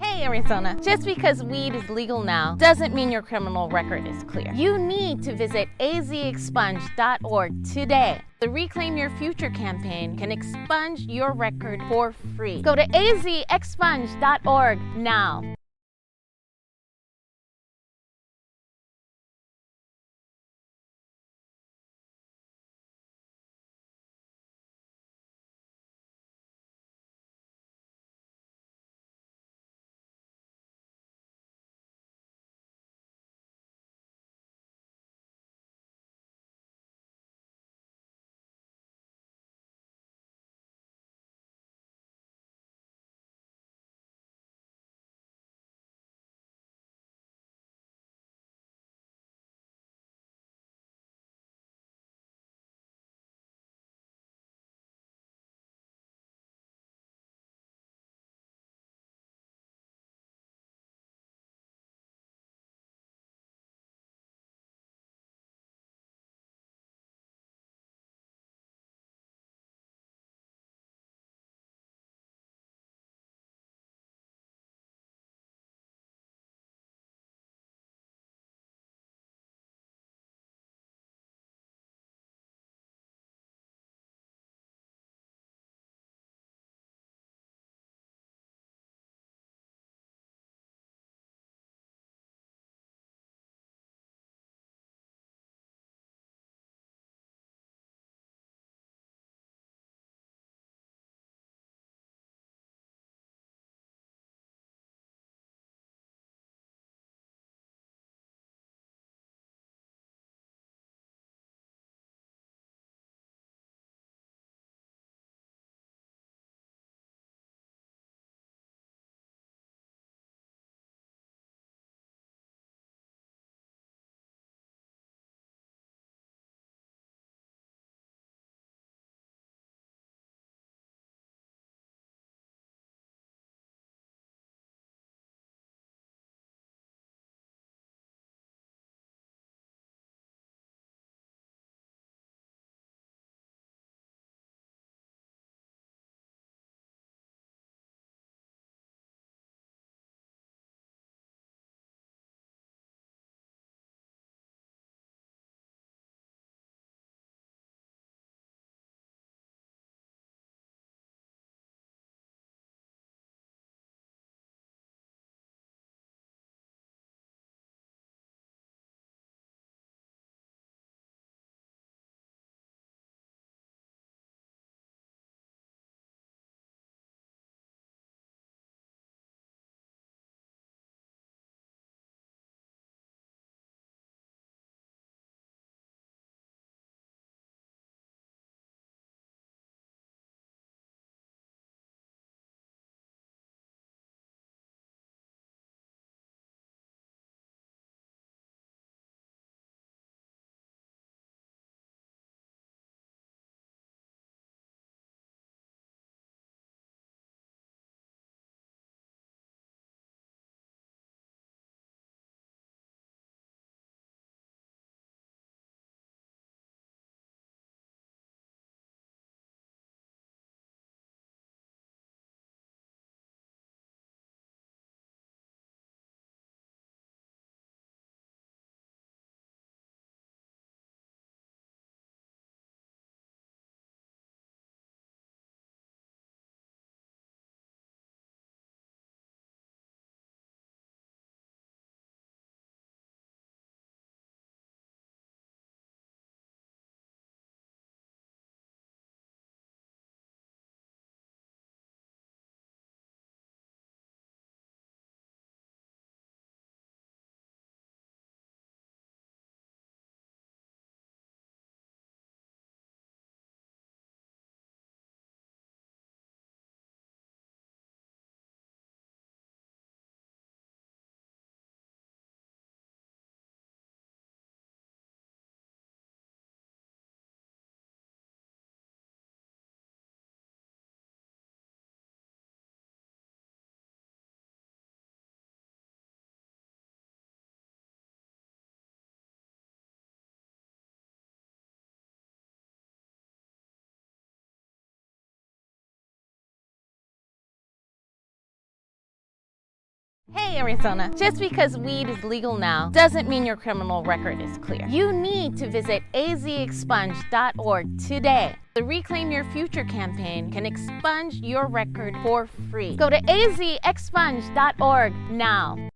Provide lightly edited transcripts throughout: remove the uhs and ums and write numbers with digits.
Hey Arizona, just because weed is legal now doesn't mean your criminal record is clear. You need to visit azexpunge.org today. The Reclaim Your Future campaign can expunge your record for free. Go to azexpunge.org now. Hey Arizona, just because weed is legal now doesn't mean your criminal record is clear. You need to visit azexpunge.org today. The Reclaim Your Future campaign can expunge your record for free. Go to azexpunge.org now.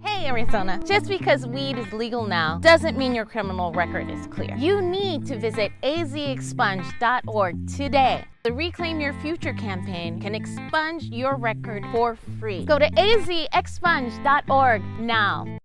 Hey Arizona, just because weed is legal now doesn't mean your criminal record is clear. You need to visit azexpunge.org today. The Reclaim Your Future campaign can expunge your record for free. Go to azexpunge.org now.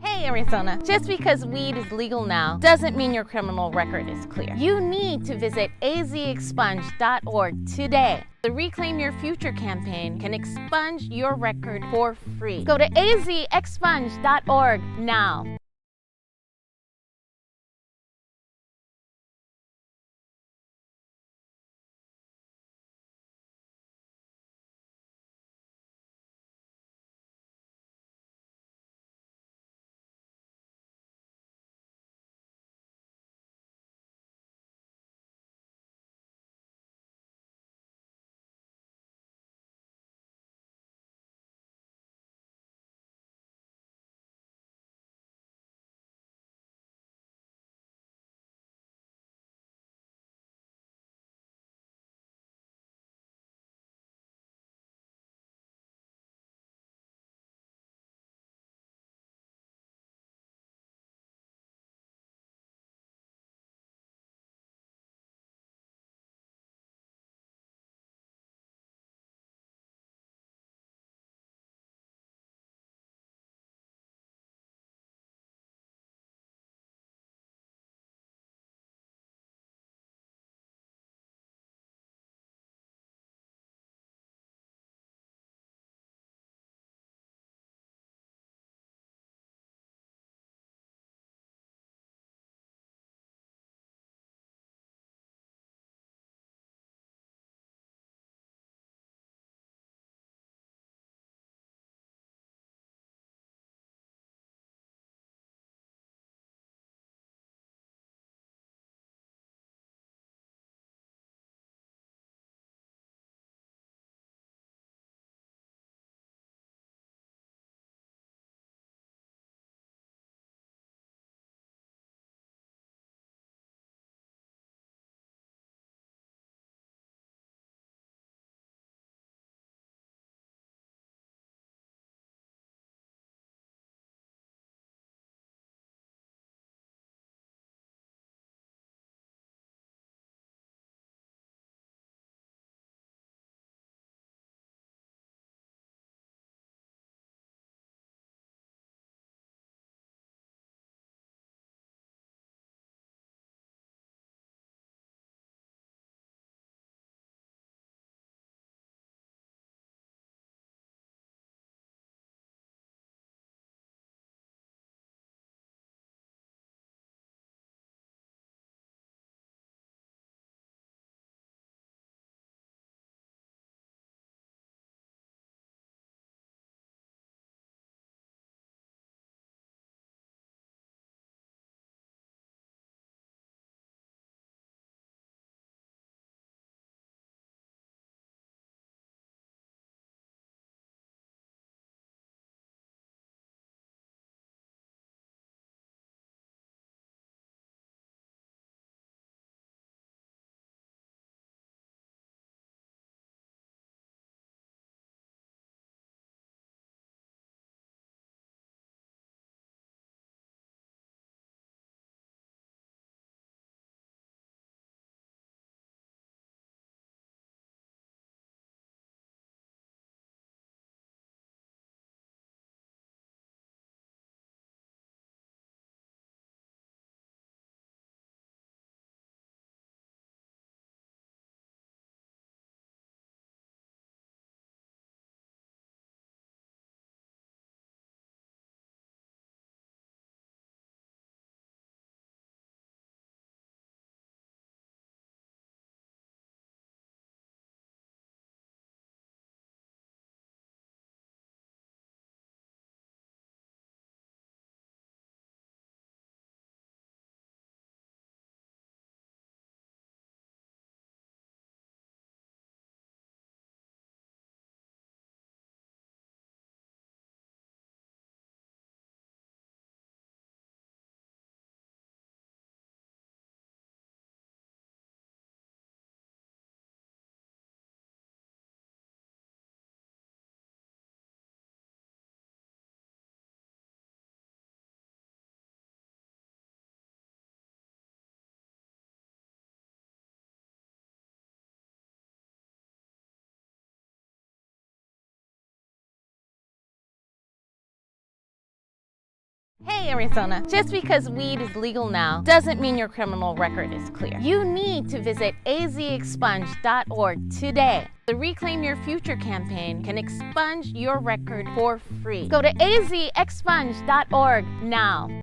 Hey Arizona, just because weed is legal now doesn't mean your criminal record is clear. You need to visit azexpunge.org today. The Reclaim Your Future campaign can expunge your record for free. Go to azexpunge.org now. Hey Arizona, just because weed is legal now doesn't mean your criminal record is clear. You need to visit azexpunge.org today. The Reclaim Your Future campaign can expunge your record for free. Go to azexpunge.org now.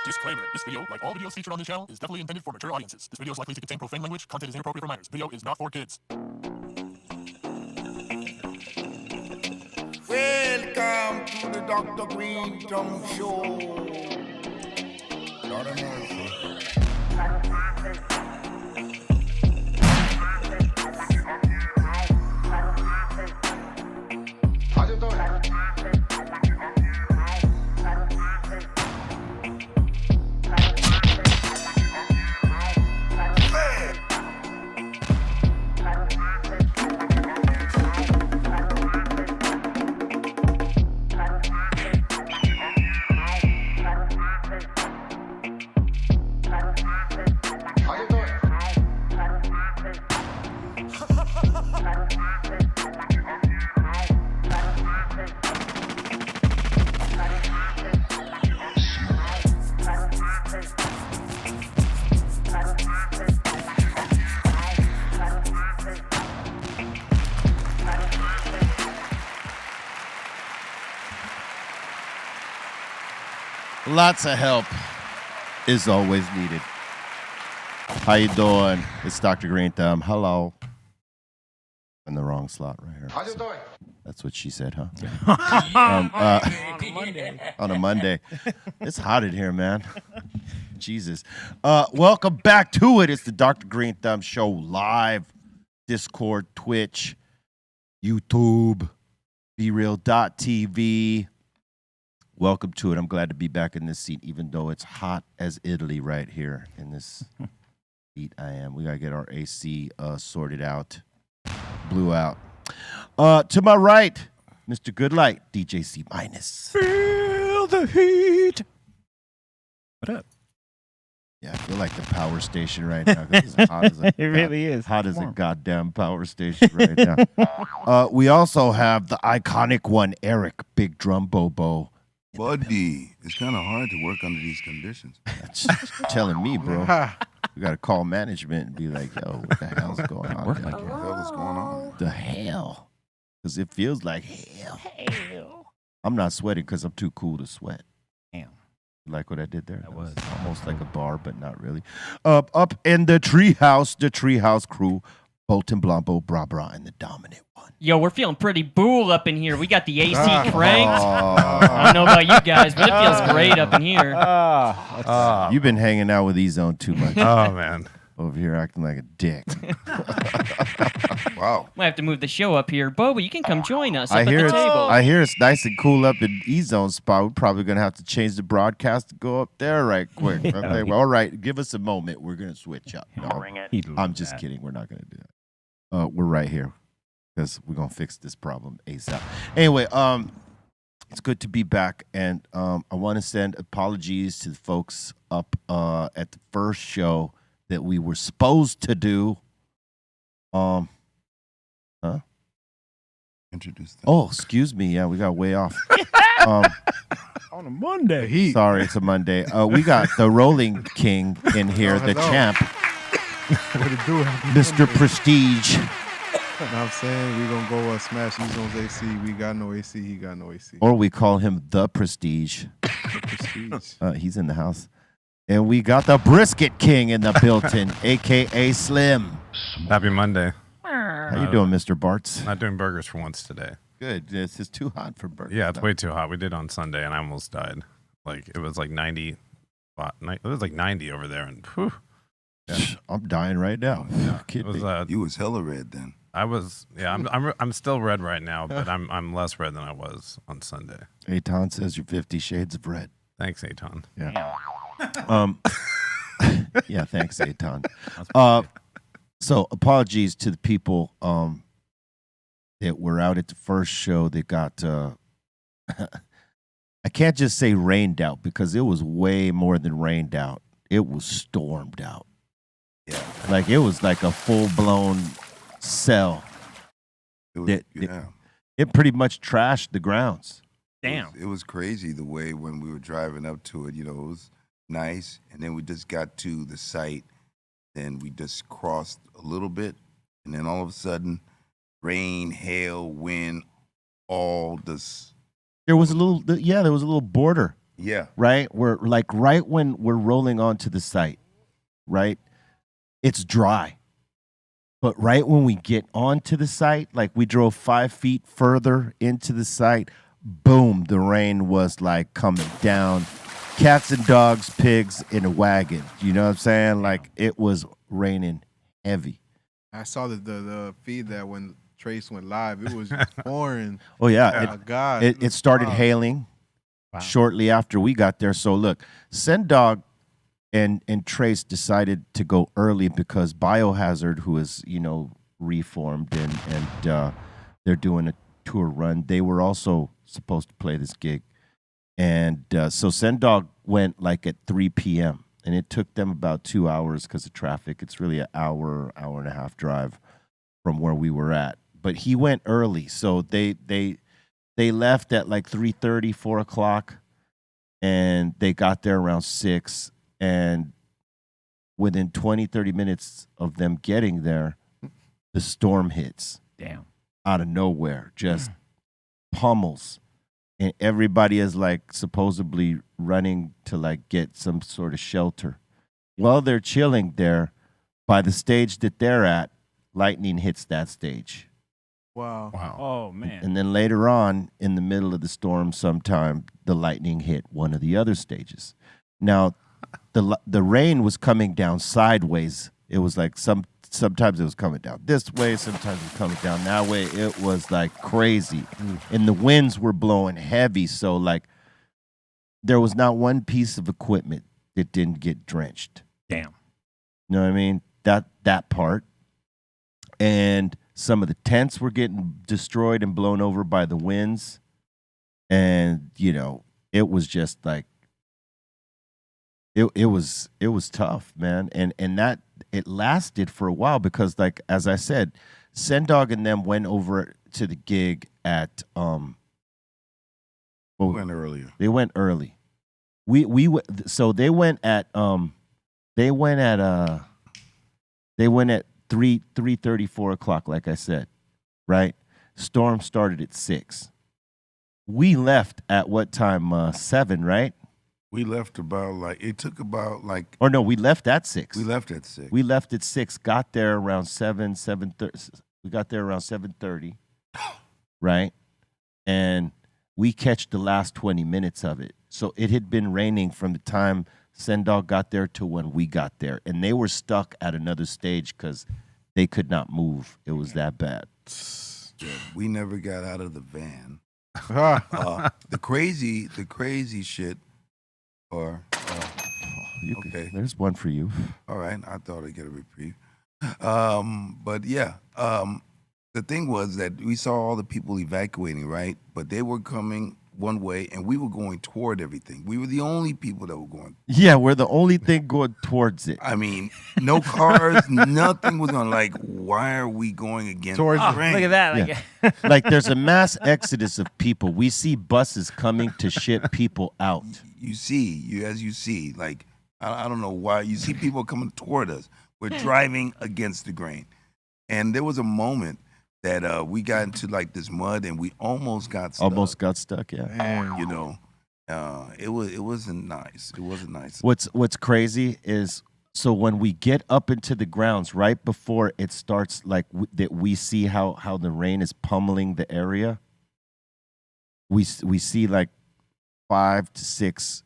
Disclaimer. This video, like all videos featured on this channel, is definitely intended for mature audiences. This video is likely to contain profane language. Content is inappropriate for minors. Video is not for kids. Welcome to the Dr. Greenthumb Show. Lord of mercy. How you doing? Lots of help is always needed. How you doing? It's Dr. Greenthumb. Hello. In the wrong slot right here. How you doing? That's what she said, huh? On a Monday. It's hot in here, man. Jesus. Welcome back to it. It's the Dr. Greenthumb Show live. Discord, Twitch, YouTube, brealtvcontest. Welcome to it. I'm glad to be back in this seat, even though it's hot as Italy right here in this seat I am. We got to get our AC sorted out. Blew out. To my right, Mr. Goodlight, DJ C minus. Feel the heat. What up? Yeah, I feel like the power station right now. It's hot as It really is. Hot as a goddamn power station right now. We also have the iconic one, Eric, Big Drum Bobo. Buddy, it's kind of hard to work under these conditions. That's telling me, bro. We got to call management and be like, yo, what the hell's going on? What the hell is going on? The hell? Because it feels like hell. I'm not sweating because I'm too cool to sweat. Damn. You like what I did there? That was almost like a bar, but not really. Up in the treehouse crew, Bolton, Blanco, Bra, and the dominant one. Yo, we're feeling pretty bool up in here. We got the AC cranked. I don't know about you guys, but it feels great up in here. You've been hanging out with E-Zone too much. Oh, man. Over here acting like a dick. Wow. Might have to move the show up here. Boba, you can come join us up I at hear the table. I hear it's nice and cool up in E-Zone spot. We're probably going to have to change the broadcast to go up there right quick. Okay, well, all right, give us a moment. We're going to switch up. No, I'm just kidding. We're not going to do that. We're right here because we're going to fix this problem ASAP. Anyway, it's good to be back, and I want to send apologies to the folks up at the first show that we were supposed to do. Introduce them. Oh, excuse me. Yeah, we got way off. On a Monday. Sorry, it's a Monday. We got the Rolling King in here, the champ, What it do? Mr. Prestige. I'm saying we gonna go smash E-Zone's AC. We got no AC. He got no AC. Or we call him the Prestige. Prestige. He's in the house. And we got the Brisket King in the built-in, a.k.a. Slim. Happy Monday. How you doing, Mr. Bartz? Not doing burgers for once today. Good. This is too hot for burgers. Yeah, it's way too hot. We did on Sunday, and I almost died. Like, it was like 90. It was like 90 over there, and whew. Yeah. I'm dying right now. Yeah, it Kidding was, me. You was hella red then. I was, yeah, I'm still red right now, but I'm less red than I was on Sunday. Eitan says you're 50 Shades of Red. Thanks, Aton. Yeah. Yeah, thanks, Eitan. So apologies to the people that were out at the first show that got I can't just say rained out because it was way more than rained out. It was stormed out. Yeah. Like it was like a full-blown cell. It was, It pretty much trashed the grounds. Damn. It was crazy the way when we were driving up to it, you know, it was nice. And then we just got to the site. Then we just crossed a little bit. And then all of a sudden, rain, hail, wind, all this. There was a little, there was a little border. Yeah. Right? We're like right when we're rolling onto the site, right? It's dry. But right when we get onto the site, like we drove 5 feet further into the site, boom, the rain was like coming down. Cats and dogs, pigs in a wagon. You know what I'm saying? Like it was raining heavy. I saw the feed that when Trace went live, it was just pouring. Oh, yeah. Oh, God. It started hailing shortly after we got there. So, look, Sendog and Trace decided to go early because Biohazard, who is, reformed and they're doing a tour run, they were also supposed to play this gig. And so Sendog went like at 3 p.m. and it took them about 2 hours because of traffic. It's really an hour and a half drive from where we were at. But he went early, so they left at like 3:30, 4 o'clock, and they got there around 6. And within 20, 30 minutes of them getting there, the storm hits. Damn. Out of nowhere, just pummels. And everybody is like supposedly running to like get some sort of shelter. While they're chilling there, by the stage that they're at, lightning hits that stage. Wow. Oh, man. And then later on, in the middle of the storm sometime, the lightning hit one of the other stages. Now, the rain was coming down sideways. It was like sometimes it was coming down this way, sometimes it was coming down that way. It was like crazy. And the winds were blowing heavy, so like there was not one piece of equipment that didn't get drenched. Damn. You know what I mean? That part. And some of the tents were getting destroyed and blown over by the winds. And, it was just like it was tough, man. And that it lasted for a while because, like, as I said, Sendog and them went over to the gig at Went earlier. They went early. So they went at 3:30, 4 o'clock, like I said, right? Storm started at 6. We left at what time? 7, right? We left about it took about Or no, we left at 6. we left at 6. We left at 6, got there around 7:30. We got there around 7:30, right? And we catch the last 20 minutes of it. So it had been raining from the time Sendog got there to when we got there. And they were stuck at another stage because they could not move. It was that bad. Yeah, we never got out of the van. The crazy shit. Okay. There's one for you. All right, I thought I'd get a reprieve. But yeah, the thing was that we saw all the people evacuating, right? But they were coming one way, and we were going toward everything. We were the only people that were going. Yeah, we're the only thing going towards it. I mean, no cars, nothing was on. Like, why are we going against the rain? Look at that. Yeah. Like, there's a mass exodus of people. We see buses coming to ship people out. You see, like, I don't know why. You see people coming toward us. We're driving against the grain. And there was a moment that we got into like this mud and we almost got stuck. Yeah. It wasn't nice. It wasn't nice. What's crazy is, so when we get up into the grounds, right before it starts, like that we see how the rain is pummeling the area. We see like 5 to 6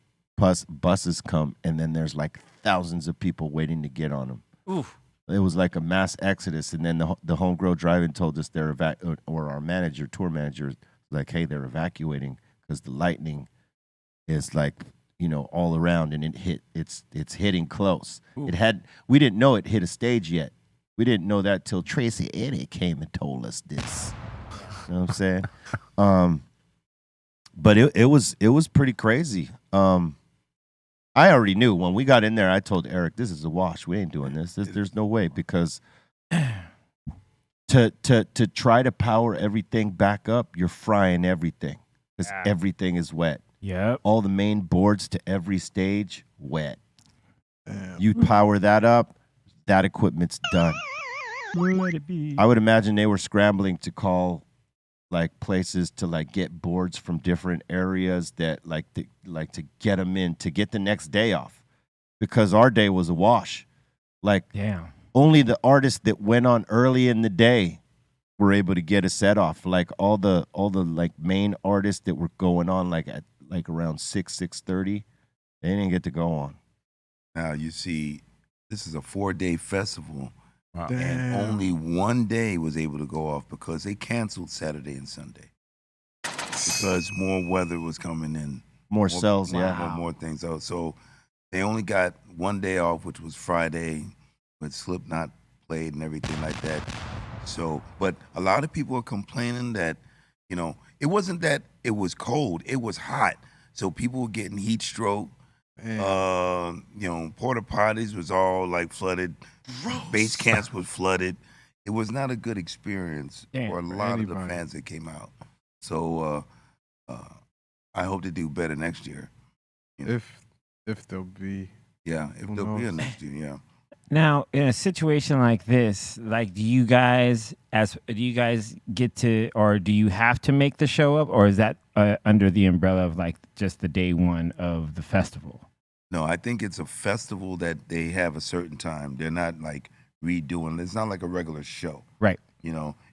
buses come, and then there's like thousands of people waiting to get on them. Oof. It was like a mass exodus, and then the Homegrown Drive-In told us they're or our tour manager, like, hey, they're evacuating because the lightning is like, all around, and it's hitting close. Ooh. We didn't know it hit a stage yet. We didn't know that till Tracy Eddie came and told us this. You know what I'm saying? But it was pretty crazy. I already knew when we got in there. I told Eric, "This is a wash. We ain't doing this. There's no way," because to try to power everything back up, you're frying everything because everything is wet. Yep. All the main boards to every stage wet. You power that up, that equipment's done. Let it be. I would imagine they were scrambling to call like places to like get boards from different areas that to get them in to get the next day off, because our day was a wash. Like Damn. only the artists that went on early in the day were able to get a set off. Like all the like main artists that were going on like at like around 6:30, they didn't get to go on. Now you see, this is a 4-day festival. Wow. And only one day was able to go off because they canceled Saturday and Sunday because more weather was coming in, More cells, more things out. So they only got one day off, which was Friday, but Slipknot played and everything like that. So, but a lot of people are complaining that, it wasn't that it was cold; it was hot. So people were getting heat stroke. Porta potties was all like flooded. Base camps was flooded. It was not a good experience for a lot of the fans that came out. So I hope to do better next year. If there'll be. Yeah, if there'll be a next year, yeah. Now, in a situation like this, like, do you guys get to, or do you have to make the show up, or is that under the umbrella of like just the day one of the festival? No, I think it's a festival that they have a certain time. They're not like redoing. It's not like a regular show. Right.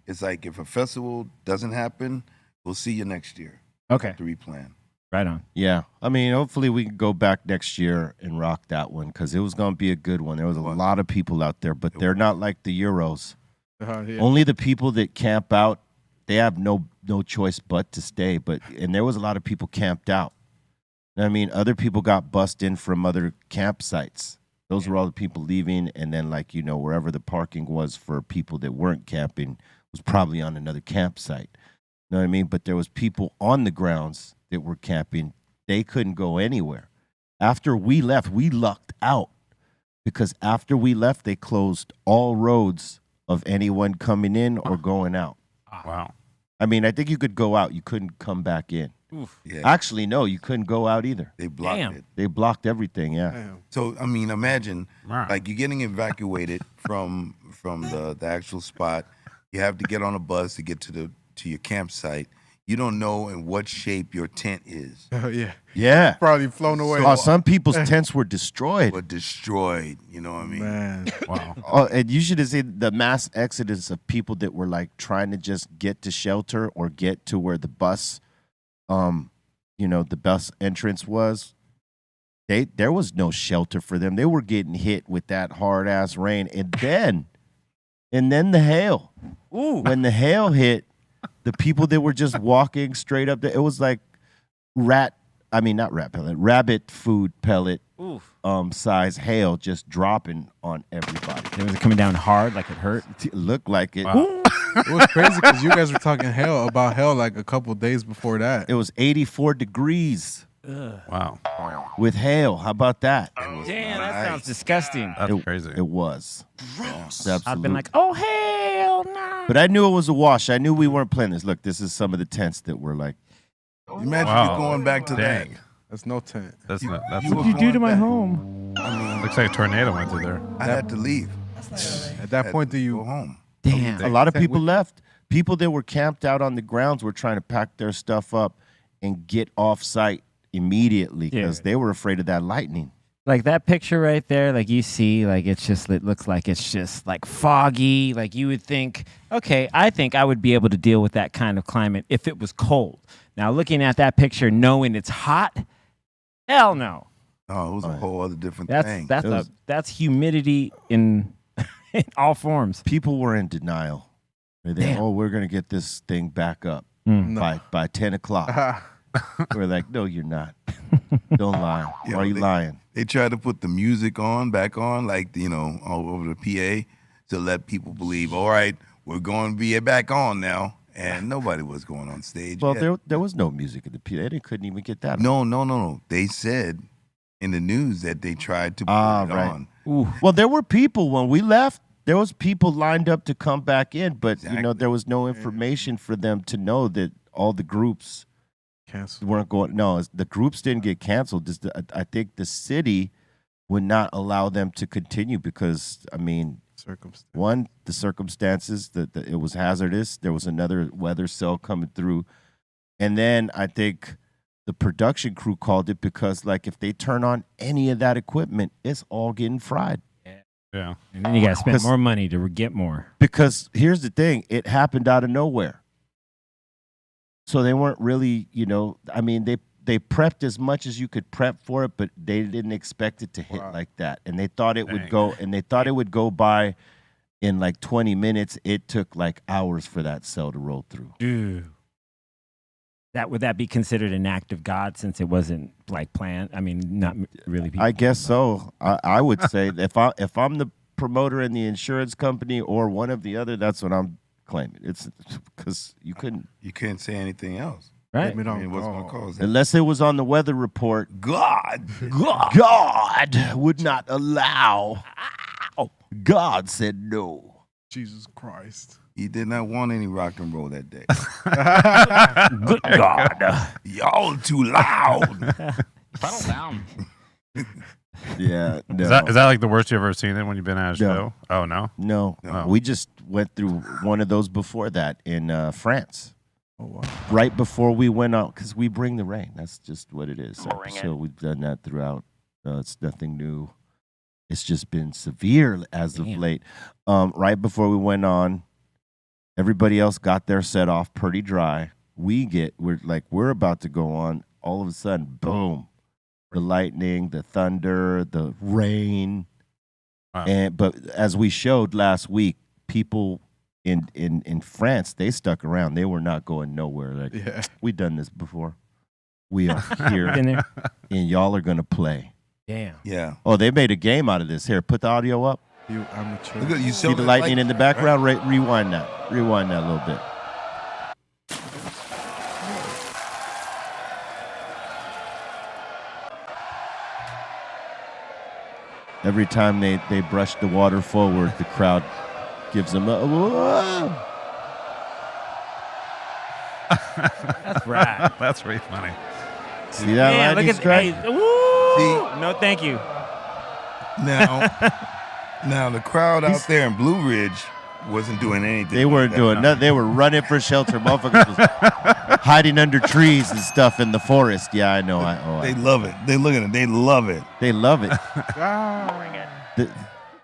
It's like if a festival doesn't happen, we'll see you next year. Okay. To replan. Right on. Yeah. I mean, hopefully we can go back next year and rock that one because it was going to be a good one. There was a lot of people out there, but they're not like the Euros. Yeah. Only the people that camp out, they have no choice but to stay. And there was a lot of people camped out. I mean, other people got bussed in from other campsites. Those were all the people leaving, and then wherever the parking was for people that weren't camping was probably on another campsite. You know what I mean? But there was people on the grounds that were camping. They couldn't go anywhere. After we left, we lucked out because after we left, they closed all roads of anyone coming in or going out. Wow. I mean, I think you could go out. You couldn't come back in. Oof. Yeah. Actually, no, you couldn't go out either. They blocked it. They blocked everything, yeah. Damn. So I mean, imagine like you're getting evacuated from the actual spot. You have to get on a bus to get to your campsite. You don't know in what shape your tent is. Oh, yeah. Yeah. Probably flown away. Some people's tents were destroyed. You know what I mean? Man. Wow. And you should have seen the mass exodus of people that were like trying to just get to shelter or get to where the bus, the bus entrance was. There was no shelter for them. They were getting hit with that hard ass rain, and then the hail. Ooh. When the hail hit, the people that were just walking straight up there, it was like rabbit food pellet size hail just dropping on everybody. It was coming down hard, like it hurt. It looked like it. Wow. It was crazy because you guys were talking about hell like a couple days before that. It was 84 degrees Wow. with hail. How about that? Damn, that sounds disgusting. That's crazy. It was. Absolutely. I've been like, oh, hell no. But I knew it was a wash. I knew we weren't playing this. Look, this is some of the tents that were like. Imagine you going back to that. That's no tent. That's You what What'd you do to my home? I mean, looks like a tornado went through there. I had to leave. At that point, do Go you? home? Damn. A lot of people left. People that were camped out on the grounds were trying to pack their stuff up and get off site immediately because they were afraid of that lightning. Like that picture right there, like you see, like it looks like it's just like foggy. Like you would think, okay, I think I would be able to deal with that kind of climate if it was cold. Now looking at that picture, knowing it's hot, hell no. Oh, it was a whole other different That's thing. that's humidity in in all forms. People were in denial. We're going to get this thing back up by 10 o'clock. We're like, no, you're not. Don't lie. Why are you lying? They tried to put the music back on, like, all over the PA to let people believe, all right, we're going to be back on now. And nobody was going on stage. Well, there was no music in the PA. They couldn't even get that on. No. They said in the news that they tried to put it on. Ooh. Well, there were people when we left. There was people lined up to come back in, but there was no information for them to know that all the groups weren't going. No, the groups didn't get canceled. I think the city would not allow them to continue because, I mean, Circumstance. One, the circumstances that it was hazardous. There was another weather cell coming through, and then I think the production crew called it because, like, if they turn on any of that equipment, it's all getting fried. Yeah. And then you got to spend more money to get more. Because here's the thing, it happened out of nowhere. So they weren't really, I mean, they prepped as much as you could prep for it, but they didn't expect it to hit like that. And they thought it would go, and they thought it would go by in like 20 minutes. It took like hours for that cell to roll through. Dude. Would that be considered an act of God since it wasn't like planned? I mean, not really. I guess so. I would say if I'm the promoter in the insurance company or one of the other, that's what I'm claiming. It's because you can't say anything else. Right. I mean, what's going to cause that? Unless it was on the weather report. God would not allow. God said no. Jesus Christ. He did not want any rock and roll that day. Good God. Y'all too loud. Settle down. Yeah. No. Is that like the worst you've ever seen it when you've been at a show? Oh, no? No. No. We just went through one of those before that in France. Oh, wow. Right before we went out, because we bring the rain. That's just what it is. So we've done that throughout. It's nothing new. It's just been severe as of late. Right before we went on, everybody else got their set off pretty dry. We're about to go on. All of a sudden, boom. The lightning, the thunder, the rain. Wow. But as we showed last week, people in France, they stuck around. They were not going nowhere. We've done this before. We are here, and y'all are going to play. Damn. Yeah. Oh, they made a game out of this. Here, put the audio up. You amateur. Look at you. See the lightning in the background? Right? Rewind that. Rewind that a little bit. Every time they brush the water forward, the crowd gives them a whoa. That's right. That's really funny. See that lightning strike? See? No, thank you. Now the crowd out there in Blue Ridge wasn't doing anything. They weren't doing nothing. They were running for shelter. Motherfuckers was hiding under trees and stuff in the forest. Yeah, I know. They love it. They look at it. They love it. They love it.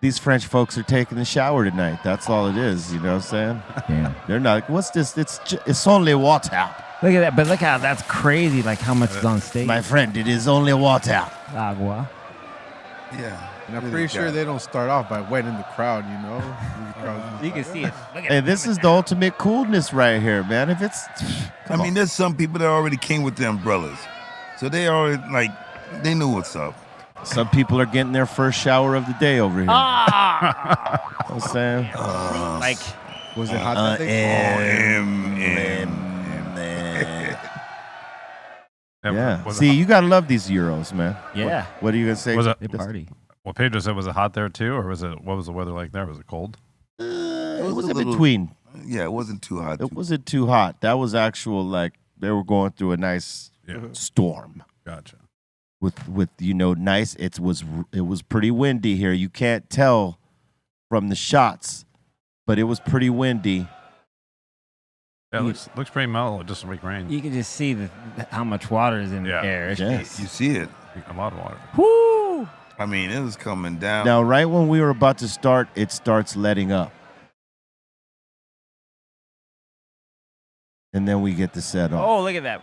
These French folks are taking the shower tonight. That's all it is. You know what I'm saying? Yeah. They're not. What's this? It's only water. Look at that. But look how that's crazy. Like how much is on stage. My friend, it is only water. Agua. Yeah. And I'm pretty sure they don't start off by wetting the crowd, you know? You can see it. Look at Hey, this is the ultimate coolness right here, man. If it's, there's some people that already came with the umbrellas, so they already they knew what's up. Some people are getting their first shower of the day over here. You know what I'm saying? Was it hot that day? Yeah. See, you gotta love these Euros, man. Yeah. What are you gonna say? Was it They party. Well, Pedro said, was it hot there too, or what was the weather like there? Was it cold? It was in between. Yeah, it wasn't too hot. It wasn't too hot. That was actual they were going through a nice storm. Gotcha. With nice. It was pretty windy here. You can't tell from the shots, but it was pretty windy. Yeah, it looks pretty mellow, just like rain. You can just see how much water is in the air. Yes. You see it. A lot of water. Woo! I mean, it was coming down. Now, right when we were about to start, it starts letting up. And then we get the set off. Oh, look at that.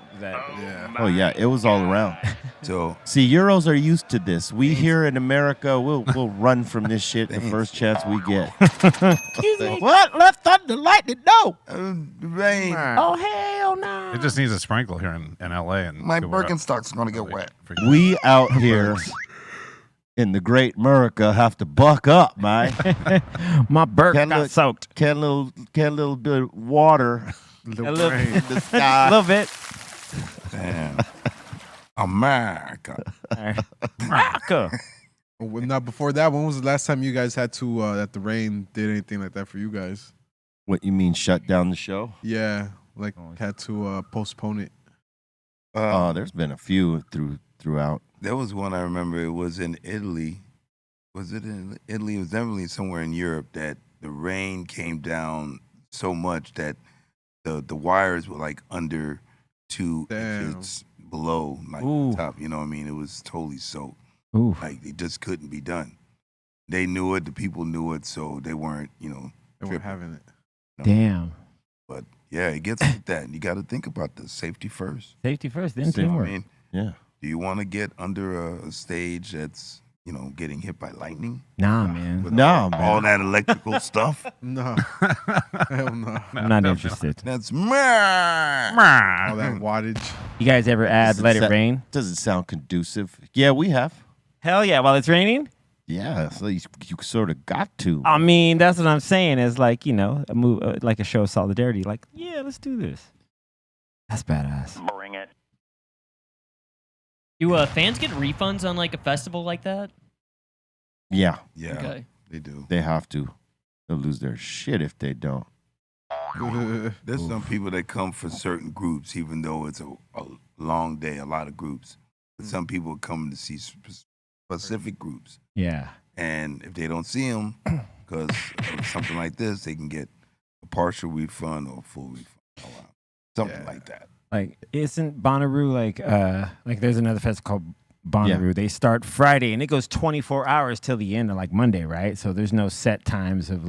Oh, yeah. It was all around. So, see, Euros are used to this. We here in America, we'll run from this shit the first chance we get. Excuse me. What? Left thunder, lightning, no. Rain. Oh, hell no. It just needs a sprinkle here in LA. And My Birkenstock's going to get wet. We out here in the great America have to buck up, man. My Birk got soaked. Can a little bit of water A little in the sky. A little bit. Damn. America. America. Well, now, before that, when was the last time you guys had to, that the rain did anything like that for you guys? What, you mean shut down the show? Yeah, had to postpone it. There's been a few throughout. There was one I remember. It was in Italy Was it in Italy? It was definitely somewhere in Europe that the rain came down so much that the wires were like under 2 inches below like the top. You know what I mean? It was totally soaked. Like it just couldn't be done. They knew it. The people knew it, so they weren't, They weren't having it. Damn. But yeah, it gets like that. You got to think about this. Safety first. Safety first, then teamwork. I mean, yeah. Do you want to get under a stage that's getting hit by lightning? Nah, man. With man. All that electrical stuff? No. Hell no. I'm not interested. That's all that wattage. You guys ever add Let It Rain? Doesn't sound conducive. Yeah, we have. Hell yeah, while it's raining? Yeah, so you sort of got to. I mean, that's what I'm saying. It's like, a move, like a show of solidarity. Like, yeah, let's do this. That's badass. Bring it. Do fans get refunds on like a festival like that? Yeah. Yeah, Okay. they do. They have to. They'll lose their shit if they don't. There's some people that come for certain groups, even though it's a long day, a lot of groups. But some people come to see specific groups. Yeah. And if they don't see them because of something like this, they can get a partial refund or a full refund. Something like that. Like, isn't Bonnaroo like there's another festival called Bonnaroo. Yeah. They start Friday and it goes 24 hours till the end of like Monday, right? So there's no set times of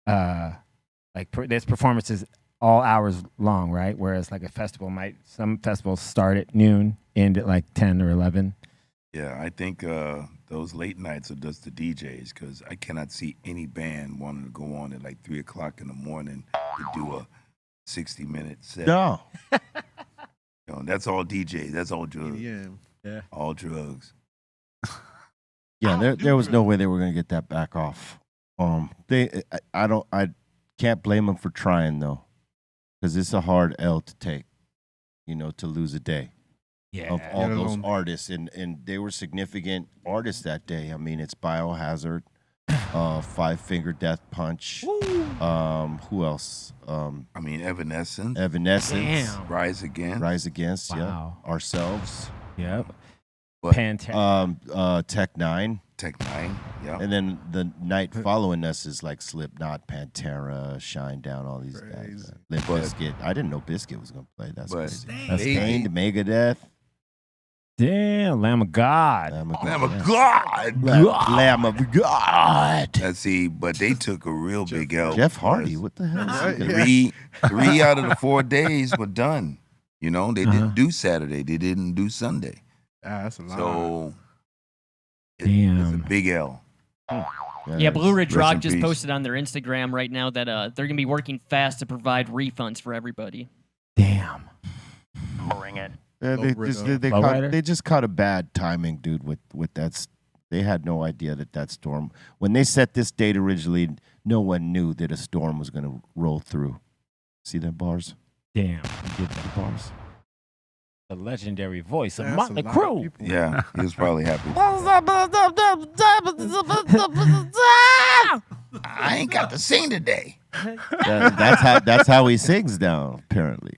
there's performances all hours long, right? Whereas like a festival some festivals start at noon, end at like 10 or 11. Yeah, I think those late nights are just the DJs because I cannot see any band wanting to go on at like 3 o'clock in the morning to do a 60-minute set. No. That's all DJs. That's all drugs. Yeah. All drugs. Yeah, there was no way they were gonna get that back off. I can't blame them for trying though, because it's a hard L to take, to lose a day. Yeah. Of all those artists, and they were significant artists that day. I mean, it's Biohazard, Five Finger Death Punch. Who else? I mean, Evanescence. Damn. Rise Against. Wow. Yeah. Ourselves. Yep. But, Pantera. Tech Nine. Yeah. And then the night following us is like Slipknot, Pantera, Shinedown, all these guys. Limp Bizkit. I didn't know Bizkit was gonna play. That's crazy. That's Stained, Megadeth. Damn, Lamb of God. Lamb of God. Lamb of God. Let's see, but they took a real big L. Jeff Hardy, what the hell? Three out of the 4 days were done. They didn't do Saturday. They didn't do Sunday. That's a lot. So it's Damn. a big L. Yeah, Blue Ridge Rest Rock in just peace. posted on their Instagram right now that they're going to be working fast to provide refunds for everybody. Damn. Bring it. Yeah, they just caught a bad timing, dude, with that. They had no idea that storm. When they set this date originally, no one knew that a storm was going to roll through. See them bars? Damn. You get the bars? The legendary voice of That's Motley a lot of Crue. people. Yeah, he was probably happy. I ain't got to sing today. That's how he sings now, apparently.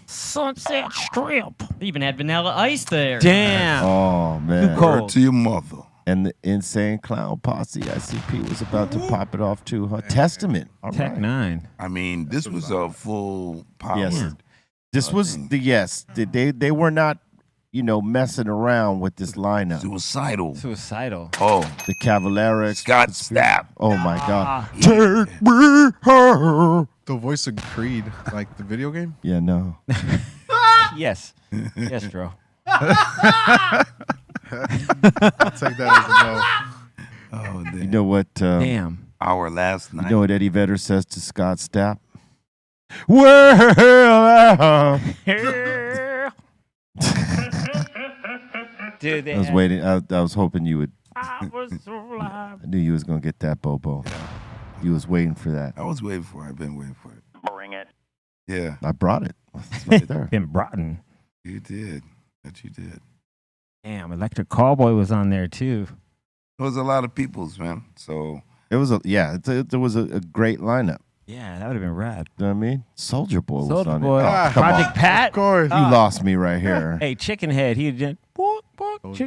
Sunset Strip. They even had Vanilla Ice there. Damn. Oh man. Word to your mother. And the Insane Clown Posse, ICP, was about to pop it off too. Huh? Testament. All Tech right. 9. I mean, this was a full power. Yes. This was they were not, messing around with this lineup. Suicidal. Oh, the Cavalera. Scott Stapp. Oh my God. Take me home. The voice of Creed, like the video game. Yeah, no. Yes. Yes, Dro. I'll take that as a no. Oh, You know what? Damn. Our last night. You know what Eddie Vedder says to Scott Stapp? Well, Dude, I was waiting. I was hoping you would. I was so alive. I knew you was gonna get that, Bobo. You was waiting for that. I was waiting for it. I've been waiting for it. Bring it. Yeah. I brought it. It's right there. Been broughton. You did. That you did. Damn, Electric Callboy was on there too. There was a lot of peoples, man. So it was there was a great lineup. Yeah, that would have been rad. You know what I mean? Soldier Boy was Soulja on Boy. it. Oh, come Project on. Pat. Of course. You lost me right here. Hey, Chicken Head. He did.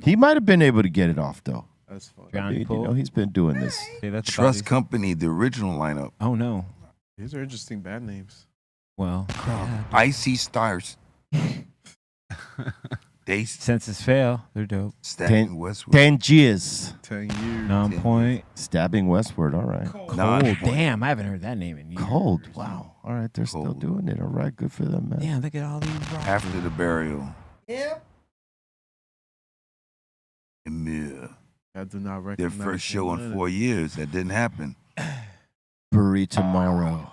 He might have been able to get it off though. That's fun. I Johnny mean, Poole. he's been doing this. See, that's about Trust these- Company, the original lineup. Oh no. These are interesting band names. Well, Icy Stars. They Census Fail. They're dope. stabbing Westwood. 10 years. 10 years. Non-point. Stabbing Westward. All right. Cold. Non-point. Damn, I haven't heard that name in years. Cold. Wow. All right. They're still Cold. doing it. All right. Good for them, man. Damn, look at all these. After the Burial. Yep. Emir. I do not Their recognize first show one in of 4 years. That didn't happen. Bury Tomorrow.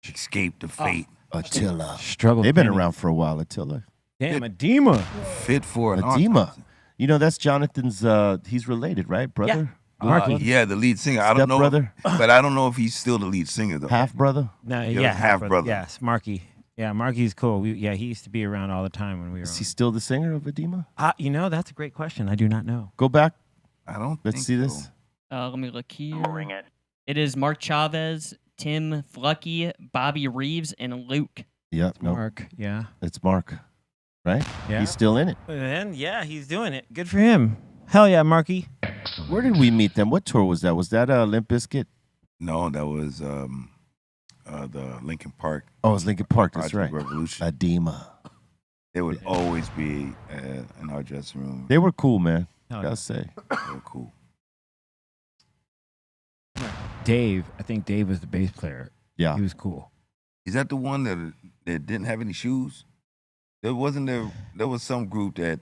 Escape the fate. Attila. Struggle. They've been Penny. around for a while, Attila. Damn, Edema. Fit for an Edema. autopsy. You know, that's Jonathan's, he's related, right? Brother? Marky. Yeah, the lead singer. I don't know, Stepbrother? but I don't know if he's still the lead singer though. Half brother? No, You're yeah, the half-brother. Yes, Marky. Yeah, Marky's cool. He used to be around all the time when we were. Is on. he still the singer of Edema? That's a great question. I do not know. Go back. I don't. Let's think see so. this. Let me look here. Bring it. It is Mark Chavez, Tim Flucky, Bobby Reeves, and Luke. Yep. No, Mark. Yeah. it's Mark. Right? Yeah. He's still in it. And yeah, he's doing it. Good for him. Hell yeah, Marky. Where did we meet them? What tour was that? Was that Limp Bizkit? No, that was the Lincoln Park. Oh, it was Linkin Park. That's Project right. Revolution. Edema. They would always be in our dressing room. They were cool, man. Hell Gotta yeah. say. They were cool. Dave. I think Dave was the bass player. Yeah. He was cool. Is that the one that didn't have any shoes? There was some group that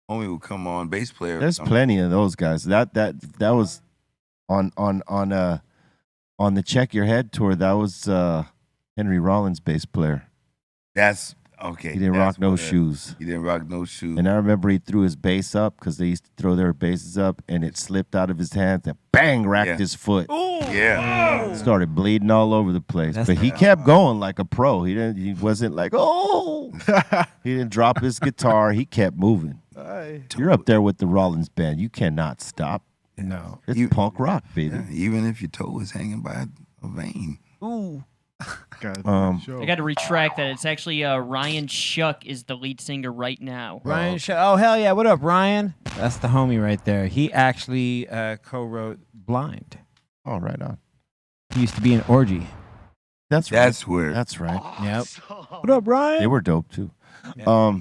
only would come on bass player. There's plenty of those guys. That was on the Check Your Head tour. That was Henry Rollins' bass player. That's okay. He didn't that's rock no what shoes. He didn't rock no shoes. And I remember he threw his bass up because they used to throw their basses up, and it slipped out of his hands and bang, racked Yeah. his foot. Yeah. Started bleeding all over the place. That's But he bad. kept going like a pro. He wasn't like, oh. He didn't drop his guitar. He kept moving. You're up there with the Rollins band. You cannot stop. No. It's You- punk rock, baby. Yeah, even if your toe is hanging by a vein. Ooh. I got to retract that. It's actually Ryan Shuck is the lead singer right now. Ryan. Oh hell yeah! What up, Ryan? That's the homie right there. He actually co-wrote "Blind." Oh, right on. He used to be in Orgy. That's right. That's where. That's right. Yep. What up, Ryan? They were dope too. Yeah.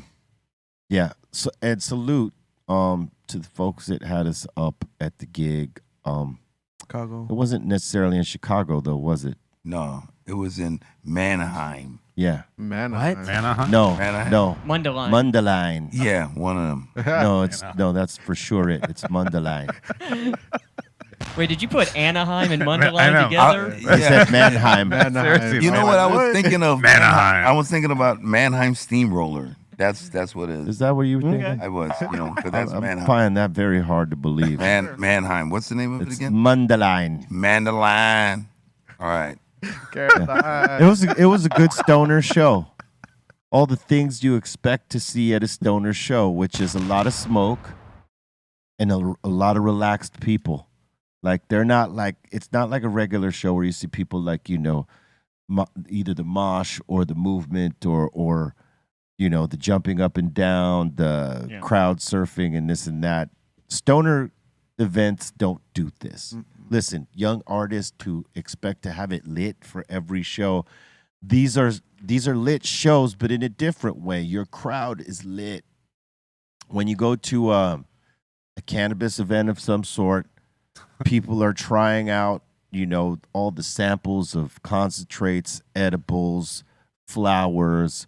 Yeah. So and salute to the folks that had us up at the gig. Chicago. It wasn't necessarily in Chicago though, was it? No, it was in Mannheim. Yeah. Mannheim. Anaheim? No. Anaheim. No. Mundelein. Mundaline. Yeah, one of them. No, that's for sure it. It's Mundaline. Wait, did you put Anaheim and I Mundelein know. together? I said Mannheim. Mannheim. You know what I was thinking of? Mannheim. I was thinking about Mannheim Steamroller. That's what it Is is. that what you were thinking? I was, because that's I'm Mannheim. finding that very hard to believe. Mannheim. What's the name of it It's again? Mundaline. Mandaline. All right. It was a good stoner show. All the things you expect to see at a stoner show, which is a lot of smoke and a lot of relaxed people. Like they're not like it's not like a regular show where you see people like either the mosh or the movement or the jumping up and down, the crowd surfing and this and that. Stoner events don't do this. Listen, young artists who expect to have it lit for every show, these are lit shows, but in a different way. Your crowd is lit. When you go to a cannabis event of some sort, people are trying out, all the samples of concentrates, edibles, flowers,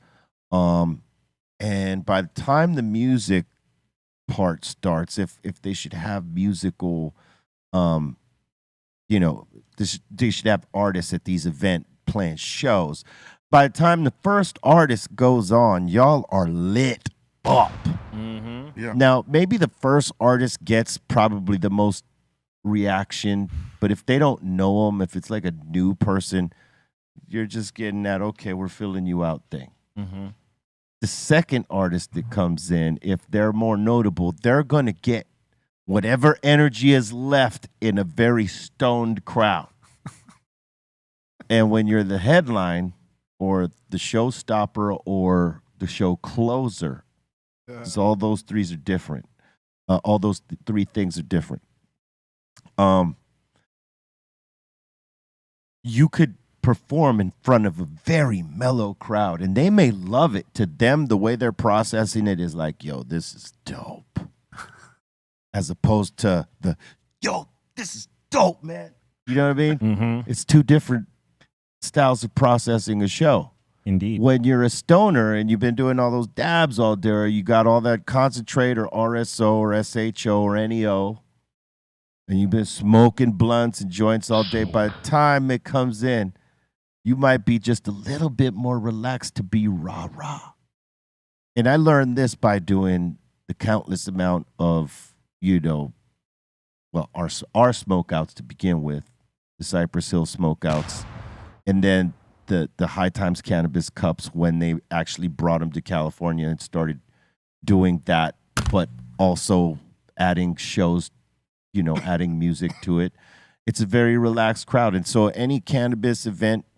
and by the time the music part starts, if they should have musical, they should have artists at these events playing shows. By the time the first artist goes on, y'all are lit up. Mm-hmm. Yeah. Now, maybe the first artist gets probably the most reaction, but if they don't know them, if it's like a new person, you're just getting that, okay, we're filling you out thing. Mm-hmm. The second artist that comes in, if they're more notable, they're going to get whatever energy is left in a very stoned crowd. And when you're the headline or the showstopper or the show closer, because all those three are different. All those three things are different. you could perform in front of a very mellow crowd, and they may love it. To them, the way they're processing it is like, yo, this is dope. As opposed to the, yo, this is dope, man. You know what I mean? Mm-hmm. It's two different styles of processing a show. Indeed. When you're a stoner and you've been doing all those dabs all day, or you got all that concentrate or RSO or SHO or NEO, and you've been smoking blunts and joints all day, by the time it comes in, you might be just a little bit more relaxed to be rah-rah. And I learned this by doing the countless amount of, our smokeouts to begin with, the Cypress Hill smokeouts, and then the High Times Cannabis Cups when they actually brought them to California and started doing that, but also adding shows, adding music to it. It's a very relaxed crowd. And so any cannabis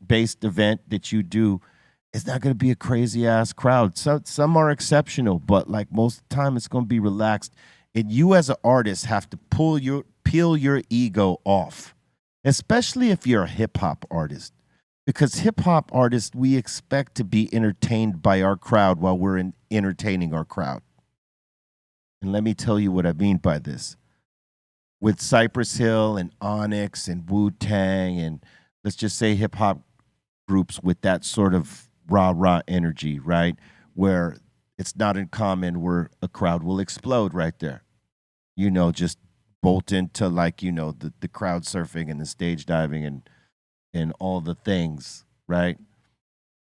based event that you do, it's not going to be a crazy ass crowd. Some are exceptional, but like most of the time it's going to be relaxed. And you as an artist have to peel your ego off, especially if you're a hip hop artist. Because hip hop artists, we expect to be entertained by our crowd while we're entertaining our crowd. And let me tell you what I mean by this. With Cypress Hill and Onyx and Wu-Tang and let's just say hip hop groups with that sort of rah-rah energy, right? Where it's not uncommon where a crowd will explode right there. Just bolt into the crowd surfing and the stage diving and all the things, right?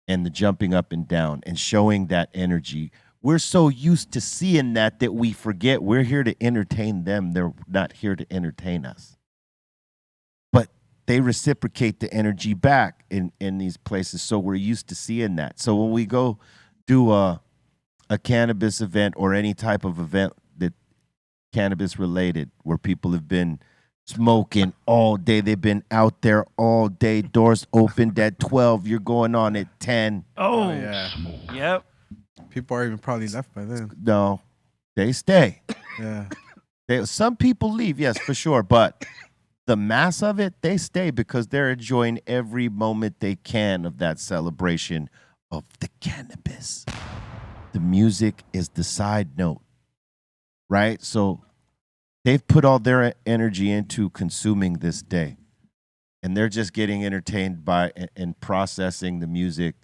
And the jumping up and down and showing that energy. We're so used to seeing that we forget we're here to entertain them. They're not here to entertain us. But they reciprocate the energy back in these places, so we're used to seeing that. So when we go do a cannabis event or any type of event that cannabis related, where people have been smoking all day, they've been out there all day, doors opened at 12, you're going on at 10. Oh, yeah. Yep. People are even probably left by then. No, they stay. Yeah. Some people leave, yes, for sure. But the mass of it, they stay because they're enjoying every moment they can of that celebration of the cannabis. The music is the side note, right? So they've put all their energy into consuming this day. And they're just getting entertained by and processing the music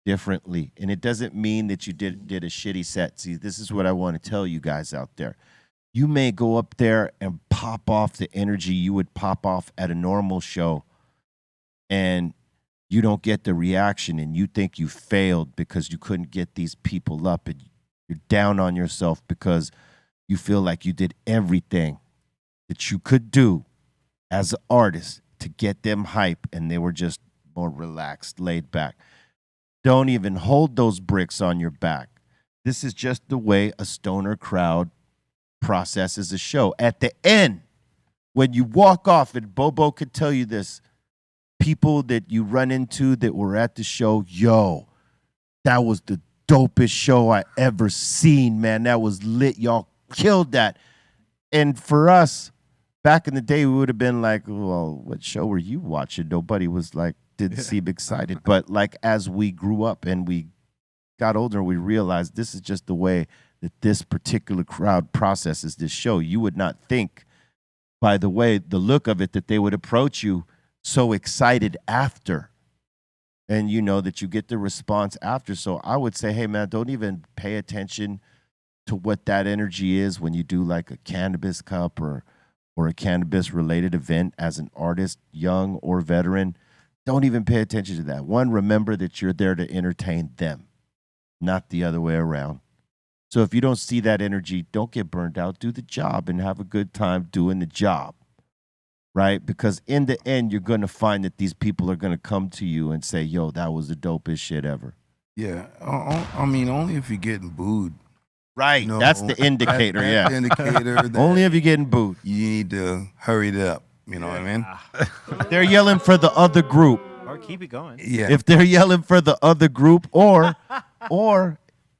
differently. And it doesn't mean that you did a shitty set. See, this is what I want to tell you guys out there. You may go up there and pop off the energy you would pop off at a normal show, and you don't get the reaction, and you think you failed because you couldn't get these people up, and you're down on yourself because you feel like you did everything that you could do as an artist to get them hype, and they were just more relaxed, laid back. Don't even hold those bricks on your back. This is just the way a stoner crowd processes a show. At the end, when you walk off, and Bobo could tell you this, people that you run into that were at the show, yo, that was the dopest show I ever seen, man. That was lit. Y'all killed that. And for us, back in the day, we would have been like, well, what show were you watching? Nobody was like, didn't seem excited. But like as we grew up and we got older, we realized this is just the way that this particular crowd processes this show. You would not think, by the way, the look of it, that they would approach you so excited after. And that you get the response after. So I would say, hey, man, don't even pay attention to what that energy is when you do like a cannabis cup or a cannabis-related event as an artist, young or veteran. Don't even pay attention to that. One, remember that you're there to entertain them, not the other way around. So if you don't see that energy, don't get burned out. Do the job and have a good time doing the job, right? Because in the end, you're going to find that these people are going to come to you and say, yo, that was the dopest shit ever. Yeah. I mean, only if you're getting booed. Right. That's the indicator, that's the indicator. Only if you're getting booed. You need to hurry it up. You know what I mean? They're yelling for the other group. Or keep it going. Yeah. If they're yelling for the other group, or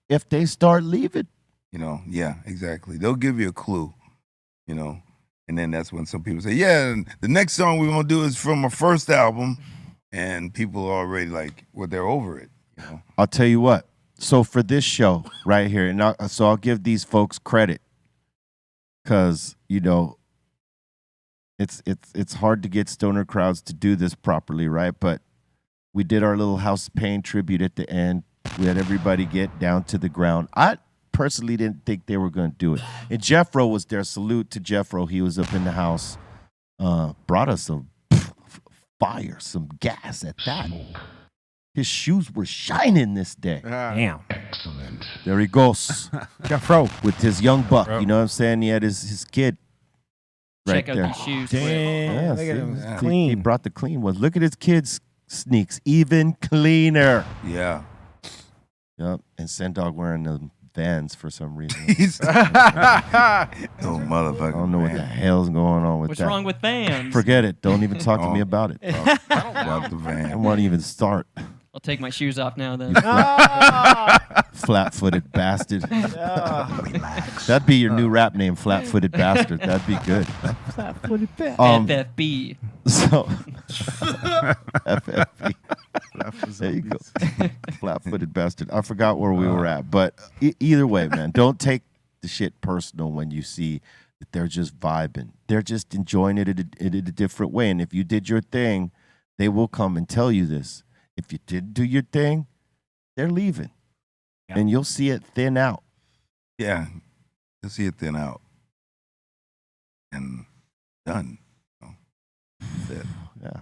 if they start leaving. Yeah, exactly. They'll give you a clue, And then that's when some people say, yeah, the next song we're going to do is from my first album. And people are already like, well, they're over it. You know? I'll tell you what. So for this show right here, and I'll give these folks credit because, you know, it's hard to get stoner crowds to do this properly, right? But we did our little House of Pain tribute at the end. We had everybody get down to the ground. I personally didn't think they were going to do it. And Jeffro was there. Salute to Jeffro. He was up in the house. Brought us some fire, some gas at that. His shoes were shining this day. Damn. Excellent. There he goes. Jeffro. With his young buck. You know what I'm saying? He had his kid right Check out there. these shoes. Damn. Yeah, Look see, at him. he Clean. brought the clean ones. Look at his kids' sneaks. Even cleaner. Yeah. Yep. And Sendog wearing the Vans for some reason. Oh, motherfucker. I don't know what the hell's going on with What's that. wrong with Vans? Forget it. Don't even talk to me about it. About the van. I don't want to even start. I'll take my shoes off now then. Flat-footed bastard. That'd be your new rap name, Flat-Footed Bastard. That'd be good. Flat-footed bastard. FFB. So, FFB. There you go. Flat-footed bastard. I forgot where we were at. But either way, man, don't take the shit personal when you see that they're just vibing. They're just enjoying it in a different way. And if you did your thing, they will come and tell you this. If you didn't do your thing, they're leaving. Yeah. And you'll see it thin out. Yeah. You'll see it thin out. And done. That's it. Yeah.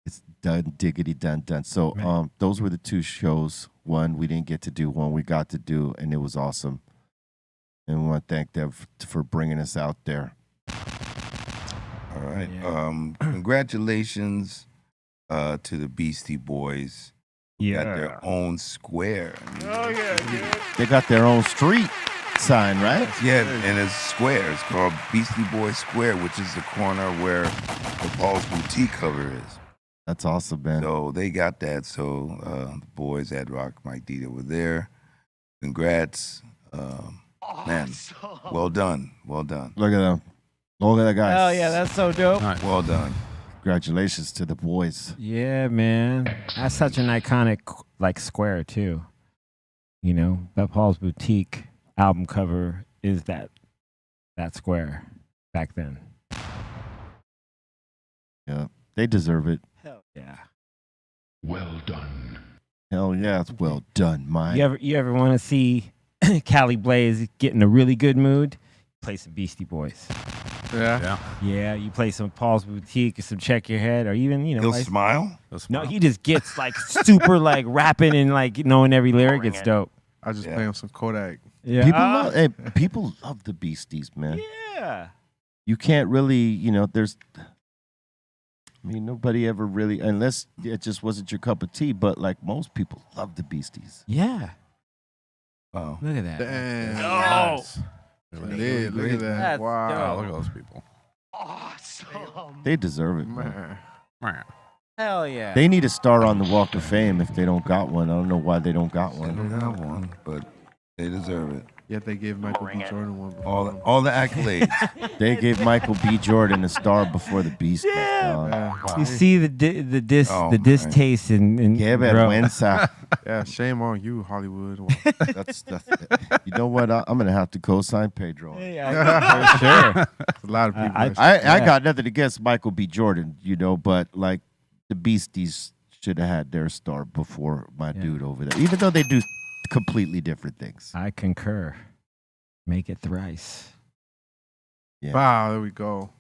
It's done, diggity done. So those were the two shows. One we didn't get to do, one we got to do, and it was awesome. And we want to thank them for bringing us out there. All right. Yeah. Congratulations to the Beastie Boys. Yeah. Got their own square. They got their own street sign, right? Yeah, and it's square. It's called Beastie Boys Square, which is the corner where the Paul's Boutique cover is. That's awesome, man. So they got that. So the boys at Rock Mike D were there. Congrats. Man, well done. Well done. Look at them. Look at that guy. Oh, yeah, that's so dope. Nice. Well done. Congratulations to the boys. Yeah, man. That's such an iconic, like, square, too. You know, that Paul's Boutique album cover is that square back then. Yeah, they deserve it. Hell yeah. Well done. Hell yeah, it's well done, Mike. You ever want to see Cali Blaze get in a really good mood? Play some Beastie Boys. Yeah. Yeah, you play some Paul's Boutique or some Check Your Head or even, you know. He'll like, smile? No, he just gets like super like rapping and like knowing every lyric. It's dope. I just play him some Kodak. Yeah. People love the Beasties, man. Yeah. You can't really, you know, nobody ever really, unless it just wasn't your cup of tea, but like most people love the Beasties. Yeah. Oh. Look at that. Damn. Oh. Look at that. That's Wow. Look at those people. They deserve it, man. Hell yeah. They need a star on the Walk of Fame if they don't got one. I don't know why they don't got They one. don't have one, but they deserve it. Yet they gave Michael B. Jordan one. Before. All the accolades. They gave Michael B. Jordan a star before the Beasties. Yeah. You see the distaste and Qué bro. vergüenza. Yeah, shame on you, Hollywood. That's you know what? I'm gonna have to co-sign Pedro. Yeah, for sure. A lot of people. I got nothing against Michael B. Jordan, you know, but like the Beasties should have had their star before my dude over there, even though they do completely different things. I concur. Make it thrice. Yeah. Wow, there we go.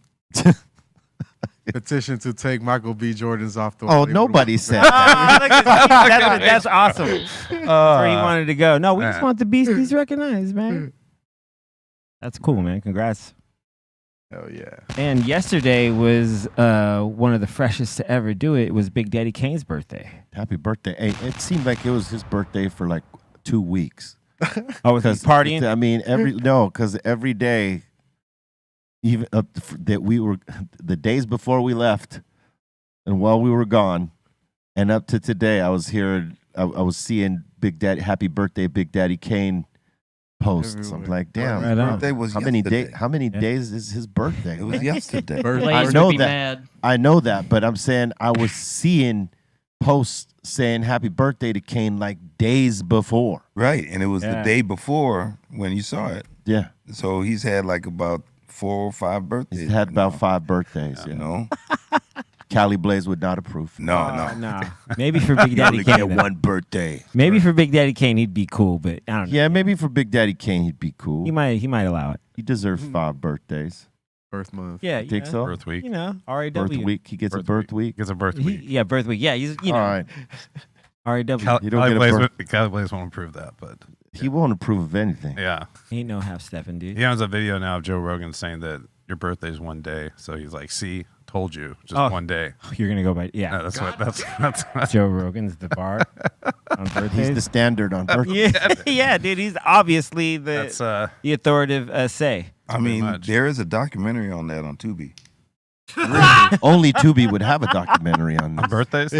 Petition to take Michael B. Jordan's off the. Oh, nobody said that. That's awesome. That's where he wanted to go. No, we just want the Beasties recognized, man. That's cool, man. Congrats. Hell yeah. And yesterday was one of the freshest to ever do it. It was Big Daddy Kane's birthday. Happy birthday. Hey, it seemed like it was his birthday for like 2 weeks. Oh, was he partying? I mean, because every day, even that we were the days before we left, and while we were gone, and up to today, I was here. I was seeing Big Daddy, Happy Birthday, Big Daddy Kane, posts. Everywhere. I'm like, damn. Right on. Birthday was How many yesterday. How many days is his birthday? It was yesterday. Blaze know would be that. mad. I know that, but I'm saying I was seeing posts saying happy birthday to Kane like days before. Right, and it was the Yeah. day before when you saw it. Yeah. So he's had like about 4 or 5 birthdays. He's had about 5 birthdays. You Yeah. know? Cali Blaze would not approve. No. No. Maybe for Big You Daddy only get Kane. though. one birthday. Maybe for Big Daddy Kane, he'd be cool, but I don't know. Yeah, maybe for Big Daddy Kane, he'd be cool. He might allow it. He deserves 5 birthdays. Birth month. Yeah, You think so? Birth week. You know, RAW. Birth week. He gets a birth week. He gets a birth week. Yeah, birth week. Yeah, he's All right. RAW. You don't Cali get a birth. Blaze won't approve that, but He won't approve of anything. yeah. He ain't no half Stephen, dude. He has a video now of Joe Rogan saying that your birthday's one day. So he's like, see, told you, just Oh. one day. You're gonna go by No, that's Joe Rogan's the bar on birthdays. He's the standard on birthdays. yeah, dude. He's obviously the the authoritative say. I mean, there is a documentary on that on Tubi. Only Tubi would have a documentary on this. birthdays.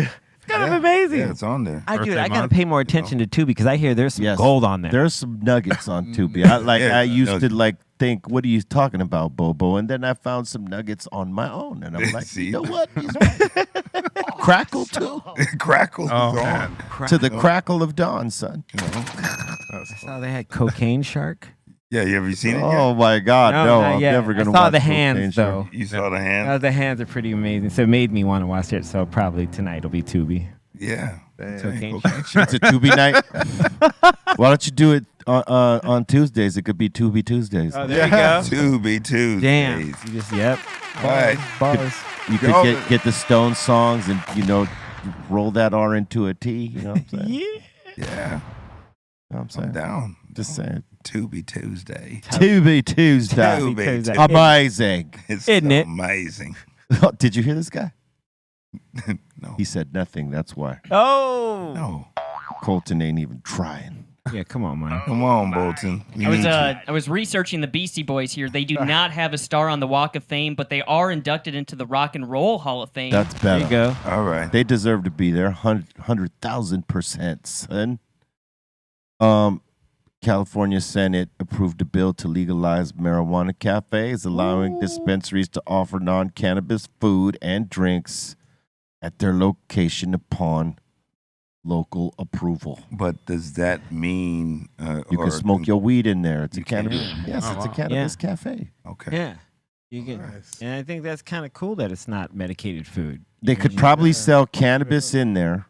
Kind of amazing. Yeah, it's on there. I Birthday gotta month, pay more attention to Tubi because I hear there's some gold on there. There's some nuggets on Tubi. I used to like think, what are you talking about, Bobo? And then I found some nuggets on my own, and I'm like, See? you know what? He's right. Crackle too. Crackle Oh, is man. on. To the crackle of dawn, son. I saw they had Cocaine Shark. Yeah, you ever seen it? Oh my God, no! not I'm yet. never gonna I saw watch the Cocaine hands Shark. though. You saw the hand? The hands are pretty amazing, so it made me want to watch it. So probably tonight will be Tubi. Yeah. Cocaine It's a Tubi night. Why don't you do it on Tuesdays? It could be Tubi Tuesdays. Oh, there you go. Tubi Tuesdays. Damn. You just All right. Bars. You could Y'all- get the Stone songs and roll that R into a T. You know what I'm saying? Yeah. You know what I'm saying? I'm down. Just saying. Tubi Tuesday. Tubi Tuesday. Tubi Tuesday. Amazing. It's Isn't it? amazing. Did you hear this guy? No. He said nothing. That's why. Oh. No. Colton ain't even trying. Yeah, come on, man. Come on, Bolton. We I was need you. I was researching the Beastie Boys here. They do not have a star on the Walk of Fame, but they are inducted into the Rock and Roll Hall of Fame. That's There better. you go. All right. They deserve to be there. 100,000%, son. California Senate approved a bill to legalize marijuana cafes, allowing dispensaries to offer non-cannabis food and drinks at their location upon local approval. But does that mean You can smoke your weed in there. It's a You can? cannabis. Yes, Oh, it's a wow. cannabis cafe. Okay. Yeah. You can, and I think that's kind of cool that it's not medicated food. They could probably sell cannabis in there,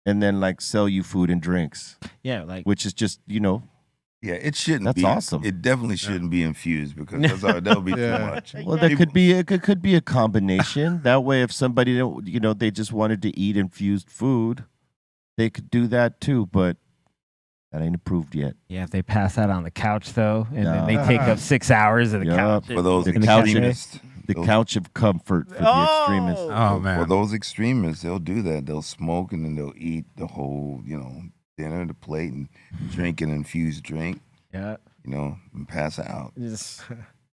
and then like sell you food and drinks, Yeah, like which is just Yeah, it shouldn't That's be. awesome. It definitely shouldn't be infused because that'll be too much. Well, there could be it could be a combination. That way, if somebody they just wanted to eat infused food, they could do that too. But that ain't approved yet. yeah, if they pass out on the couch though, and then Yeah. they take up 6 hours of the Yup. couch. For those The couch- extremists. The couch of comfort for the extremists. Oh man. For those extremists, they'll do that. They'll smoke and then they'll eat the whole, dinner, the plate, and drink an infused drink, Yeah. and pass out. Just,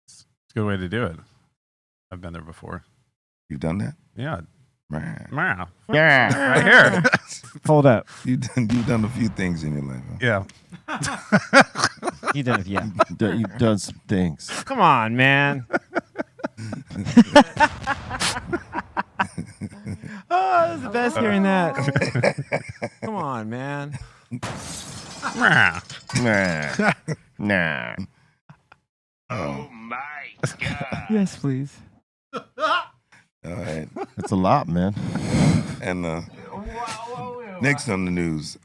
It's a good way to do it. I've been there before. You've done that? Yeah. Man. Wow. Yeah. Right here. hold up. You've done a few things in your life. Huh? Yeah. You done? Yeah. You've done some things. Come on, man. Oh, it was the best hearing that. Come on, man. Wow. Nah. Nah. Oh. Yes, please. All right. That's a lot, man. And next on the news,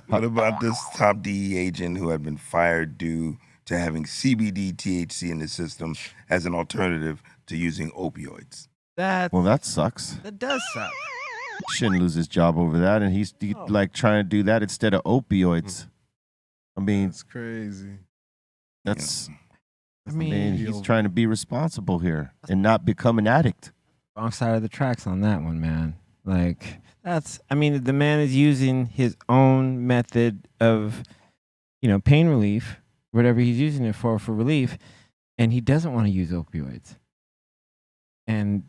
what about this top DE agent who had been fired due to having CBD THC in the system as an alternative to using opioids? Well, that sucks. That does suck. Shouldn't lose his job over that, and he's like trying to do that instead of opioids. I mean, It's crazy. that's. I I mean, mean, he's trying to be responsible here and not become an addict. wrong side of the tracks on that one, man. Like I mean, the man is using his own method of, pain relief, whatever he's using it for relief, and he doesn't want to use opioids. And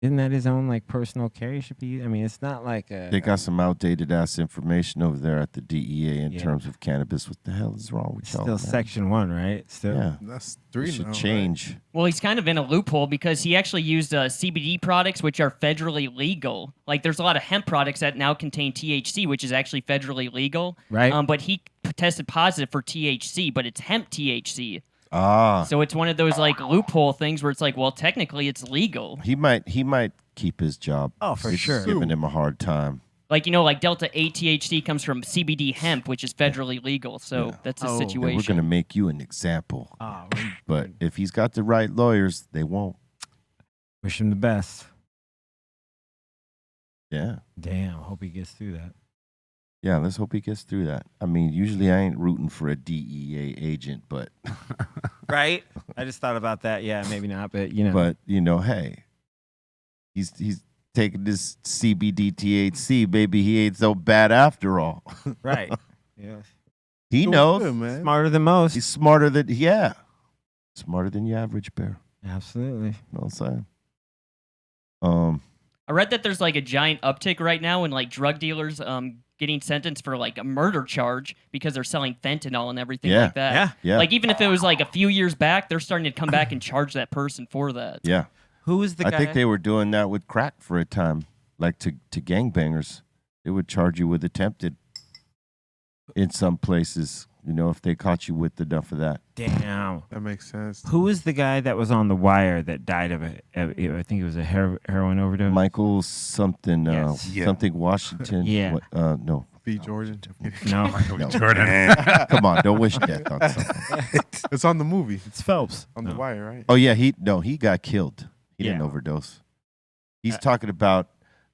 Isn't that his own like personal carry? Should be. I mean, it's not like a. They got some outdated ass information over there at the DEA in Yeah. terms of cannabis. What the hell is wrong with y'all? Still man? Section 1, right? Still. Yeah, That's it 3 should now. change. Well, he's kind of in a loophole because he actually used CBD products, which are federally legal. Like, there's a lot of hemp products that now contain THC, which is actually federally legal. Right. But he tested positive for THC, but it's hemp THC. Ah, So it's one of those like loophole things where it's like, well, technically it's legal. he might keep his job. Oh, for It's sure. Giving him a hard time. Like, like Delta 8 THC comes from CBD hemp, which is federally legal. So that's the Oh. And situation. we're gonna make you an example. Oh, But if he's got the right lawyers, they won't. wish him the best. Yeah. Damn. Hope he gets through that. Yeah, let's hope he gets through that. I mean, usually I ain't rooting for a DEA agent, but Right. I just thought about that. Yeah, maybe not, but but hey, he's taking this CBD THC, baby. He ain't so bad after all. Right. Yeah. He Doing knows. good, man. Smarter than most. He's smarter than smarter than your average bear. Absolutely. You know what I'm saying? I read that there's like a giant uptick right now in like drug dealers getting sentenced for like a murder charge because they're selling fentanyl and everything Yeah. like that. Yeah. Like even if it was like a few years back, they're starting to come back and charge that person for that. Yeah. Who is the I guy? think they were doing that with crack for a time, like to gangbangers. They would charge you with attempted in some places, if they caught you with enough of that. Damn. That makes sense. Who is the guy that was on the wire that died of it? I think it was a heroin overdose. Michael something, Yes. Yeah. something Washington. Yeah. No. B. Jordan. No. No. Jordan. Come on, don't wish death on someone. It's on the movie. It's Phelps. On the wire, right? Oh yeah, he got killed. He didn't Yeah. overdose. He's talking about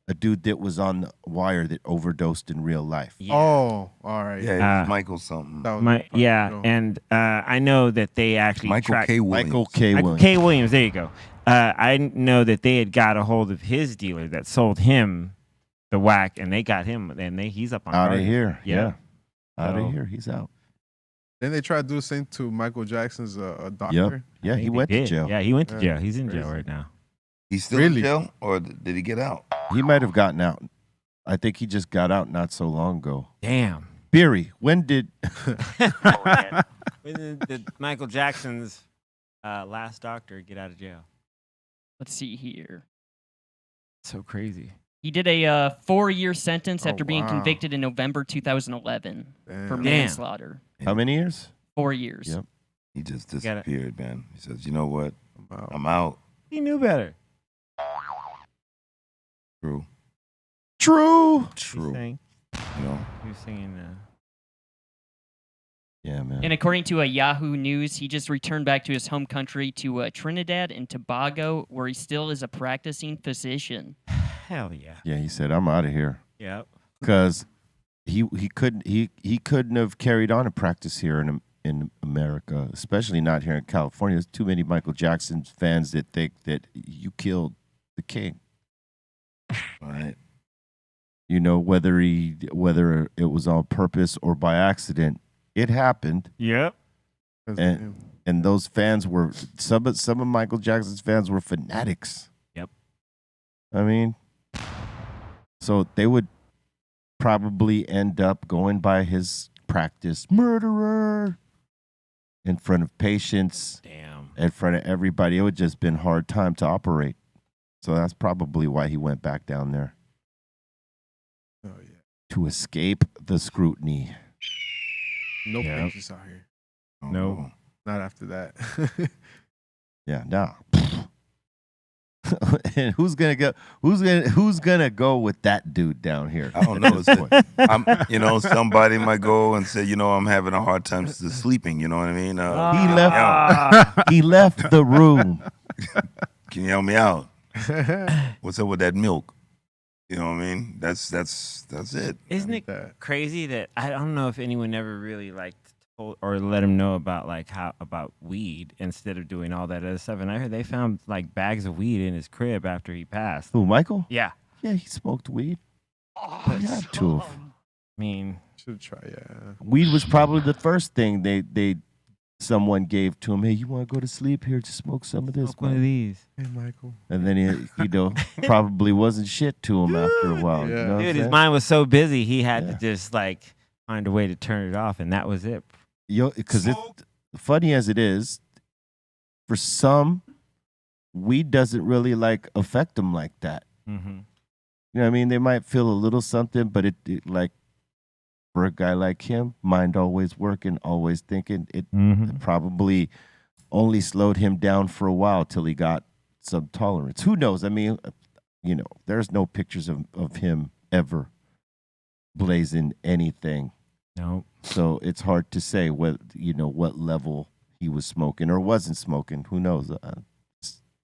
a dude that was on the wire that overdosed in real life. Yeah. Oh, all right. Yeah, it was Michael something. That was no. And I know that they actually Michael tracked K. Williams. Michael K. Michael Williams. K. Williams. There you go. I know that they had got a hold of his dealer that sold him the whack, and they got him, and he's up on Out of charges. here. Yeah. Yeah. Out So- of here. He's out. Then they tried to do the same to Michael Jackson's doctor. Yep. Yeah, I he think went they to did. jail. Yeah, he went to Yeah. jail. He's in jail Crazy. right now. He's still Really? in jail, or did he get out? He might have gotten out. I think he just got out not so long ago. Damn. Beery, when did When did Michael Jackson's last doctor get out of jail? Let's see here. So crazy. He did a 4-year sentence Oh, after being wow. convicted in November 2011 for Damn. manslaughter. how many years? 4 years. Yep. He just gotta- disappeared, man. He says, "You know what? Wow. I'm out." He knew better. True. True. True. He was singing. Yeah, man. And according to Yahoo News, he just returned back to his home country to Trinidad and Tobago, where he still is a practicing physician. Hell yeah. Yeah, he said, I'm out of here. Yep. Because he couldn't have carried on a practice here in America, especially not here in California. There's too many Michael Jackson fans that think that you killed the king. Right. Whether it was on purpose or by accident, it happened. Yep. And those fans were some of Michael Jackson's fans were fanatics. Yep. I mean, so they would probably end up going by his practice, murderer, in front of patients, Damn. in front of everybody. It would just been hard time to operate. So that's probably why he went back down there, Oh yeah. to escape the scrutiny. No Yeah. patience out here. No. Not after that. Yeah, nah. And who's gonna go with that dude down here? I don't know. Somebody might go and say, I'm having a hard time sleeping. You know what I mean? He left the room. Can you help me out? What's up with that milk? You know what I mean? That's it. Isn't it crazy that I don't know if anyone ever really told or let him know about about weed instead of doing all that other stuff? And I heard they found bags of weed in his crib after he passed. Who, Michael? Yeah. Yeah, he smoked weed. He had to have. I mean, should try. Yeah. Weed was probably the first thing they someone gave to him, hey, you want to go to sleep here? Just smoke some of this. Smoke one of these. Hey, Michael. And then he, probably wasn't shit to him after a while. Yeah. You know what I'm Dude, his saying? mind was so busy, he had Yeah. to just like find a way to turn it off, and that was it. Because it's funny as it is, for some, weed doesn't really like affect them like that. Mm-hmm. You know what I mean? They might feel a little something, but it like for a guy like him, mind always working, always thinking, it probably only slowed him down for a while till he got some tolerance. Who knows? I mean, there's no pictures of him ever blazing anything. No. So it's hard to say what level he was smoking or wasn't smoking. Who knows?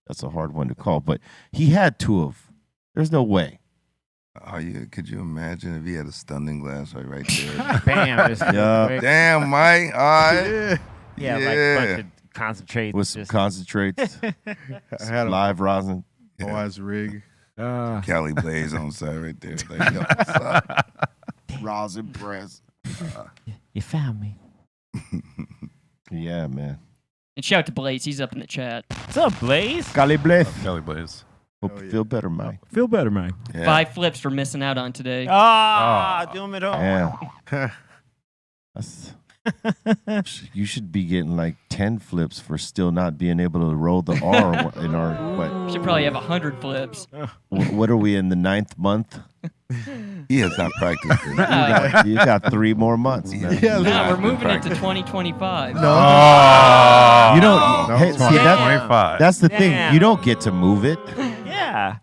That's a hard one to call. But he had to have. There's no way. Could you imagine if he had a stunning glass right there? Bam. Just quick. Damn, Mike. All right. Yeah, like a bunch of concentrates. With some concentrates. I had a live rosin. OI's rig. Cali Blaze on side right there. Like, yo, what's up? Rosin press. You found me. Yeah, man. And shout out to Blaze. He's up in the chat. What's up, Blaze? Cali Blaze. Kelly Blaze. Hope you feel better, Mike. Feel better, Mike. Yeah. 5 flips for missing out on today. Do them at all. Damn. You should be getting like 10 flips for still not being able to roll the R in our Should probably have 100 flips. what are we in the 9th month? He has not practiced it. You got 3 more months, man. Nah, we're moving into 2025. You don't. Hey, see, that's the thing. You don't get to move it. Yeah.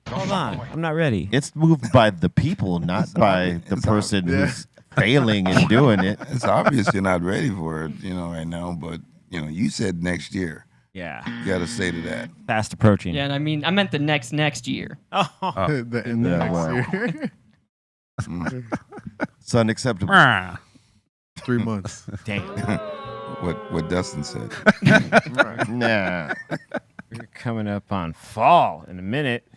Hold on. I'm not ready. It's moved by the people, not by the person who's failing and doing it. It's obvious you're not ready for it, right now. But you said next year. Yeah. You got to say to that. Fast approaching. Yeah, and I mean, I meant the next year. The end of next year. It's unacceptable. 3 months. Damn. What Dustin said. Nah. We're coming up on fall in a minute.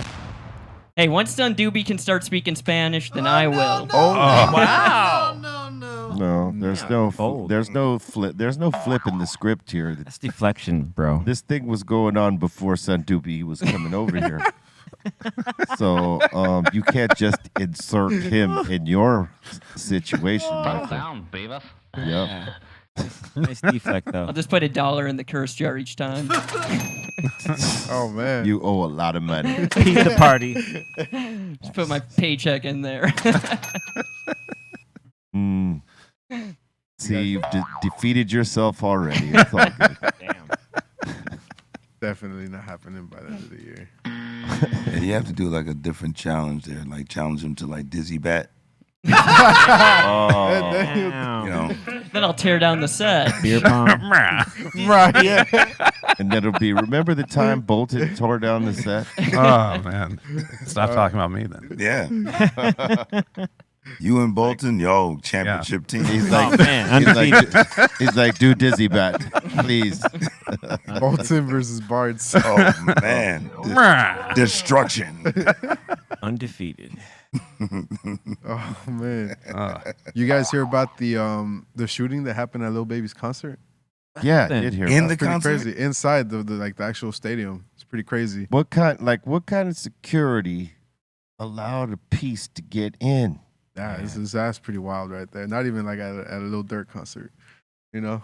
Hey, once Son Doobie can start speaking Spanish, then I will. Wow. No, there's no flip. There's no flip in the script here. That's deflection, bro. This thing was going on before Sandupi was coming over here. So you can't just insert him in your situation. Down, Beavis. Yep. Nice deflect, though. I'll just put $1 in the curse jar each time. Oh, man. You owe a lot of money. Piece the party. Just put my paycheck in there. See, you've defeated yourself already. It's all good. Damn. Definitely not happening by the end of the year. Yeah, you have to do like a different challenge there. Like challenge him to like dizzy bat. Oh. Then I'll tear down the set. Beer pong. Right, yeah. And then it'll be, remember the time Bolton tore down the set? Oh, man. Stop talking about me then. Yeah. You and Bolton, yo, championship team. He's like, he's like, do dizzy bat, please. Bolton versus Bards. Oh, man. Destruction. Undefeated. Oh, man. You guys hear about the shooting that happened at Lil Baby's concert? Yeah, I did hear In about the it. Pretty concert? crazy. Inside the actual stadium. It's pretty crazy. What kind of security allowed a piece to get in? Yeah, that's pretty wild right there. Not even like at a Lil Durk concert, Where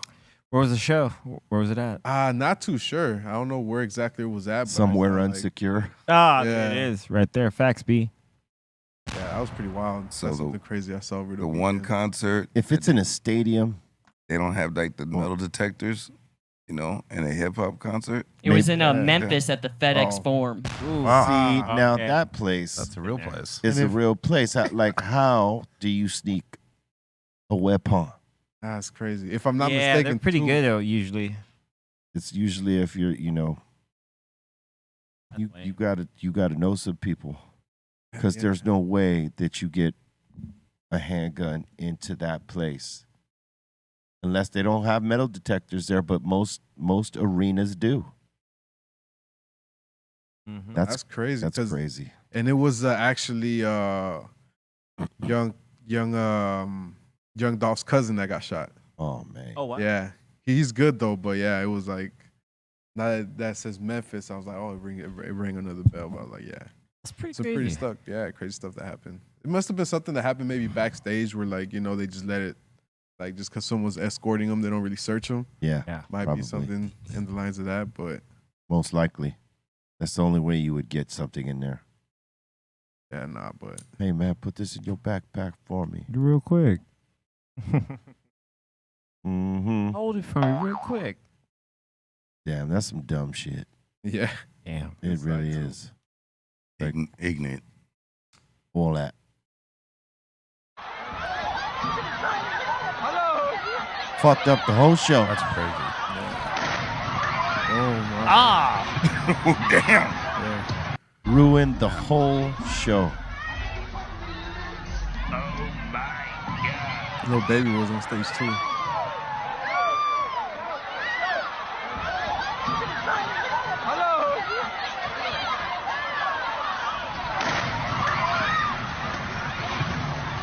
was the show? Where was it at? Not too sure. I don't know where exactly it was at. But Somewhere I saw, unsecure. Ah, Yeah. there it is. Right there. Facts, B. Yeah, that was pretty wild. So That's the- something crazy I saw over The one concert, If it's in a stadium, they don't have like the metal detectors, in a hip hop concert. It was in Memphis at the FedEx Forum. see, now okay. that place That's a real place. is a real place. How do you sneak a weapon? That's crazy. If I'm not Yeah, mistaken, they're pretty good, though, usually. It's usually if you're, you gotta know some people, because there's no way that you get a handgun into that place unless they don't have metal detectors there. But most arenas do. Mm-hmm. That's crazy. That's 'cause- crazy. And it was actually young Dolph's cousin that got shot. Oh man. Oh, wow. Yeah, He's good though, but yeah, it was like now that says Memphis, I was like, oh, it rang another bell. But I was like, yeah, That's pretty some crazy. pretty stuff. Yeah, crazy stuff that happened. It must have been something that happened maybe backstage where like they just let it, like just because someone's escorting them, they don't really search them. Yeah, Might probably. be something in the lines of that, but Most likely. That's the only way you would get something in there. yeah, nah. But Hey, man, put this in your backpack for me. Real quick. Mm-hmm. Hold it for me real quick. Damn, that's some dumb shit. yeah, Damn. It really is. Like, Ignorant. all that. Fucked up the whole show. That's crazy. oh my, Oh, damn. Ruined the whole show. Little Baby was on stage too.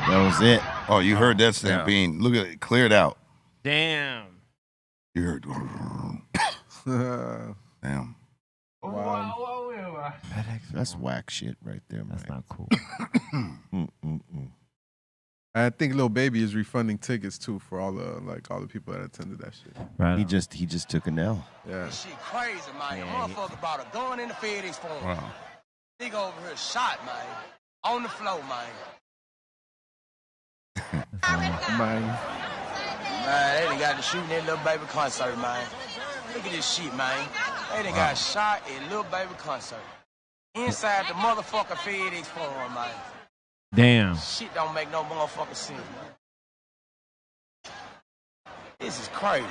That was it. Oh, you heard that stampede. Look at it. Cleared out. Damn. You heard. Damn. Wow. That's whack shit right there, man. That's not cool. I think Lil Baby is refunding tickets too for all the people that attended that shit. Right. He just took an L. Yeah. This shit crazy, man. A motherfucker brought a gun in the FedEx form. Wow. Nigga over here shot, man. On the floor, man. Man. Man, they done got to shooting that little baby concert, man. Look at this shit, man. They done got shot at little baby concert. Inside the motherfucking FedEx form, man. Damn. Shit don't make no motherfucking sense. This is crazy.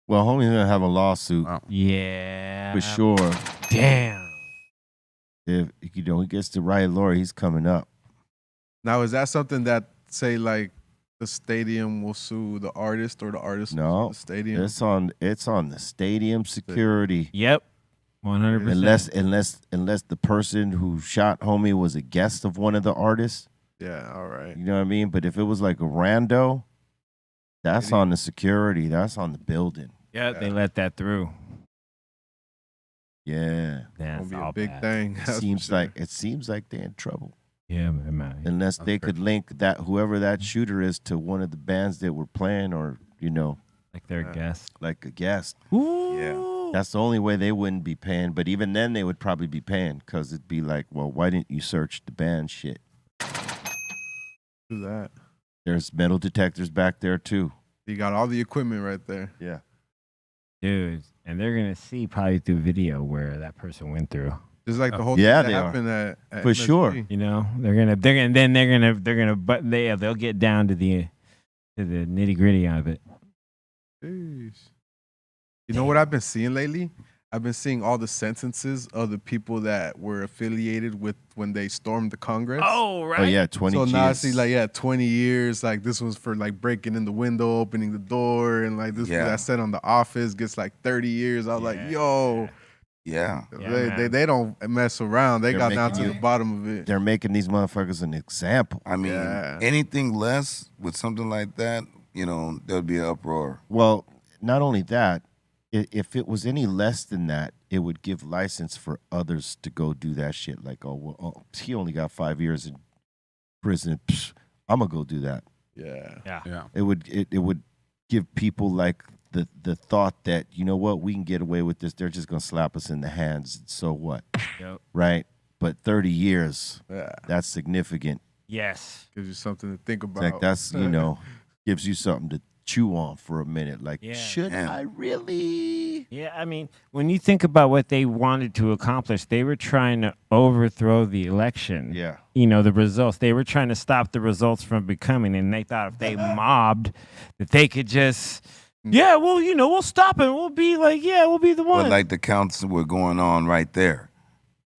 Well, homie's gonna have a lawsuit Yeah. for sure. Damn. If he gets the right lawyer, he's coming up. Now, is that something that say like the stadium will sue the artist or the artist will No, sue the stadium? it's on the stadium security. Yep. 100%. Unless the person who shot homie was a guest of one of the artists. Yeah, all right. You know what I mean? But if it was like a rando, that's on the security. That's on the building. Yeah, they let that through. Yeah. That's Gonna be all a big bad. thing. It that's seems for sure. like they're in trouble. Yeah, man. Unless they could link that whoever that shooter is to one of the bands that were playing, or Like their guest. like a guest. Yeah. That's the only way they wouldn't be paying. But even then, they would probably be paying because it'd be like, well, why didn't you search the band shit? Do that. There's metal detectors back there too. You got all the equipment right there. Yeah. Dude, and they're going to see probably through video where that person went through. Just like the whole Yeah, thing they that are. happened at For MSG. sure. You know, they'll get down to the nitty gritty of it. Jeez. You know what I've been seeing lately? I've been seeing all the sentences of the people that were affiliated with when they stormed the Congress. Oh, right. Oh yeah, 20 So years. now I see 20 years. Like this one's for like breaking in the window, opening the door, and like this Yeah. that said on The Office gets like 30 years. I was like, yo, Yeah. they don't mess around. They They're got down to making the bottom of it. They're making these motherfuckers an example. I mean, Yeah. anything less with something like that, there'll be an uproar. Well, not only that, if it was any less than that, it would give license for others to go do that shit. Like, he only got 5 years in prison. Psh, I'm gonna go do that. Yeah. Yeah. It would give people like the thought that, you know what, we can get away with this. They're just gonna slap us in the hands. So what? Yep. Right? But 30 years, Yeah. that's significant. Yes. Gives you something to think It's about. like that's, gives you something to chew on for a minute. Like, Yeah. should Yeah. I really? Yeah, I mean, when you think about what they wanted to accomplish, they were trying to overthrow the election. Yeah. The results. They were trying to stop the results from becoming, and they thought if they mobbed, that they could just, we'll stop it. We'll be like, we'll be the one. But like the counts were going on right there.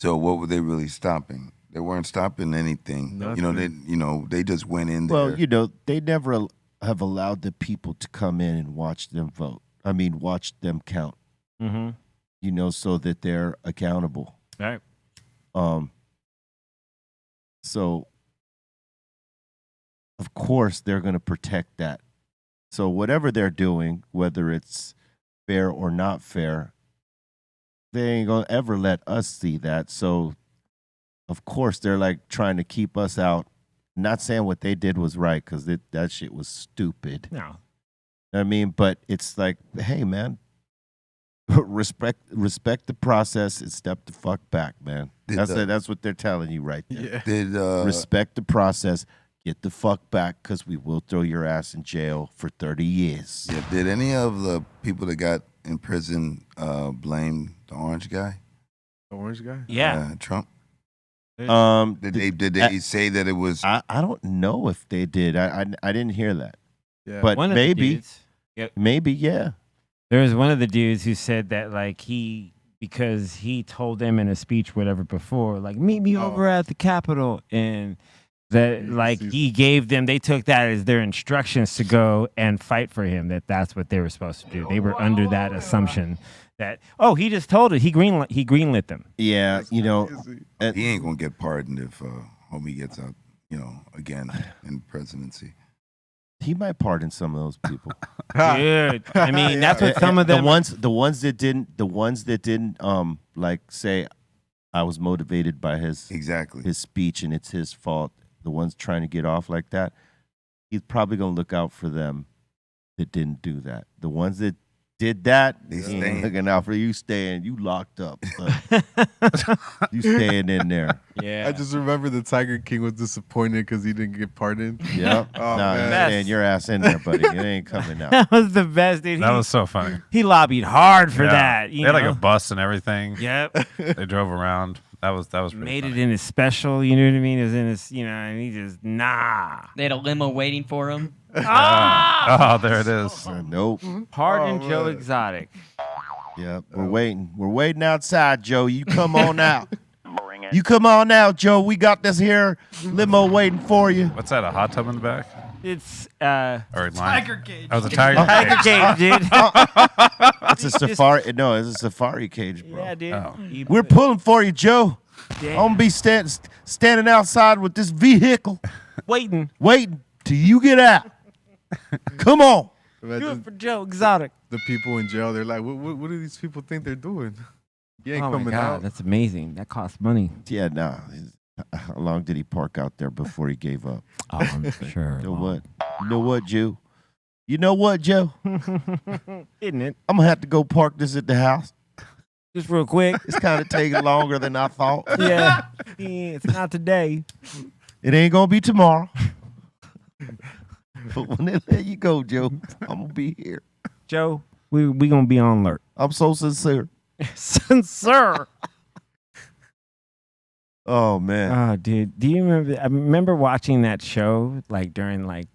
So what were they really stopping? They weren't stopping anything. They just went in there. Well, they never have allowed the people to come in and watch them vote. I mean, watch them count. Mm-hmm. So that they're accountable. Right. So, of course, they're going to protect that. So whatever they're doing, whether it's fair or not fair, they ain't gonna ever let us see that. So of course they're like trying to keep us out. Not saying what they did was right, because that shit was stupid. No. I mean, but it's like, hey man, respect the process and step the fuck back, man. That's what they're telling you right there. Yeah. Respect the process. Get the fuck back, because we will throw your ass in jail for 30 years. Yeah. Did any of the people that got in prison blame the orange guy? The orange guy? Yeah. Trump? Did they say that it was? I don't know if they did. I didn't hear that. Yeah. But One of the maybe, dudes- Yep. maybe, yeah. There was one of the dudes who said that like because he told them in a speech whatever before, like meet me over at the Capitol, and that like he gave them, they took that as their instructions to go and fight for him, that's what they were supposed to do. They were under that assumption that he just told it, he greenlit them. Yeah, he ain't gonna get pardoned if homie gets out, again in presidency. He might pardon some of those people. Dude, I mean, that's what some of them. The ones that didn't like say I was motivated by his speech and it's his fault. The ones trying to get off like that, he's probably gonna look out for them that didn't do that. The ones that did that, he ain't looking out for you. You locked up. You staying in there. Yeah. I just remember the Tiger King was disappointed because he didn't get pardoned. Yep. Oh, no, you're man. staying your ass in there, buddy. It ain't coming out. That was the best, dude. That was so funny. He lobbied hard for Yeah. that. They had like a bus and everything. Yep. They drove around. That was pretty Made funny. it in his special, you know what I mean? It was in his, and he just They had a limo waiting for him. Oh, there it is. Nope. Pardon Joe Exotic. Yep. We're waiting. We're waiting outside, Joe. You come on out. You come on out, Joe. We got this here limo waiting for you. What's that? A hot tub in the back? It's Or a tiger cage. Oh, it's a tiger Tiger cage, dude. It's a safari. No, it's a safari cage, bro. Yeah, dude. Oh. We're pulling for you, Joe. Damn. I'm gonna be standing outside with this vehicle, waiting till you get out. Come on. Do it for Joe Exotic. The people in jail, they're like, what do these people think they're doing? You ain't Oh my coming God, out. that's amazing. That costs money. Yeah, nah. How long did he park out there before he gave up? Oh, I'm sure. You know what? You know what, Joe? You know what, Joe? Isn't it? I'm gonna have to go park this at the house. Just real quick. It's kind of taking longer than I thought. Yeah. It's not today. It ain't gonna be tomorrow. But when they let you go, Joe, I'm gonna be here. Joe, we gonna be on alert. I'm so sincere. Sincere. Oh man. Oh, dude. Do you remember? I remember watching that show like during right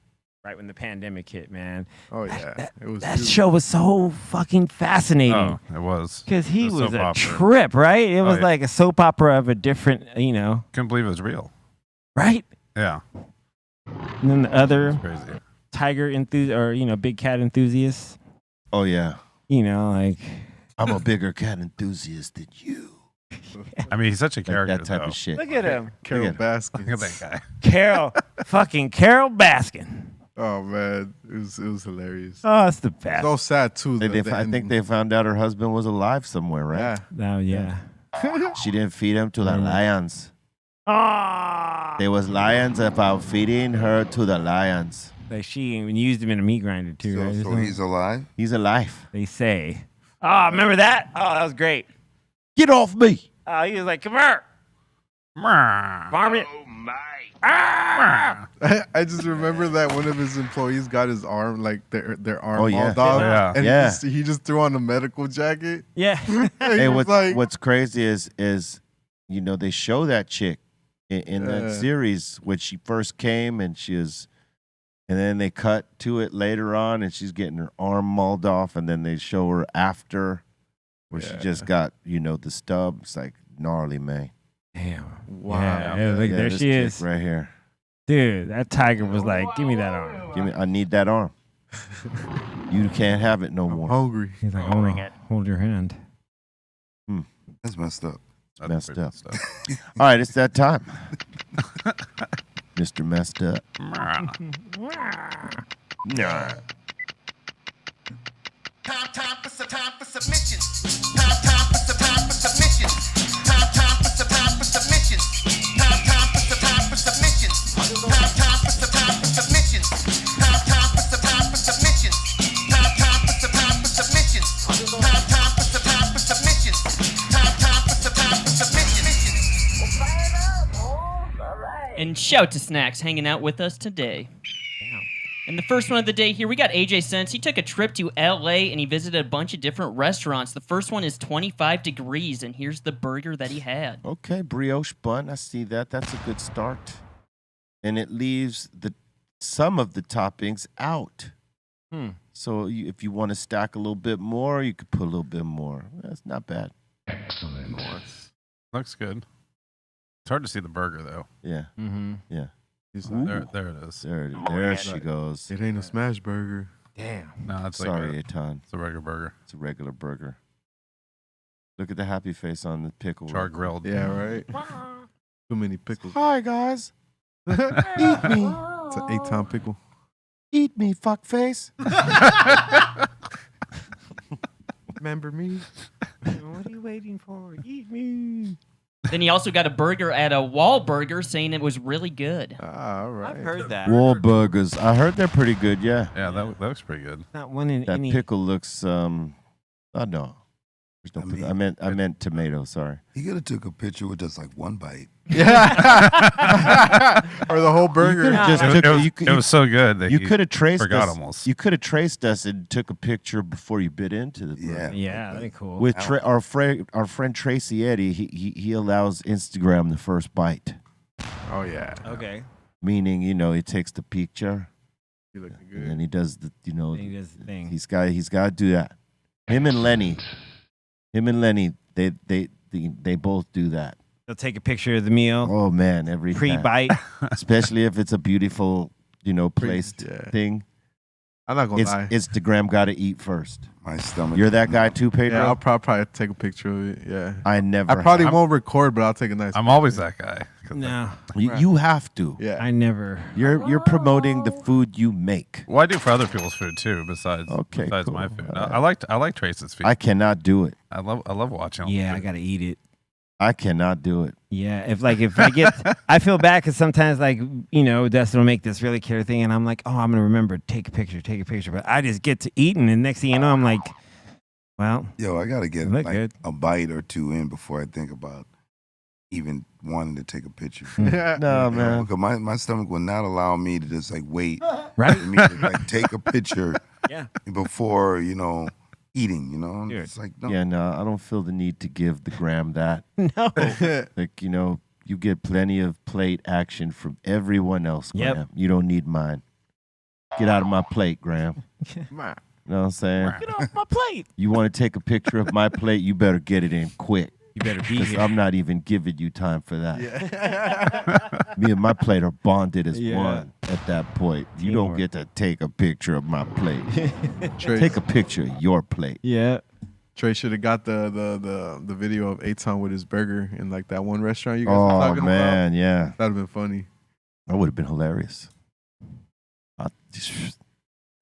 when the pandemic hit, man. Oh yeah, it was. That show was so fucking fascinating. Oh, it was. Because he The was soap a opera. trip, right? It was yeah. like a soap opera of a different, Couldn't believe it was real. right? Yeah. And then the other Crazy. tiger enthusiast or big cat enthusiast, Oh yeah. like I'm a bigger cat enthusiast than you. I mean, he's such a Like character. that type though. of shit. look at him, Carol Look Baskin. Look at that guy. Carol Baskin. Oh man, it was hilarious. Oh, it's the best. So sad too. I think they found out her husband was alive somewhere, right? Yeah. Oh yeah. She didn't feed him to the lions. Ah. There was lions about feeding her to the lions. Like she even used him in a meat grinder too, right? So he's alive? He's alive. They say. Oh, remember that? Oh, that was great. Get off me. Oh, he was like, "Come here, varmint." I just remember that one of his employees got his arm, like their arm Oh, yeah. mauled off, Yeah. and Yeah. he just threw on a medical jacket. Yeah. Hey, was what's crazy is they show that chick in that series when she first came and and then they cut to it later on and she's getting her arm mauled off and then they show her after where she just got the stub. It's like gnarly, man. Damn. Wow. Yeah, look, Yeah, there this she chick is. right here. Dude, that tiger was like, "Give me that arm." I need that arm. You can't have it no more. Hungry. He's like, "I want to hold your hand." That's messed up. That's Messed pretty up. messed up. All right, it's that time. Mr. Messed Up. Nah. Time for submissions. Time for submissions. Time for submissions. Time for submissions. Time for submissions. Time for submissions. Time for submissions. Time for submissions. Time for submissions. And shout to Snacks hanging out with us today. And the first one of the day here, we got AJ Sense. He took a trip to LA and he visited a bunch of different restaurants. The first one is 25 Degrees, and here's the burger that he had. Okay, brioche bun. I see that. That's a good start. And it leaves some of the toppings out. So if you want to stack a little bit more, you could put a little bit more. That's not bad. Excellent. Looks good. It's hard to see the burger though. Yeah. Mm-hmm. Yeah. There it is. There she goes. It ain't a smash burger. Damn. No, it's Sorry, like Etan. it's a regular burger. It's a regular burger. Look at the happy face on the pickle. Char grilled. Yeah, right. Too many pickles. Hi, guys. Eat me. It's an 8-time pickle. Eat me, fuckface. Remember me? What are you waiting for? Eat me. Then he also got a burger at a Wahlburger, saying it was really good. All right. I've heard that. Wahlburgers. I heard they're pretty good, yeah. Yeah, that looks pretty good. Not one in That any. pickle looks, no. There's no pickle. I meant tomato, sorry. He could have took a picture with just like one bite. Yeah. Or the whole burger. It was so good that You could have traced forgot us. almost. You could have traced us and took a picture before you bit into the burger. Yeah, that'd be cool. With our friend Tracy Eddy, he allows Instagram the first bite. Oh, yeah. Okay. Meaning, he takes the picture You looking and good. then he does the, He does the thing. he's got to do that. Him and Lenny, they both do that. They'll take a picture of the meal. Oh man, every time. Pre-bite. Especially if it's a beautiful, placed thing. I'm not going to lie. Instagram got to eat first. My stomach. You're that guy too, Pedro? Yeah, I'll probably take a picture of it. Yeah. I never. I probably won't record, but I'll take a nice I'm always that guy. No. You have to. Yeah. I never. You're promoting the food you make. Well, I do for other people's food too. Besides cool. my food, I like Trace's food. I cannot do it. I love watching. Yeah, I gotta eat it. I cannot do it. Yeah, if I get, I feel bad because sometimes Dustin will make this really killer thing, and I'm like, oh, I'm gonna remember, take a picture, but I just get to eating, and next thing you know, I'm like, well, Yo, I gotta get look like good. a bite or two in before I think about even wanting to take a picture. No, man. Because my stomach will not allow me to just like wait Right? for me to like take a picture Yeah. before eating. Dude. It's like no. Yeah, no, I don't feel the need to give the gram that. No. Like, you get plenty of plate action from everyone else, Yep. Graham. You don't need mine. Get out of my plate, Graham. You know what I'm saying? Get off my plate. You want to take a picture of my plate, you better get it in quick. You better be 'Cause here. I'm not even giving you time for that. Me and my plate are bonded as one at that point. You don't get to take a picture of my plate. Take a picture of your plate. Yeah. Trey should have got the video of Eitan with his burger in like that one restaurant you guys were talking about. Oh man, yeah. That'd have been funny. That would have been hilarious.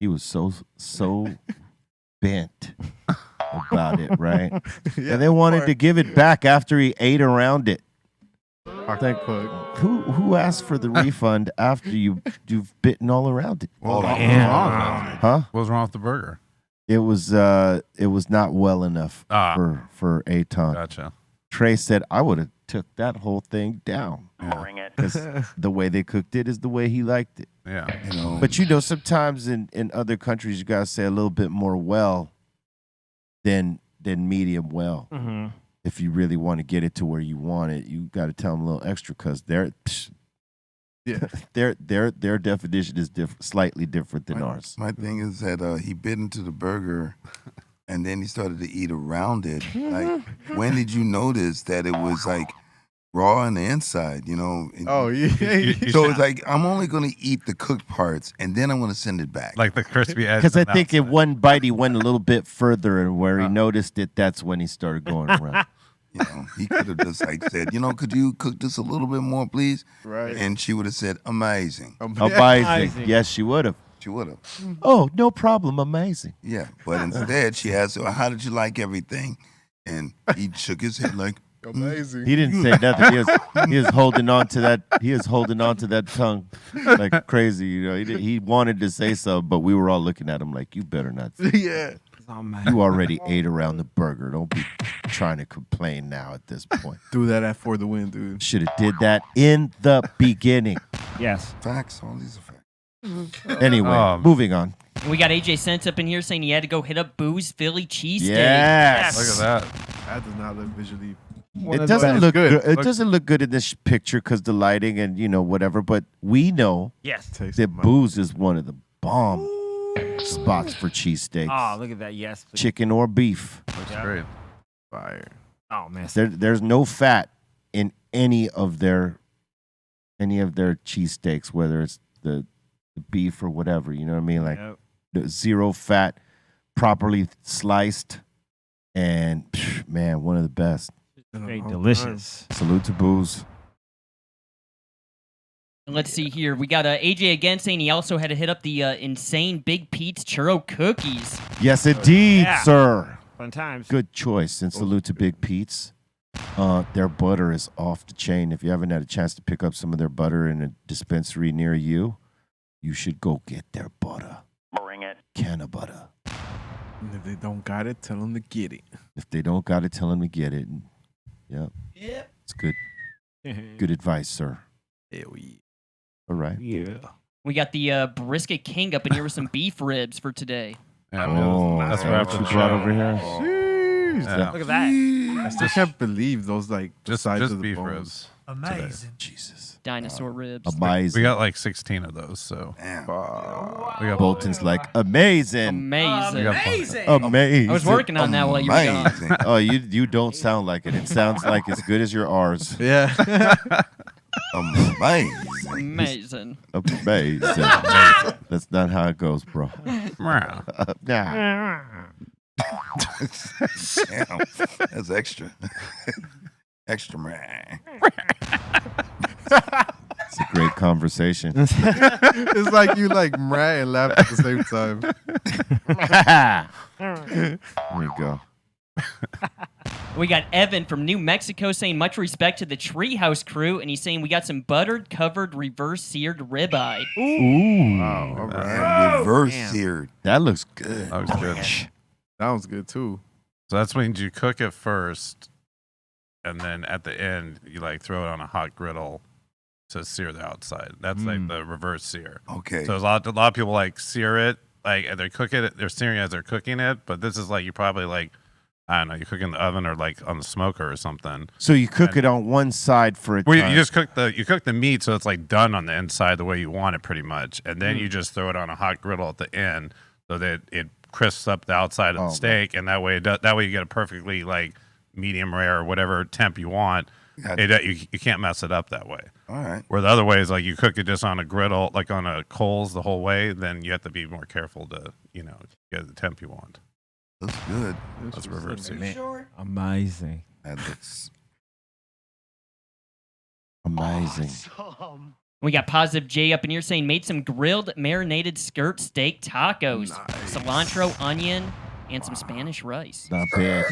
He was so bent about it, right? Yeah, and they wanted to give it back after he ate around it. Who asked for the refund after you've bitten all around it? What was wrong with the burger? It was not well enough for Eitan. Gotcha. Trey said I would have took that whole thing down. Bring it. Because the way they cooked it is the way he liked it. Yeah. But sometimes in other countries you gotta say a little bit more well than medium well. Mm-hmm. If you really want to get it to where you want it, you got to tell them a little extra because their definition is slightly different than ours. My thing is that he bit into the burger and then he started to eat around it. Like, when did you notice that it was like raw on the inside, Oh, yeah. So it's like, I'm only going to eat the cooked parts and then I'm going to send it back. Like the crispy edge. Because I think in one bite he went a little bit further, and where he noticed it, that's when he started going around. He could have just like said, could you cook this a little bit more, please? Right. And she would have said, amazing. Amazing. Yes, she would have. She would have. Oh, no problem. Amazing. Yeah, but instead she asked, well, how did you like everything? And he shook his head like, Amazing. He didn't say nothing. He was holding on to that. He was holding on to that tongue like crazy. You know, he wanted to say something, but we were all looking at him like, "You better not." Yeah. You already ate around the burger. Don't be trying to complain now at this point. Do that at For the Win, dude. Should have did that in the beginning. Yes. facts. All these are facts. Anyway, moving on. And we got AJ Sense up in here saying he had to go hit up Boo's Philly cheesesteak. Yes. Look at that. That does not look visually. It doesn't look good. It doesn't look good in this picture because the lighting and whatever. But we know that Boo's is one of the bomb spots for cheesesteaks. Oh, look at that. Yes. Please. Chicken or beef. Looks great. Fire. Oh man. There's no fat in any of their cheesesteaks, whether it's the beef or whatever. You know what I mean? Like zero fat, properly sliced, and man, one of the best. Very delicious. Salute to Booze. Let's see here. We got AJ again saying he also had to hit up the insane Big Pete's churro cookies. Yes, indeed, sir. Fun times. Good choice. And salute to Big Pete's. Their butter is off the chain. If you haven't had a chance to pick up some of their butter in a dispensary near you, you should go get their butter. Bring it. Can of butter. And if they don't got it, tell them to get it. If they don't got it, tell them to get it. Yep. It's good. Good advice, sir. Hell yeah. All right. Yeah. We got the Brisket King up in here with some beef ribs for today. Yeah, That's right after what the you brought show. over here. Jeez. Yeah. Look at that. I still can't believe those the size Just of the beef bones. ribs. Amazing. Jesus. Dinosaur ribs. Amazing. We got like 16 of those, so Damn. we got Bolton's like amazing. Amazing. we got plenty. Amazing. I was working on that while you were gone. Amazing. Oh, you don't sound like it. It sounds like as good as your R's. Yeah. Amazing. Amazing. Amazing. That's not how it goes, bro. Meow. Nah. Damn. That's extra. Extra, man. It's a great conversation. It's like you like meh and laugh at the same time. There you go. We got Evan from New Mexico saying much respect to the Treehouse crew, and he's saying we got some buttered, covered, reverse seared ribeye. Ooh. Wow. All right. And reverse seared. That looks good. That was good. Sounds good too. So that's when you cook it first, and then at the end you like throw it on a hot griddle to sear the outside. That's like the reverse sear. Okay. So a lot of people like sear it, like and they're searing it as they're cooking it, but this is like you probably like, I don't know, you cook in the oven or like on the smoker or something. So you cook it on one side for a Well, time. you just cook the meat so it's like done on the inside the way you want it pretty much, and then you just throw it on a hot griddle at the end so that it crisps up the outside of the steak, and that way you get a perfectly like medium rare or whatever temp you want. You can't mess it up that way. All right. Where the other way is like you cook it just on a griddle, like on a coals the whole way, then you have to be more careful to get the temp you want. Looks good. That's reverse sear. Amazing. That looks amazing. Awesome. We got Positive J up in here saying made some grilled marinated skirt steak tacos, cilantro, onion, and some Spanish rice. Not bad.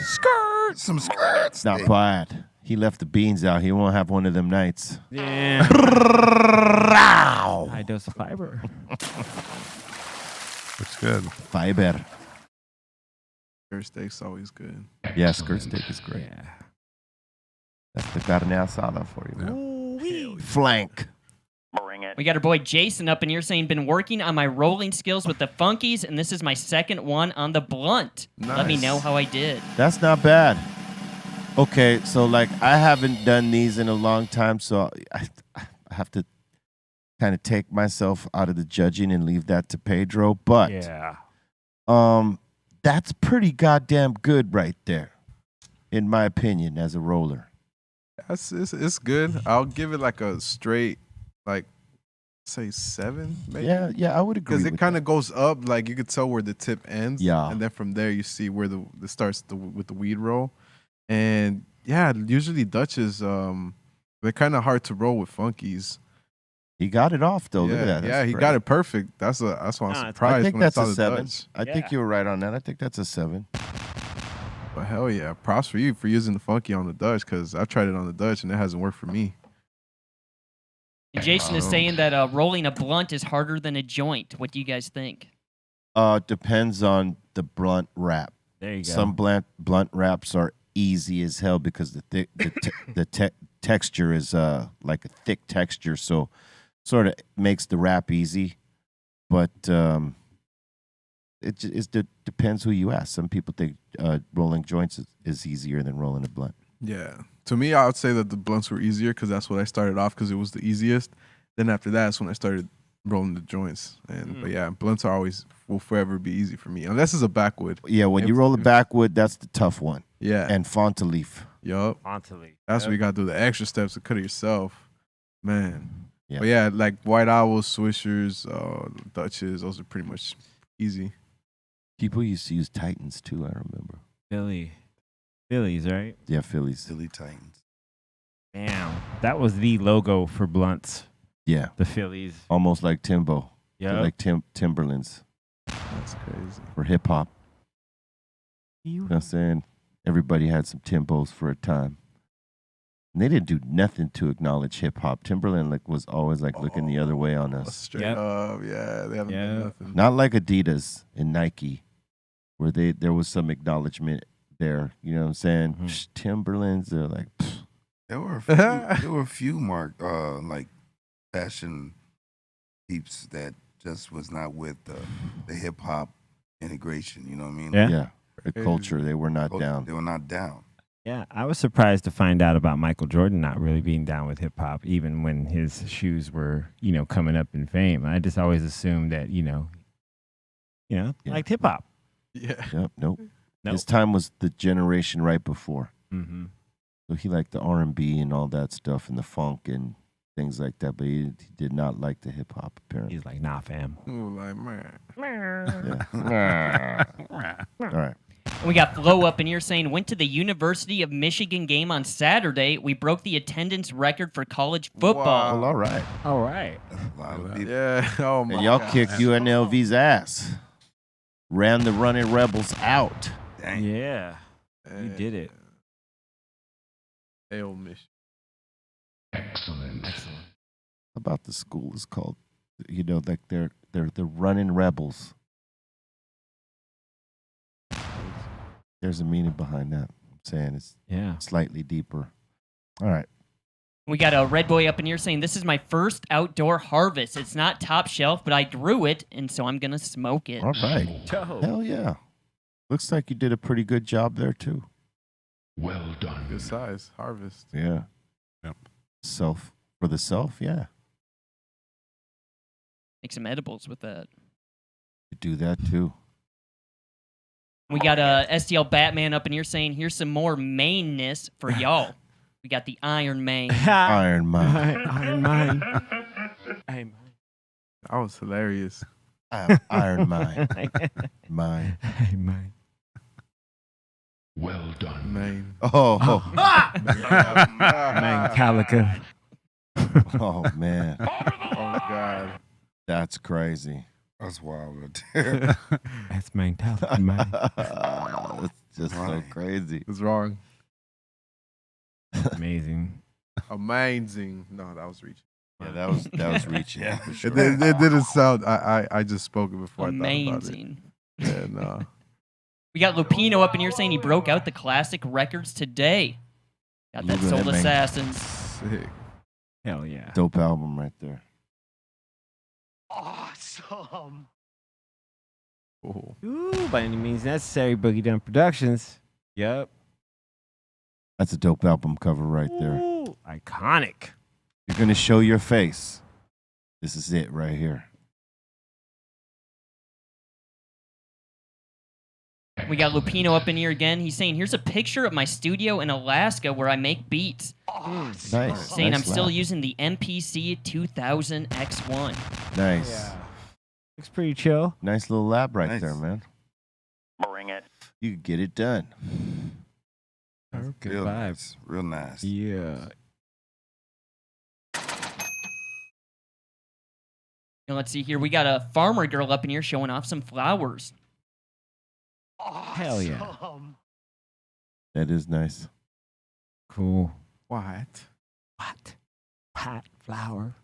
some skirts. Not bad. He left the beans out. He won't have one of them nights. Yeah. High dose of fiber. Looks good. Fiber. Skirt steak's always good. Yeah, skirt steak is great. Yeah. That's the carne asada for you. Flank. Bring it. We got our boy Jason up in here saying been working on my rolling skills with the Funkies, and this is my second one on the blunt. Let me Nice. know how I did. That's not bad. Okay, so like I haven't done these in a long time, so I have to kind of take myself out of the judging and leave that to Pedro. But Yeah. that's pretty goddamn good right there, in my opinion, as a roller. It's good. I'll give it like a straight, like, say 7, maybe. Yeah, I would agree. Because it with kind of goes up, like you could tell where the tip ends. Yeah. And then from there you see where the starts with the weed roll. And yeah, usually Dutches, they're kind of hard to roll with Funkies. He got it off though. Look at that. Yeah, he got it perfect. That's why I'm surprised. I think when that's I a saw the 7. Dutch. I think you were right on that. I think that's a 7. But hell yeah, props for you for using the funky on the Dutch because I tried it on the Dutch and it hasn't worked for me. Jason is saying that rolling a blunt is harder than a joint. What do you guys think? Depends on the blunt wrap. There you go. Some blunt wraps are easy as hell because the texture is like a thick texture, so sort of makes the wrap easy. But it depends who you ask. Some people think rolling joints is easier than rolling a blunt. Yeah. To me, I would say that the blunts were easier because that's what I started off because it was the easiest. Then after that's when I started rolling the joints. But yeah, blunts will forever be easy for me unless it's a backwood. Yeah, when you roll a backwood, that's the tough one. Yeah. And Fontaleaf. Yup. Fontaleaf. That's where you got to do the extra steps to cut it yourself. Man. Yeah. But yeah, like White Owls, Swishers, Dutches, those are pretty much easy. People used to use Titans too, I remember. Phillies, right? Yeah, Phillies. Philly Titans. Damn. That was the logo for blunts. Yeah. The Phillies. Almost like Timbo. Yeah. Like Timberlands. That's crazy. For hip hop. You know what I'm saying? Everybody had some Timbos for a time. And they didn't do nothing to acknowledge hip hop. Timberland was always looking the other way on us. Straight up, yeah. They haven't done nothing. Not like Adidas and Nike, where there was some acknowledgement there. You know what I'm saying? Timberlands, they're like, pfft. There were a few like fashion peeps that just was not with the hip hop integration. You know what I mean? Yeah. The culture, they were not down. They were not down. Yeah, I was surprised to find out about Michael Jordan not really being down with hip hop, even when his shoes were, coming up in fame. I just always assumed that, liked hip hop. Yeah. Yep. Nope. His time was the generation right before. Mm-hmm. So he liked the R&B and all that stuff and the funk and things like that, but he did not like the hip hop. Apparently, he's like, nah, fam. Ooh, like man. Yeah. All right. We got Flo up in here saying, went to the University of Michigan game on Saturday. We broke the attendance record for college football. Well, all right. All right. Yeah. Oh my And y'all God. kicked UNLV's ass. Ran the running rebels out. Dang. Yeah. You did it. Hail Michigan. Excellent. How about the school is called? Like they're the running rebels. There's a meaning behind that. I'm saying it's slightly deeper. All right. We got a Red Boy up in here saying, this is my first outdoor harvest. It's not top shelf, but I grew it, and so I'm going to smoke it. All right. Hell yeah. Looks like you did a pretty good job there, too. Well done. Good size. Harvest. Yeah. Yep. For the self, yeah. Make some edibles with that. You do that, too. We got STL Batman up in here saying, here's some more mainness for y'all. We got the Iron Man. Iron Man. Iron Man. That was hilarious. Iron Man. Mine. Man. Well done. Man. Oh. Man Calica. Oh, man. Oh God. That's crazy. That's wild. Right That's Man Calica, man. It's just so crazy. What's wrong? Amazing. Amazing. No, that was reaching. Yeah, that was reaching. Yeah. for sure. It didn't sound. I just spoke it before I thought about it. Amazing. Yeah, no. We got Lupino up in here saying he broke out the classic records today. Got that Look at Soul that, man. Assassins. Sick. Hell yeah. Dope album right there. Awesome. Cool. Ooh, by any means necessary, Boogie Down Productions. Yep. That's a dope album cover right there. Ooh, iconic. You're going to show your face. This is it right here. We got Lupino up in here again. He's saying, here's a picture of my studio in Alaska where I make beats. Nice. Saying Nice I'm still lap. using the MPC 2000 X1. Nice. Looks pretty chill. Nice little lab right Nice. there, man. Bring it. You could get it done. Good Real vibes. nice. Real nice. Yeah. And let's see here. We got a farmer girl up in here showing off some flowers. Hell yeah. That is nice. Cool. What? Pot flower.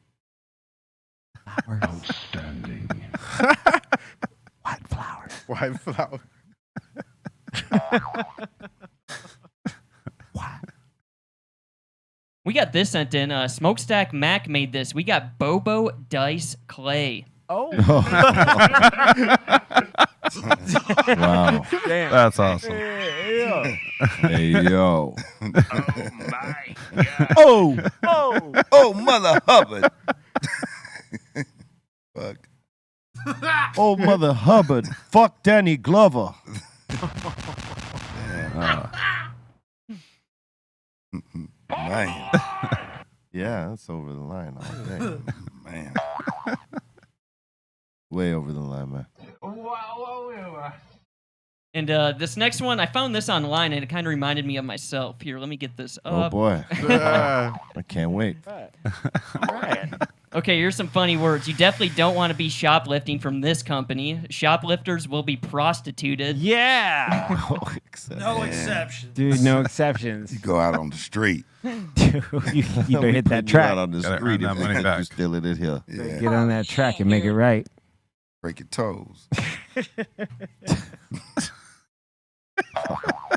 Flowers. Outstanding. White flowers. White flower. We got this sent in. Smokestack Mac made this. We got Bobo Dice Clay. Oh. Wow. Damn. That's awesome. Hey, yo. Oh my God. Oh, Mother Hubbard. Fuck. Oh, Mother Hubbard. Fuck Danny Glover. Man. Yeah, that's over the line all day. Man. Way over the line, man. And this next one, I found this online, and it kind of reminded me of myself. Here, let me get this Oh, up. boy. I can't wait. Okay, here's some funny words. You definitely don't want to be shoplifting from this company. Shoplifters will be prostituted. Yeah. No exceptions. Dude, no exceptions. You go out on the street. Dude, you better hit that track. Out on the Gotta street earn that money if back. you steal it in here. Yeah. Get on that track and make it right. Break your toes.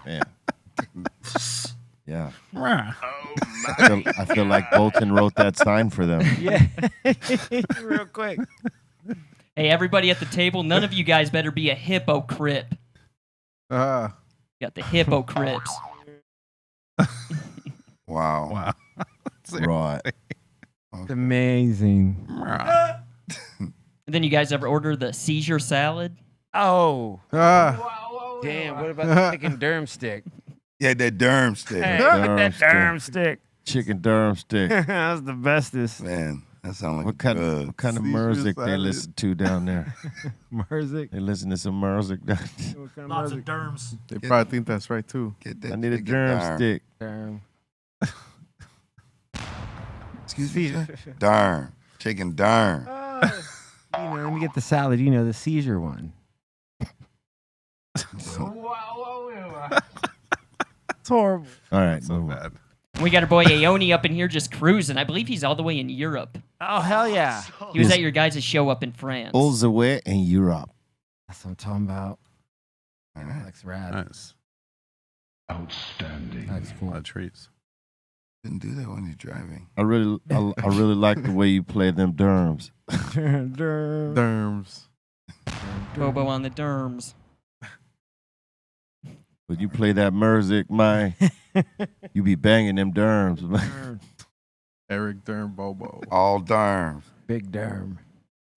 Man. Yeah. Oh I feel like Bolton wrote that sign for them. Yeah. Real quick. Hey, everybody at the table, none of you guys better be a hypocrite. Got the hypocrites. Wow. Right. It's amazing. And then you guys ever order the seizure salad? Oh. Ah. Damn, what about the chicken Durham stick? Yeah, that Durham stick. Hey, Durham that stick. Durham stick. Chicken Durham stick. That was the bestest. Man, that sounds like What kind drugs. what kind of Seizure music they salad. listen to down there? Merzik. They listen to some music. down What kind Lots of of derms. They probably think that's right too. Get there? that I need a chicken drumstick. Durham. Excuse me, sir? Darn. Chicken darn. Let me get the salad. You know, the seizure one. It's horrible. All right. So move on. bad. We got our boy Aoni up in here just cruising. I believe he's all the way in Europe. Oh, hell yeah. He was at your guys' show up in France. All the way in Europe. That's what I'm talking about. All right. That's rad. Nice. Outstanding. That's A cool. lot of treats. Shouldn't do that when you're driving. I really like the way you play them Durhams. Derms. Bobo on the derms. But you play that music, man. You be banging them Durhams, man. Eric Durham Bobo. All darn. Big Durham.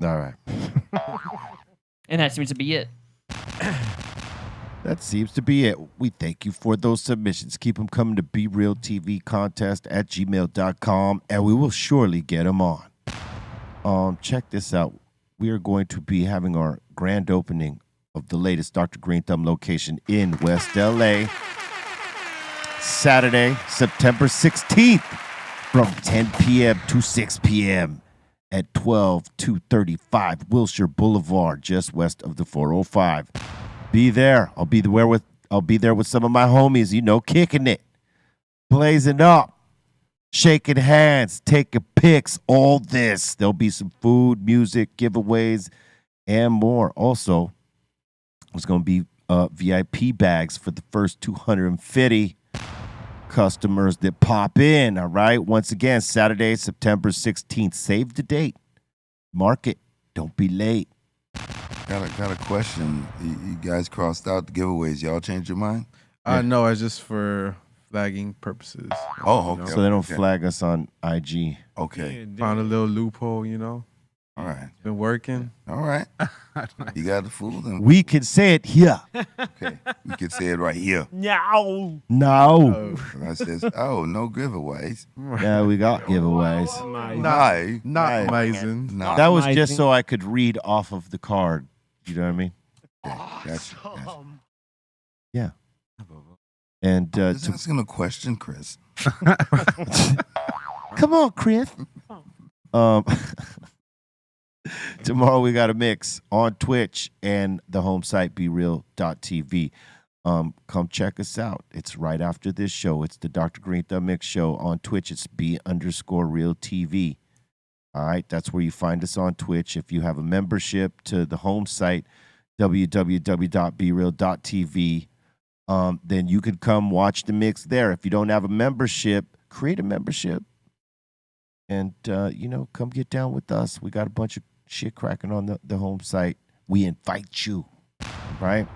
All right. And that seems to be it. That seems to be it. We thank you for those submissions. Keep them coming to brealtvcontest@gmail.com, and we will surely get them on. Check this out. We are going to be having our grand opening of the latest Dr. Greenthumb location in West LA. Saturday, September 16th from 10 p.m. to 6 p.m. at 12235 Wilshire Boulevard, just west of the 405. Be there. I'll be there with some of my homies, kicking it, blazing up, shaking hands, taking pics, all this. There'll be some food, music, giveaways, and more. Also, there's going to be VIP bags for the first 250 customers that pop in, all right? Once again, Saturday, September 16th. Save the date. Mark it. Don't be late. Got a question. You guys crossed out the giveaways. Y'all changed your mind? No, it's just for flagging purposes. Oh, okay. So they don't flag us on IG. Okay. Found a little loophole, All right. Been working. All right. You got the fool then. We can say it here. Okay. You can say it right here. No. No. And I says, oh, no giveaways. Yeah, we got giveaways. No. Not amazing. No. That was just so I could read off of the card. You know what I mean? Gotcha. Yeah. And Just asking a question, Chris. come on, Chris. Tomorrow we got a mix on Twitch and the home site breal.tv. Come check us out. It's right after this show. It's the Dr. Greenthumb Mix Show on Twitch. It's B_real TV. All right, that's where you find us on Twitch. If you have a membership to the home site, www.breal.tv, then you could come watch the mix there. If you don't have a membership, create a membership and, come get down with us. We got a bunch of shit cracking on the home site. We invite you, right?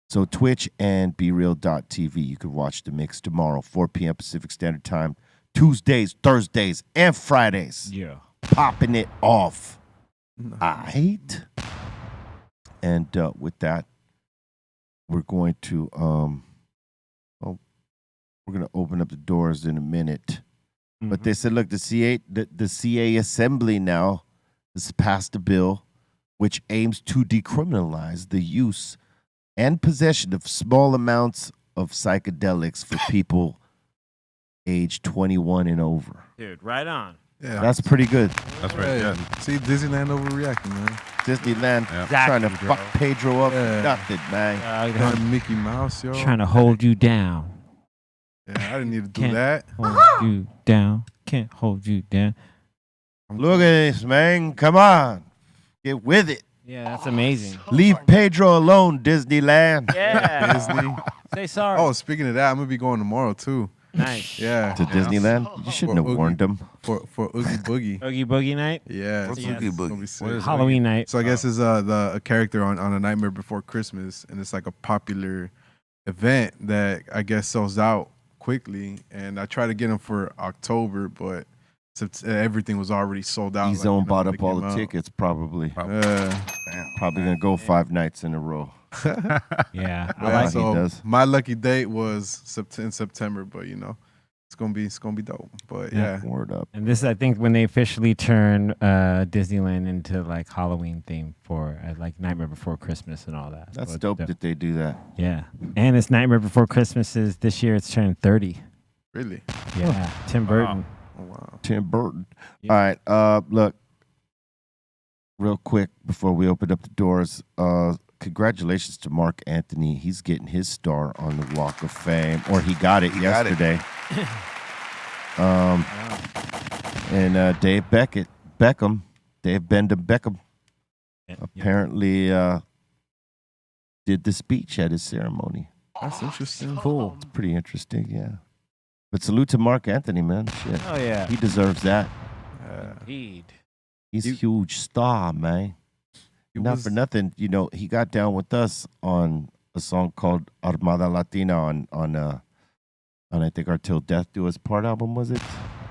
So Twitch and breal.tv. You can watch the mix tomorrow, 4 p.m. Pacific Standard Time, Tuesdays, Thursdays, and Fridays. Yeah. Popping it off. All right. And with that, we're going to open up the doors in a minute. But they said, look, the CA Assembly now has passed a bill which aims to decriminalize the use and possession of small amounts of psychedelics for people age 21 and over. Dude, right on. Yeah. That's pretty good. That's pretty good. See, Disneyland overreacting, man. Disneyland trying to fuck Pedro up for nothing, man. Got Mickey Mouse, yo. Trying to hold you down. Yeah, I didn't need to do Can't that. hold you down. Can't hold you down. Look at this, man. Come on. Get with it. Yeah, that's amazing. Leave Pedro alone, Disneyland. Yeah. Disney. Say sorry. Oh, speaking of that, I'm gonna be going tomorrow too. Nice. Yeah. To Disneyland? You shouldn't have warned them. For Oogie Boogie. Oogie Boogie night? Yeah. What's it's Oogie gonna Boogie? be sick. What is Halloween night. So I guess it's a character on A Nightmare Before Christmas, and it's like a popular event that I guess sells out quickly. And I tried to get him for October, but everything was already sold out. E-Zone bought up all the tickets, probably. Probably going to go 5 nights in a row. Yeah. Yeah, so he does. my lucky date was in September, but it's gonna be dope. But yeah. Word up. And this, I think, when they officially turn Disneyland into like Halloween theme for like Nightmare Before Christmas and all that. That's So dope that they do that. Yeah. And it's Nightmare Before Christmas is this year. It's turned 30. Really? Yeah. Tim Burton. Oh, wow. Tim Burton. Yeah. All right. Look, real quick before we open up the doors, congratulations to Mark Anthony. He's getting his star on the Walk of Fame, or he got it yesterday. And Dave Beckham, apparently did the speech at his ceremony. That's interesting. Cool. It's pretty interesting, yeah. But salute to Mark Anthony, man. Shit. Oh, yeah. He deserves that. Indeed. He's a huge star, man. Not for nothing, he got down with us on a song called Armada Latina on I think our Till Death Do Us Part album, was it?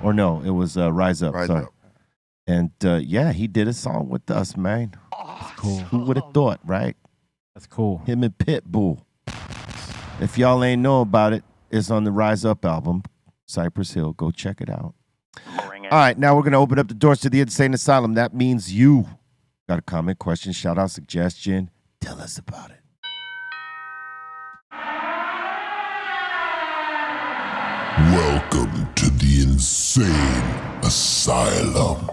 Or no, it was Rise Up. Rise sorry. Up. And he did a song with us, man. That's cool. Who would have thought, right? That's cool. Him and Pitbull. If y'all ain't know about it, it's on the Rise Up album, Cypress Hill. Go check it out. All right, now we're going to open up the doors to the Insane Asylum. That means you got a comment, question, shout out, suggestion. Tell us about it. Welcome to the Insane Asylum.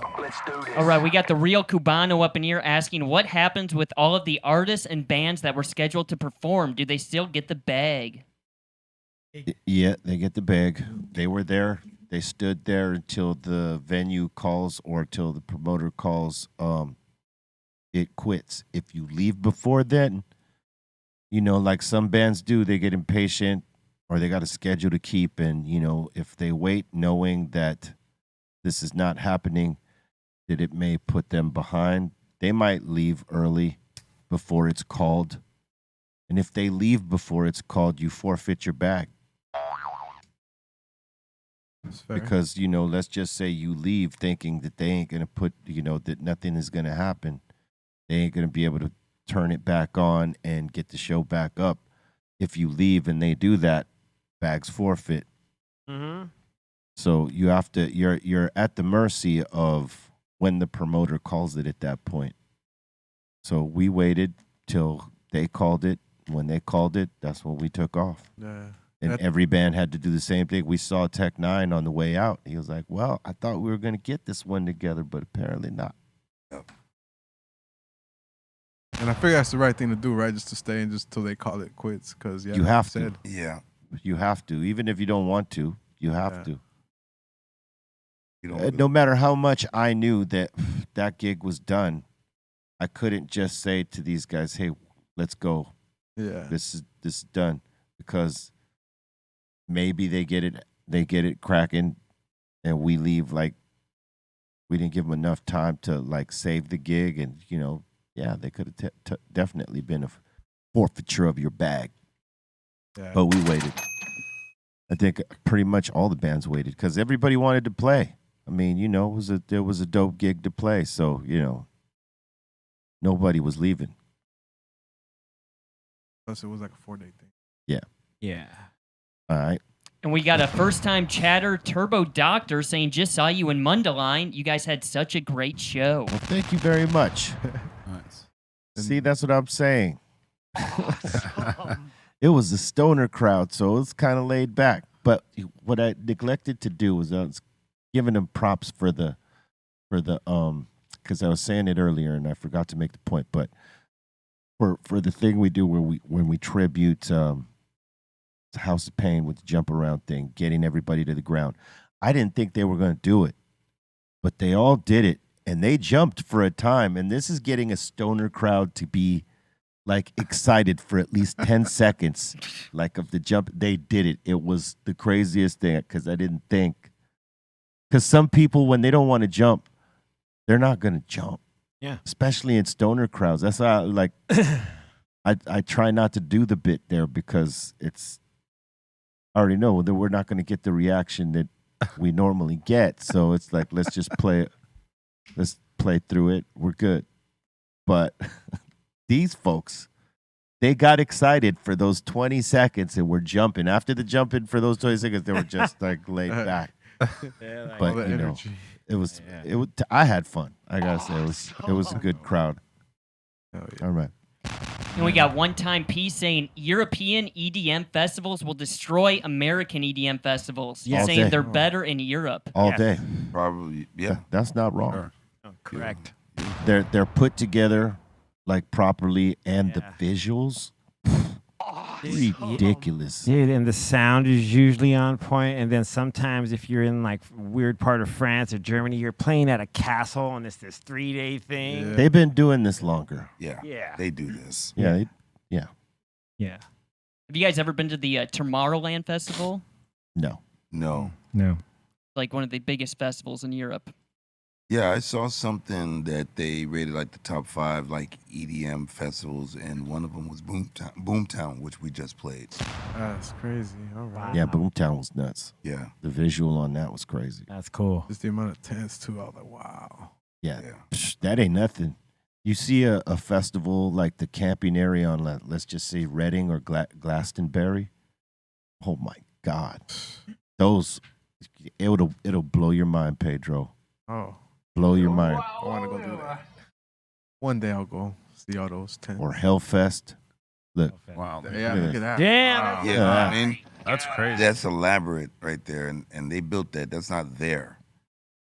All right, we got the real Cubano up in here asking what happens with all of the artists and bands that were scheduled to perform. Do they still get the bag? Yeah, they get the bag. They were there. They stood there until the venue calls or till the promoter calls. It quits. If you leave before then, like some bands do, they get impatient or they got a schedule to keep. And, if they wait knowing that this is not happening, that it may put them behind, they might leave early before it's called. And if they leave before it's called, you forfeit your bag. Because, let's just say you leave thinking that they ain't going to put, that nothing is going to happen. They ain't going to be able to turn it back on and get the show back up. If you leave and they do that, bags forfeit. Mm-hmm. So you have to, you're at the mercy of when the promoter calls it at that point. So we waited till they called it. When they called it, that's when we took off. Yeah. And every band had to do the same thing. We saw Tech Nine on the way out. He was like, well, I thought we were going to get this one together, but apparently not. And I figure that's the right thing to do, right? Just to stay and just till they call it quits. Because you have to. Yeah. You have to. Even if you don't want to, you have to. You don't No matter how much I knew that that gig was done, I couldn't just say to these guys, "Hey, let's go. Yeah. This is done," because maybe they get it cracking, and we leave like we didn't give them enough time to like save the gig, and yeah, they could have definitely been a forfeiture of your bag. Yeah. But we waited. I think pretty much all the bands waited because everybody wanted to play. I mean, there was a dope gig to play, so nobody was leaving. Plus, it was like a 4-day thing. Yeah. Yeah. All right. And we got a first-time chatter, Turbo Doctor, saying, just saw you in Mundaline. You guys had such a great show. Well, thank you very much. Nice. See, that's what I'm saying. It was a stoner crowd, so it was kind of laid back. But what I neglected to do was I was giving them props for the because I was saying it earlier and I forgot to make the point. But for the thing we do when we tribute House of Pain with the jump around thing, getting everybody to the ground, I didn't think they were going to do it, but they all did it and they jumped for a time. And this is getting a stoner crowd to be like excited for at least 10 seconds, like of the jump. They did it. It was the craziest thing because I didn't think. Because some people, when they don't want to jump, they're not going to jump. Yeah. Especially in stoner crowds. That's why I try not to do the bit there because I already know that we're not going to get the reaction that we normally get. So it's like, let's just play it. Let's play through it. We're good. But these folks, they got excited for those 20 seconds and were jumping. After the jumping for those 20 seconds, they were just like laid back. But it was. I had fun. I gotta say, it was a good crowd. Oh, yeah. All right. And we got One Time P saying European EDM festivals will destroy American EDM festivals. Yeah. All Saying day. they're better in Europe. All day. Probably, yeah. That's not wrong. Sure. Oh, correct. They're put together like properly, and the visuals, ridiculous. Dude, and the sound is usually on point. And then sometimes if you're in like weird part of France or Germany, you're playing at a castle and it's this 3-day thing. Yeah. They've been doing this longer. Yeah. Yeah. They do this. Yeah. Yeah. Have you guys ever been to the Tomorrowland Festival? No. No. Like one of the biggest festivals in Europe. Yeah, I saw something that they rated like the top 5 like EDM festivals, and one of them was Boomtown, which we just played. That's crazy. All right. Yeah, Boomtown was nuts. Yeah. The visual on that was crazy. That's cool. Just the amount of tents too. I was like, wow. Yeah. Psh, that ain't nothing. You see a festival like the camping area on, let's just say, Reading or Glastonbury. Oh, my God. Those, it'll blow your mind, Pedro. Oh. Blow your mind. I want to go do that. One day I'll go see all those tents. Or Hellfest. Look. Wow. Yeah, look at that. Damn. Wow. Yeah, I mean, That's crazy. that's elaborate right there, and they built that. That's not there.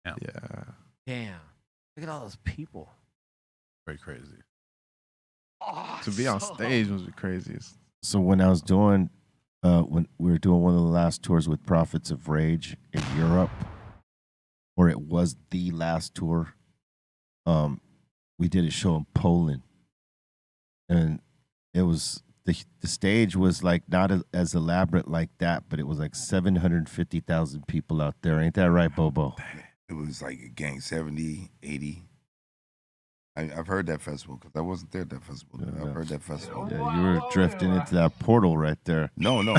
Yeah. Damn. Look at all those people. Very crazy. To be on stage was the craziest. So when I was doing, when we were doing one of the last tours with Prophets of Rage in Europe, or it was the last tour, we did a show in Poland, and it was the stage was like not as elaborate like that, but it was like 750,000 people out there. Ain't that right, Bobo? It was like a gang, 70, 80. I've heard that festival because I wasn't there at that festival. Yeah. I've heard that festival. Yeah, you were drifting into that portal right there. No. No,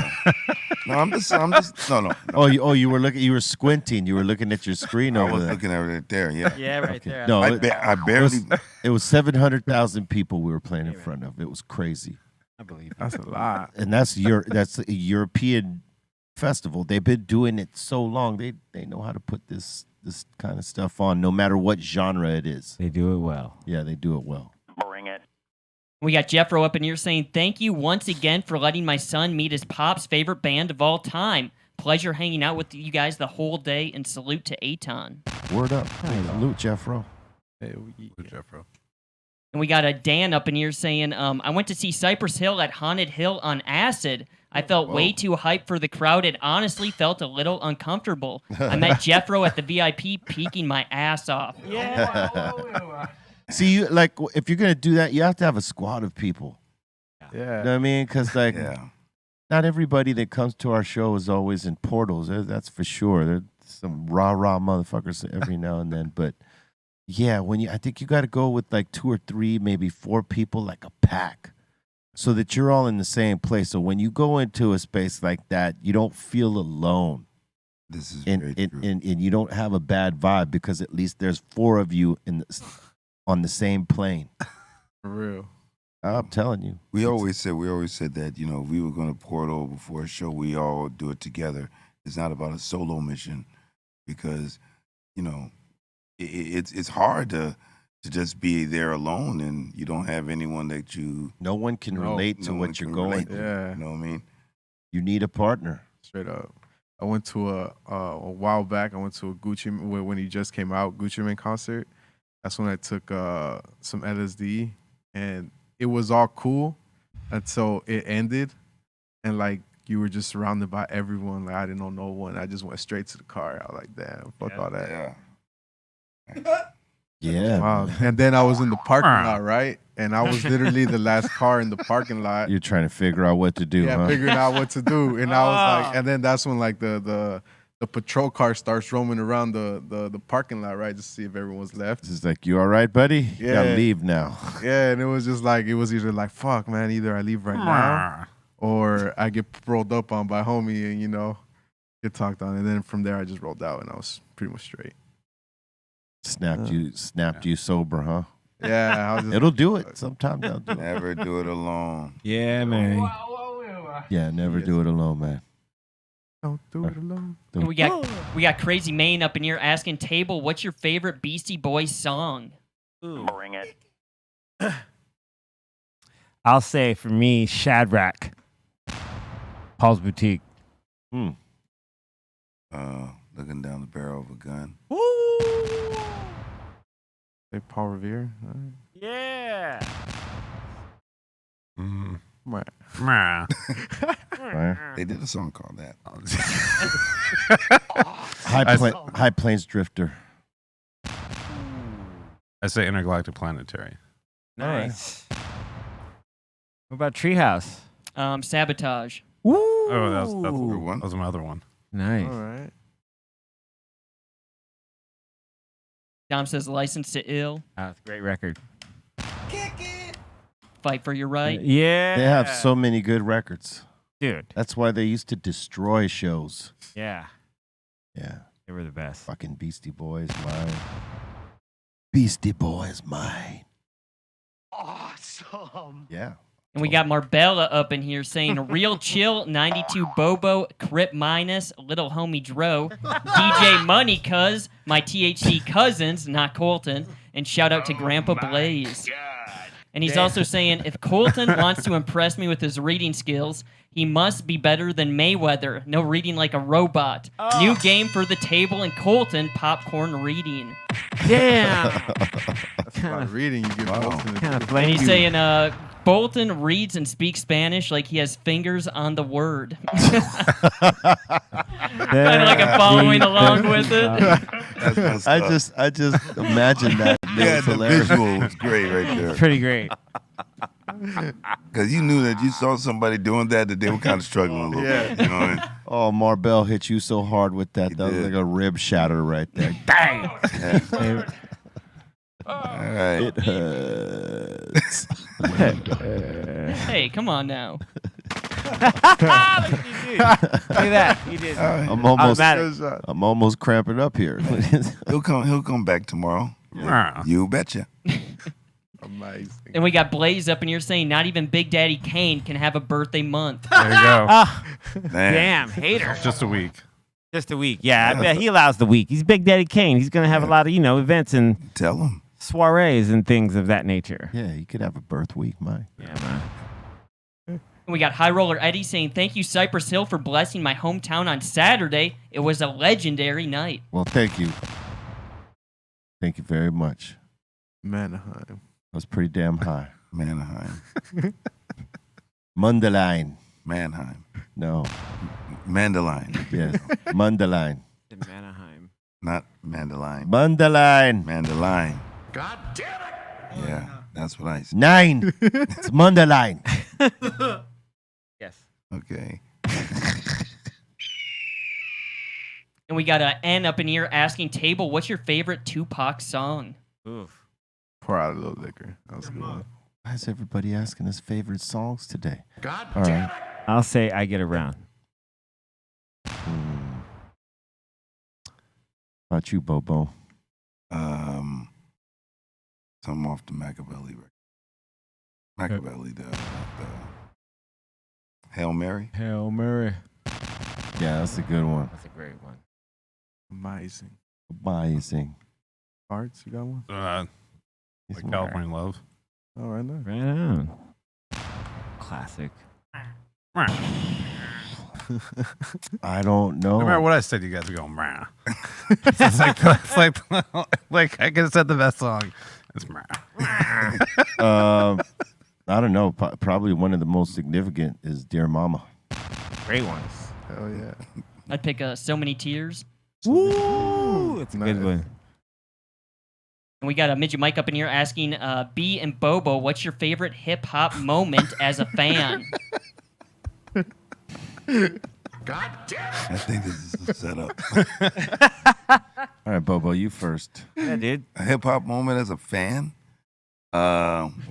I'm just, no. Oh, you were squinting. You were looking at your screen I over was there. looking at it there, yeah. Yeah, right there. No, I barely. it was 700,000 people we were playing in front of. It was crazy. I believe That's a lot. And that's a European festival. They've been doing it so long. They know how to put this kind of stuff on, no matter what genre it is. They do it well. Yeah, they do it well. Bring it. We got Jeffro up in here saying, thank you once again for letting my son meet his pop's favorite band of all time. Pleasure hanging out with you guys the whole day, and salute to Aton. Word up. Hey, salute, Jeffro. Hey, Good Jeffro. And we got a Dan up in here saying, I went to see Cypress Hill at Haunted Hill on acid. I felt way too hyped for the crowd and honestly felt a little uncomfortable. I met Jeffro at the VIP peeking my ass off. Yeah. See, you like if you're gonna do that, you have to have a squad of people. Yeah. You know what I mean? Because like, not everybody that comes to our show is always in portals. That's for sure. There's some rah motherfuckers every now and then, but yeah, I think you got to go with like 2 or 3, maybe 4 people, like a pack, so that you're all in the same place. So when you go into a space like that, you don't feel alone. This is very true. And you don't have a bad vibe because at least there's 4 of you on the same plane. For real. I'm telling you. We always said that, you know, if we were going to portal before a show, we all do it together. It's not about a solo mission because, you know, it's hard to just be there alone and you don't have anyone that you... No one can relate to what you're going through. Yeah. You know what I mean? You need a partner. Straight up. I went to a while back, I went to a Gucci, when he just came out, Gucci Mane concert. That's when I took some LSD and it was all cool until it ended, and like you were just surrounded by everyone. Like I didn't know no one. I just went straight to the car. I was like, damn, fuck all that. Yeah. Wow. And then I was in the parking lot, right? And I was literally the last car in the parking lot. You're trying to figure out what to do, Yeah, huh? figuring out what to do. And I was like, and then that's when like the patrol car starts roaming around the parking lot, right, just to see if everyone's left. It's like, you all right, buddy? You Yeah. gotta leave now. Yeah, and it was just like, it was either like, fuck, man, either I leave right now or I get rolled up on by homie and, you know, get talked on. And then from there, I just rolled out and I was pretty much straight. Snapped you sober, huh? Yeah. I was just, It'll do it. Sometimes they'll do it. Never do it alone. Yeah, man. Yeah, never do it alone, man. Don't do it alone. And we got Crazy Maine up in here asking Table, what's your favorite Beastie Boys song? Bring it. I'll say for me, Shadrach. Paul's Boutique. Looking down the barrel of a gun. Hey, Paul Revere. All right. Yeah. Right. They did a song called that. High Plains Drifter. I say Intergalactic Planetary. Nice. What about Treehouse? Sabotage. Woo! Oh, that was my other one. Nice. All right. Dom says License to Ill. That's a great record. Fight for your right. Yeah. They have so many good records. Dude. That's why they used to destroy shows. Yeah. Yeah. They were the best. Fucking Beastie Boys, mine. Beastie Boys, mine. Awesome. Yeah. And we got Marbella up in here saying Real Chill, 92 Bobo, Crip Minus, Little Homie Dro, DJ Money Cuz, my THC cousins, not Colton, and shout out to Grandpa Blaze. And he's also saying, if Colton wants to impress me with his reading skills, he must be better than Mayweather. No reading like a robot. New game for the table and Colton, popcorn reading. Damn. That's a lot of reading you get. Kind of And he's saying, Bolton reads and speaks Spanish like he has fingers on the word. Kind of like I'm following along with it. I just imagine that. Yeah, the visual was great right there. Pretty great. Because you knew that you saw somebody doing that they were kind of struggling a little bit. You know what I mean? Oh, Marbell hit you so hard with that. That was like a rib shatter right there. Bang! All right. It hurts. Hey, come on now. Look at that. He did. I'm almost cramping up here. He'll come back tomorrow. You betcha. Amazing. And we got Blaze up in here saying not even Big Daddy Kane can have a birthday month. There you go. Damn, hater. Just a week. Just a week. Yeah, I bet he allows the week. He's Big Daddy Kane. He's going to have a lot of, events and tell him soirees and things of that nature. Yeah, you could have a birth week, Mike. Yeah, man. And we got High Roller Eddie saying, thank you, Cypress Hill, for blessing my hometown on Saturday. It was a legendary night. Well, thank you. Thank you very much. Manaheim. was pretty damn high. Mannheim. Mundelein. Mannheim. No. Mandalime. Yes. Mundelein. In Anaheim. Not Mandalime. Mundelein. Mandalime. God damn it! Yeah, that's what I said. 9. It's Mundelein. Yes. Okay. And we got N up in here asking Table, what's your favorite Tupac song? Oof. Pour out a little liquor. That was a good one. Why is everybody asking us favorite songs today? God All damn right. it! I'll say I Get Around. How about you, Bobo? Something off the Machiavelli record. Machiavelli, the Hail Mary. Hail Mary. Yeah, that's a good one. That's a great one. Amazing. Amazing. Parts, you got one? He's Like California Love. Oh, right now. Right on. Classic. I don't know. No matter what I said, you guys are going, Mah. it's like I could have said the best song. It's Mah. I don't know. Probably one of the most significant is Dear Mama. Great one. Hell yeah. I'd pick So Many Tears. Woo! It's a good one. And we got a Midget Mike up in here asking B and Bobo, what's your favorite hip hop moment as a fan? God damn it! I think this is a setup. All right, Bobo, you first. Yeah, dude. A hip hop moment as a fan.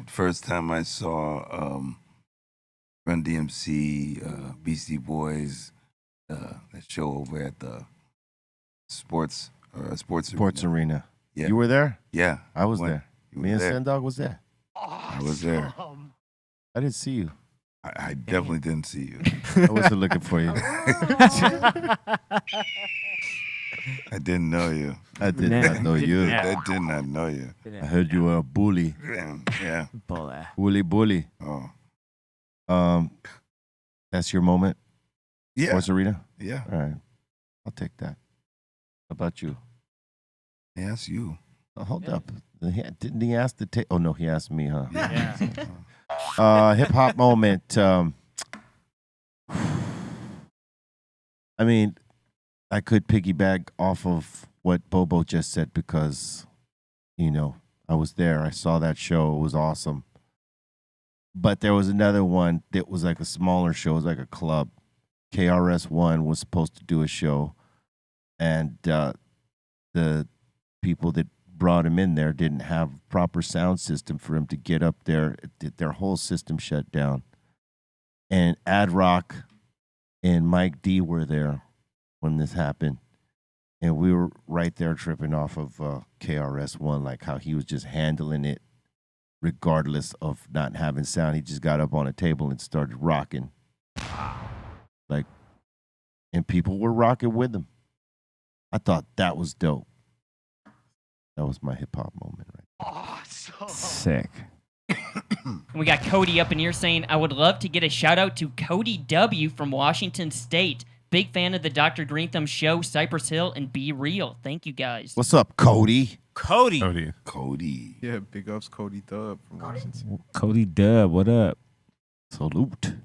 First time I saw Run DMC, Beastie Boys, that show over at the sports Arena. Yeah. You were there? Yeah, I was When- there. you Me were and there. Sendog was there. I was there. I didn't see you. I definitely didn't see you. I wasn't looking for you. I didn't know you. I did not know you. I did not know you. I heard you were a bully. Yeah. Bully. Oh. That's your moment? Yeah. Sports Arena? Yeah. All right. I'll take that. How about you? Yes, you. Oh, hold up. Didn't he ask the tape? Oh, no, he asked me, huh? Yeah. Hip hop moment. I mean, I could piggyback off of what Bobo just said because, you know, I was there. I saw that show. It was awesome. But there was another one that was like a smaller show. It was like a club. KRS-One was supposed to do a show, and the people that brought him in there didn't have proper sound system for him to get up there. Their whole system shut down. And Ad Rock and Mike D were there when this happened. And we were right there tripping off of KRS-One, like how he was just handling it regardless of not having sound. He just got up on a table and started rocking. Like, and people were rocking with him. I thought that was dope. That was my hip hop moment, right? Awesome. Sick. We got Cody up in here saying, I would love to get a shout out to Cody W. from Washington State. Big fan of the Dr. Greenthumb Show, Cypress Hill, and Be Real. Thank you guys. What's up, Cody? Cody. Yeah, big ups Cody Dub from Washington. Cody Dub, what up? Salute.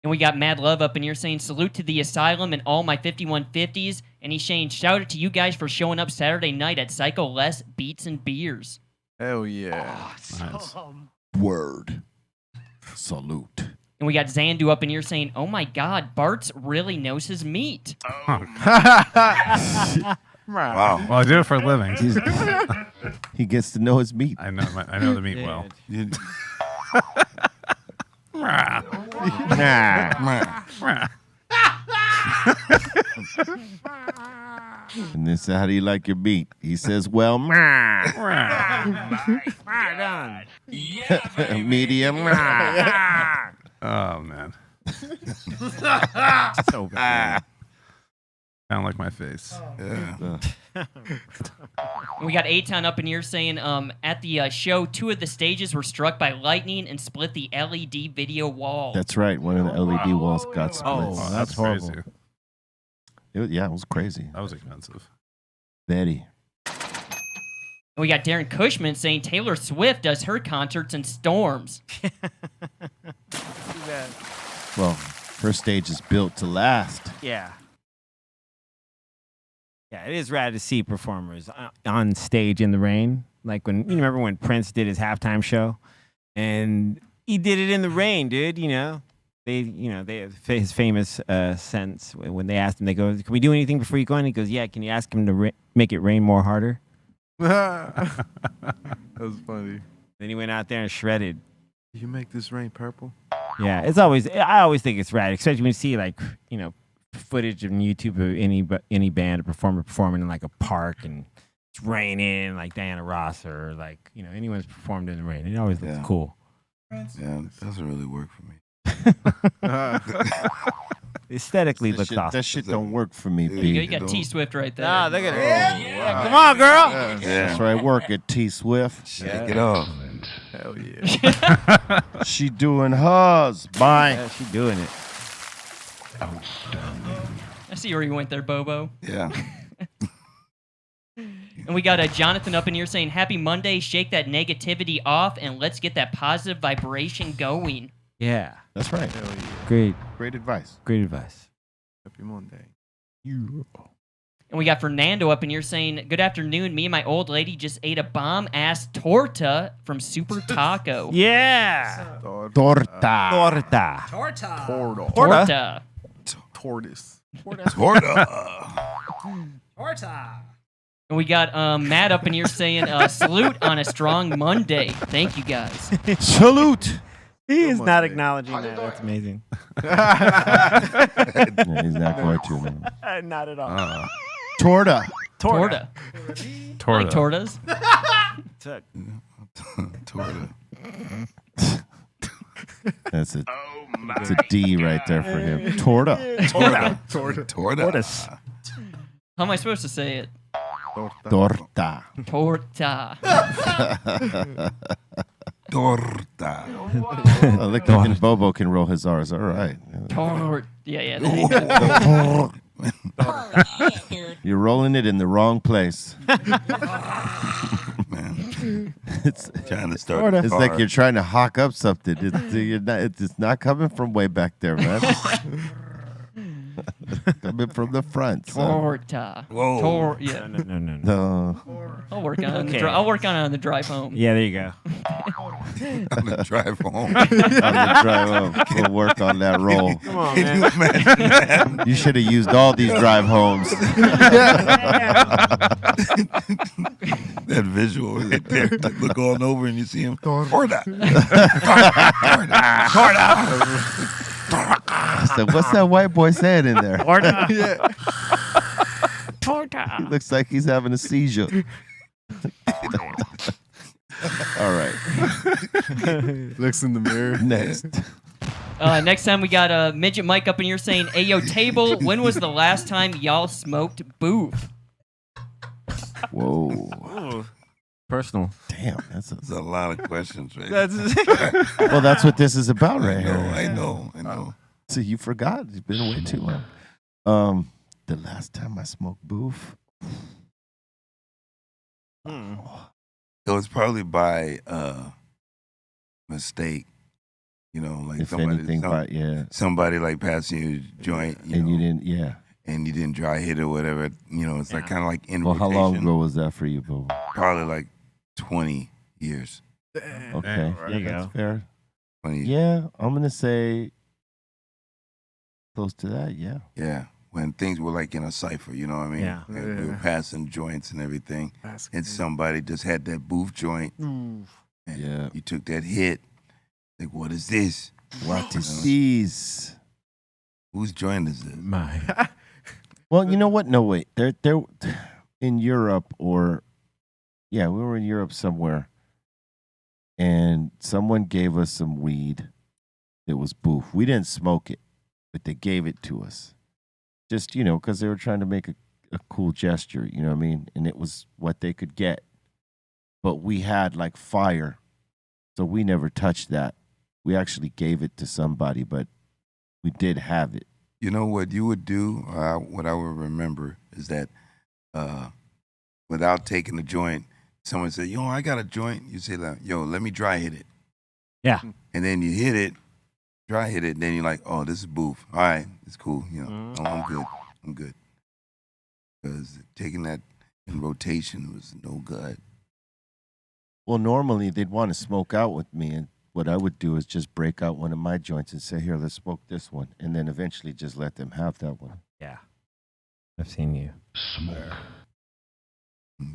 And we got Mad Love up in here saying, salute to the Asylum and all my 5150s. And he's saying, shout out to you guys for showing up Saturday night at Psycho Les Beats and Beers. Hell yeah. Awesome. Word. Salute. And we got Zandu up in here saying, oh my God, Bart's really knows his meat. Wow. Well, I do it for a living. He gets to know his meat. I know the meat well. And then said, how do you like your meat? He says, well, medium. Oh, man. So bad. Sound like my face. Yeah. And we got A-Town up in here saying, at the show, 2 of the stages were struck by lightning and split the LED video wall. That's right. One of the LED walls got split. Oh, that's horrible. Crazy. It was crazy. That was expensive. Betty. And we got Darren Cushman saying Taylor Swift does her concerts in storms. Well, her stage is built to last. Yeah. Yeah, it is rad to see performers on stage in the rain. Like when you remember when Prince did his halftime show, and he did it in the rain, dude. They his famous sentence when they asked him, they go, "Can we do anything before you go in?" He goes, "Yeah." Can you ask him to make it rain more harder? That was funny. Then he went out there and shredded. You make this rain purple? Yeah, I always think it's rad, especially when you see like footage on YouTube of any band or performer performing in like a park and it's raining, like Diana Ross or like anyone's performed in the rain. It always looks cool. Yeah, it doesn't really work for me. Aesthetically looks awesome. That shit don't work for me, B. You got T Swift right there. Ah, look at it. Yeah, come on, girl. Yeah. That's right. Work at T Swift. Shake it off. Hell yeah. She doing hers. Bye. Yeah, she doing it. I see where you went there, Bobo. Yeah. And we got Jonathan up in here saying, "Happy Monday, shake that negativity off, and let's get that positive vibration going." Yeah. That's right. Hell yeah. Great advice. Great advice. Happy Monday. And we got Fernando up in here saying, "Good afternoon. Me and my old lady just ate a bomb-ass torta from Super Taco." Yeah. Torta. Torta. Torta. Tortoise. Torta. And we got Matt up in here saying, "Salute on a strong Monday." Thank you, guys. Salute. He is not acknowledging that. That's amazing. Yeah, he's not going to. Man. Not at all. Torta. Torta. Like tortas? Torta. That's a D right there for him. Torta. Torta. How am I supposed to say it? Torta. Torta. Torta. Oh, look, even Bobo can roll his R's. All right. Yeah. You're rolling it in the wrong place. Man. It's trying to start. It's like you're trying to hawk up something. It's not coming from way back there, man. Coming from the front. Torta. Whoa. Yeah. No. I'll work on it. I'll work on it on the drive home. Yeah, there you go. On the drive home. On the drive home. We'll work on that roll. Come on, man. Can you imagine that? You should have used all these drive homes. That visual right there. Like, look all over and you see him. Torta. So what's that white boy saying in there? Torta. Yeah. Torta. He looks like he's having a seizure. All right. Looks in the mirror. Next. Next time we got Midget Mike up in here saying, "Ayo, table, when was the last time y'all smoked booth?" Whoa. Ooh. Personal. Damn. That's a lot of questions, right? Well, that's what this is about right here. I know. So you forgot. It's been way too long. The last time I smoked booth. It was probably by mistake. Like If anything, somebody like passing you a joint, and you didn't, and you didn't dry hit or whatever. It's like kind of like in Well, how long rotation. ago was that for you, Bo? Probably like 20 years. Okay, There you that's go. fair. 20 years. Yeah, I'm gonna say close to that. Yeah. Yeah, when things were like in a cipher, you know what I mean? Yeah. And we were passing joints and everything, and somebody just had that booth joint. And you took that hit. Like, what is this? What is this? Whose joint is this? My. Well, you know what? No, wait. There, in Europe we were in Europe somewhere, and someone gave us some weed. It was boof. We didn't smoke it, but they gave it to us. Just, because they were trying to make a cool gesture, you know what I mean? And it was what they could get. But we had like fire, so we never touched that. We actually gave it to somebody, but we did have it. You know what you would do, what I would remember is that without taking the joint, Someone said, yo, I got a joint. You say, like, yo, let me dry hit it. Yeah. And then you hit it, dry hit it, and then you're like, oh, this is boof. All right, it's cool. You know, oh, I'm good. I'm good. Because taking that in rotation was no good. Well, normally they'd want to smoke out with me, and what I would do is just break out one of my joints and say, here, let's smoke this one, and then eventually just let them have that one. Yeah. I've seen you. Smoke.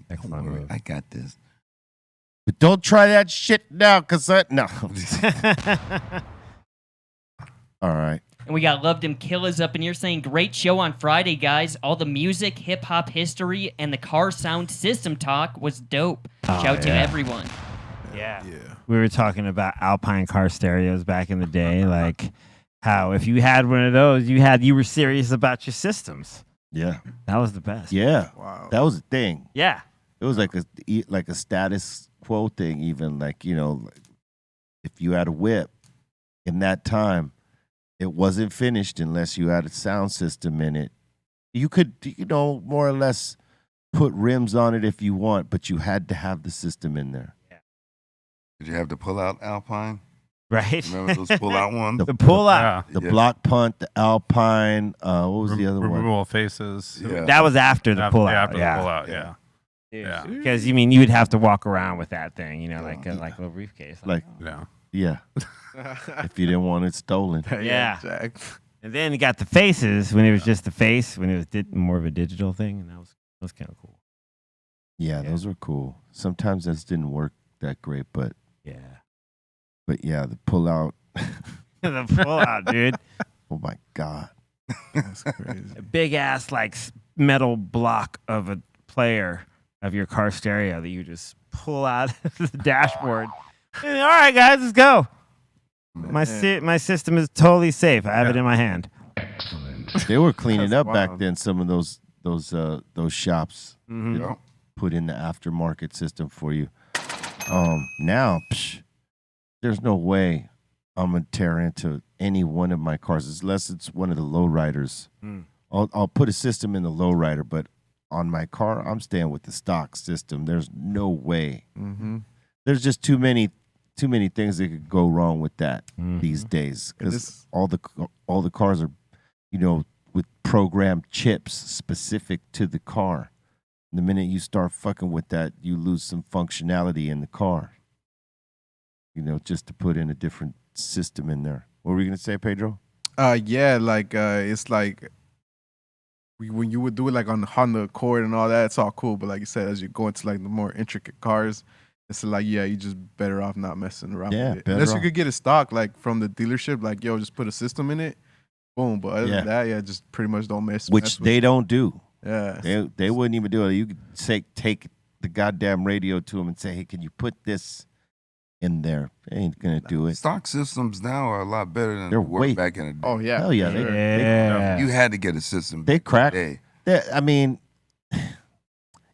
Don't worry, I got this. But don't try that shit now, because no. All right. And we got Loved Him Killers up in here saying, great show on Friday, guys. All the music, hip-hop history, and the car sound system talk was dope. Shout to everyone. Yeah. We were talking about Alpine car stereos back in the day, like how if you had one of those, you were serious about your systems. Yeah. That was the best. Yeah. Wow. That was the thing. Yeah. It was like a status quo thing, even like, you know, if you had a whip in that time, it wasn't finished unless you had a sound system in it. You could, you know, more or less put rims on it if you want, but you had to have the system in there. Yeah. Did you have the pull-out Alpine? Right. Remember those pull-out ones? The pull-out. The block punt, the Alpine, what was the other one? Removable faces. Yeah. That was after the pull-out. After the pull-out, yeah. Yeah. Because, you mean, you would have to walk around with that thing, you know, like a little briefcase. Yeah. If you didn't want it stolen. Yeah. Jack. And then you got the faces when it was just the face, when it was more of a digital thing, and that was kind of cool. Yeah, those were cool. Sometimes those didn't work that great, but yeah. But yeah, the pull out. The pull out, dude. Oh my God. That's crazy. A big ass like metal block of a player of your car stereo that you just pull out of the dashboard. And, all right, guys, let's go. My system is totally safe. I have it in my hand. Excellent. They were cleaning That's up back wild. then. Some of those shops Mhm. Yeah. put in the aftermarket system for you. Now, there's no way I'm gonna tear into any one of my cars unless it's one of the lowriders. I'll put a system in the lowrider, but on my car, I'm staying with the stock system. There's no way. Mm-hmm. There's just too many things that could go wrong with that these days, because all the cars are, you know, with programmed chips specific to the car. The minute you start fucking with that, you lose some functionality in the car. You know, just to put in a different system in there. What were you gonna say, Pedro? Yeah, like it's like when you would do it like on the Honda Accord and all that, it's all cool. But like you said, as you go into like the more intricate cars, it's like, yeah, you just better off not messing around with it. better Unless you off. could get a stock like from the dealership, like, yo, just put a system in it. Boom. But other than that, yeah, just pretty much don't mess Which with they it. don't do. Yeah. They wouldn't even do it. You could take the goddamn radio to them and say, hey, can you put this in there? They ain't gonna do it. Stock systems now are a lot better than They're they were way- back in the day. Oh, yeah. Hell yeah, Yeah. You had to get a system. They crack. Hey, I mean,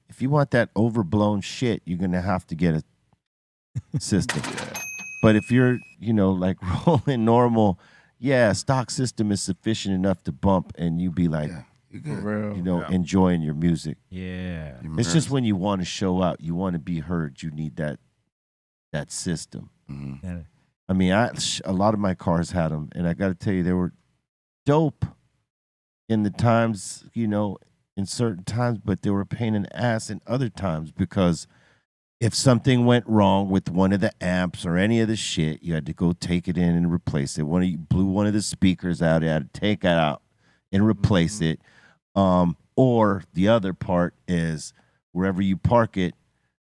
if you want that overblown shit, you're gonna have to get a system. But if you're, you know, like rolling normal, stock system is sufficient enough to bump, and you be like, you're good. For real. you know, enjoying your music. Yeah. It's just when you want to show out, you want to be heard, you need that system. Mm-hmm. I mean, a lot of my cars had them, and I got to tell you, they were dope in the times, you know, in certain times, but they were a pain in the ass in other times, because if something went wrong with one of the amps or any of the shit, you had to go take it in and replace it. You blew one of the speakers out, you had to take it out and replace it. Or the other part is, wherever you park it,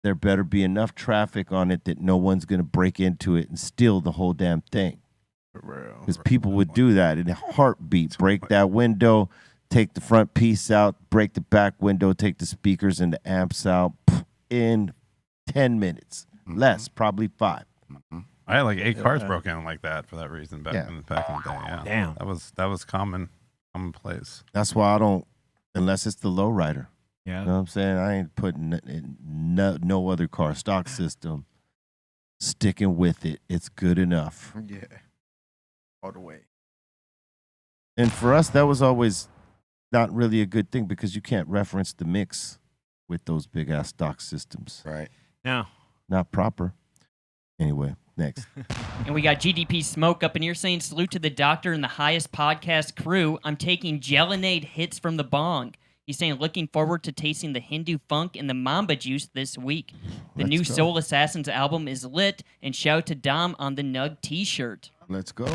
there better be enough traffic on it that no one's going to break into it and steal the whole damn thing. For real. Because people would do that in a heartbeat. Break that window, take the front piece out, break the back window, take the speakers and the amps out in 10 minutes. Less, probably 5. I had like 8 cars broken like that for that reason back in the day. Yeah, Damn. that was commonplace. That's why I don't, unless it's the lowrider. Yeah. You know what I'm saying? I ain't putting in no other car stock system. Sticking with it. It's good enough. Yeah. All the way. And for us, that was always not really a good thing, because you can't reference the mix with those big ass stock systems. Right. No. Not proper. Anyway, next. And we got GDP Smoke up in here saying, salute to the doctor and the highest podcast crew. I'm taking Gelinade hits from the bong. He's saying, looking forward to tasting the Hindu funk and the Mamba juice this week. The new Soul Assassins album is lit, and shout to Dom on the Nug t-shirt. Let's go.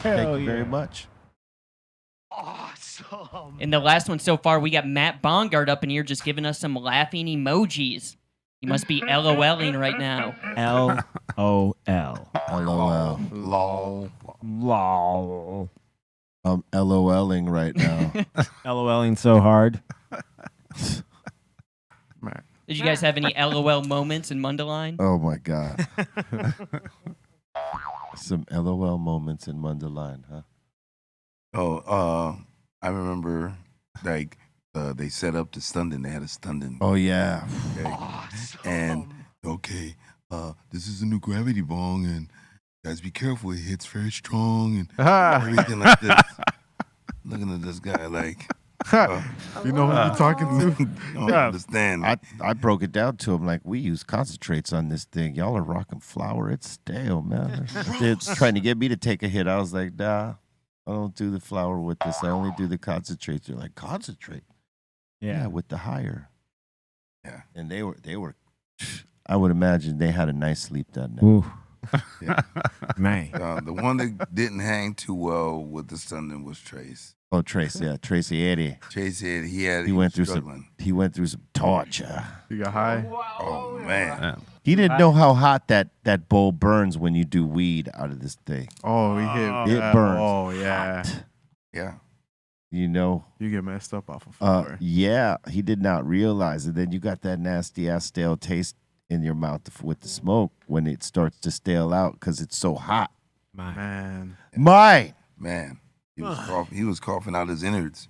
Thank you very much. Awesome. And the last one so far, we got Matt Bongard up in here just giving us some laughing emojis. He must be LOLing right now. LOL. LOL. Lol. LOL. I'm LOLing right now. LOLing so hard. Did you guys have any LOL moments in Mundaline? Oh my God. Some LOL moments in Mundaline, huh? Oh, I remember like they set up the Stundin. They had a Stundin. Oh yeah. Okay. And this is a new gravity bong, and guys, be careful. It hits very strong and everything like this. Looking at this guy like, you know who you're talking to? Don't understand. I broke it down to him like, we use concentrates on this thing. Y'all are rocking flour. It's stale, man. They're trying to get me to take a hit. I was like, nah, I don't do the flour with this. I only do the concentrates. They're like, concentrate? Yeah, with the higher. Yeah. And they were. I would imagine they had a nice sleep that night. Ooh. Yeah. Man. The one that didn't hang too well with the Stundin was Trace. Oh, Trace, yeah, Tracy Eddie. Trace Eddie, he went through struggling. He went through some torture. You got high? Oh man. He didn't know how hot that bowl burns when you do weed out of this thing. Oh, he hit. It burns. Oh, yeah. Hot. Yeah. You know. You get messed up off of flour. Yeah, he did not realize it. Then you got that nasty ass stale taste in your mouth with the smoke when it starts to stale out because it's so hot. Man. He was coughing out his innards.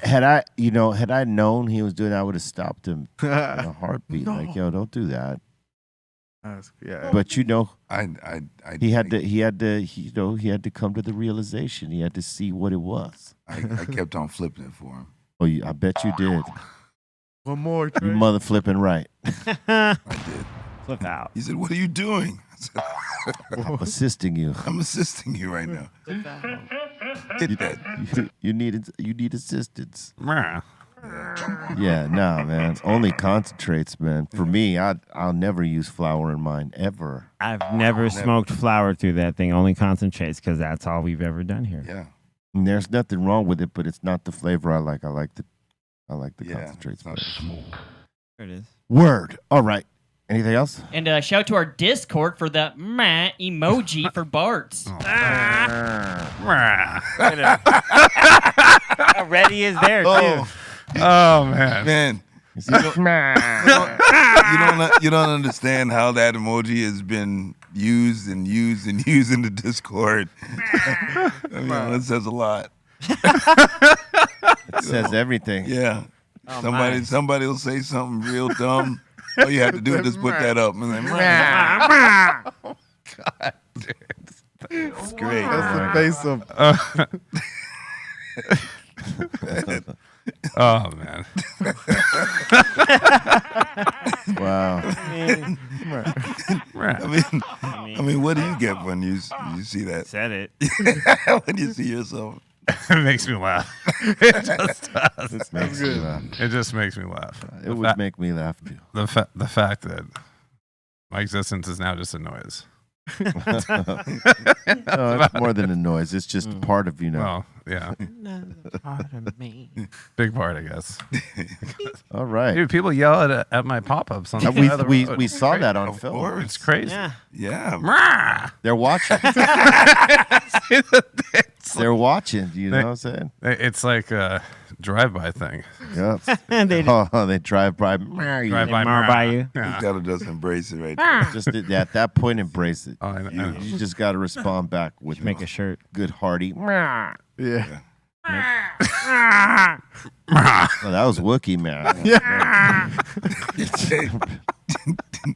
Had I known he was doing that, I would have stopped him in a heartbeat. No. Like, yo, don't do that. Yeah. But he had to come to the realization. He had to see what it was. I kept on flipping it for him. Oh, I bet you did. One more. You mother flipping right. I did. Flip out. He said, "What are you doing?" I said, I'm assisting you. I'm assisting you right now. Hit that. You need assistance. Yeah, nah, man. Only concentrates, man. For me, I'll never use flour in mine ever. I've never smoked flour through that thing. Only concentrates because that's all we've ever done here. Yeah. And there's nothing wrong with it, but it's not the flavor I like. I like the concentrates flavor. There it is. Word. All right. Anything else? And shout to our Discord for the meh emoji for Bart's. Already is there, too. Oh, man. You don't understand how that emoji has been used in the Discord. I mean, that says a lot. It says everything. Yeah. Oh, somebody will say something real dumb. All you have to do is just put that up. And then, Oh, God, dude. It's great. That's the face of. Oh, man. Wow. I mean, what do you get when you see that? Said it. When you see yourself. It makes me laugh. It just does. It makes me laugh. It just makes me laugh. It would make me laugh too. The fact that my existence is now just a noise. No, it's more than a noise. It's just part of you now. Well, yeah. Part of me. Big part, I guess. All right. Dude, people yell at my pop-ups on the side of the road. We saw that on film. It's crazy. Yeah. They're watching. They're watching. You know what I'm saying? It's like a drive-by thing. Yep. They drive by. Drive by you. You gotta just embrace it right there. Just at that point, embrace it. Oh, I know. You just got to respond back with Make a shirt. good hearty. Yeah. Oh, that was Wookiee, man.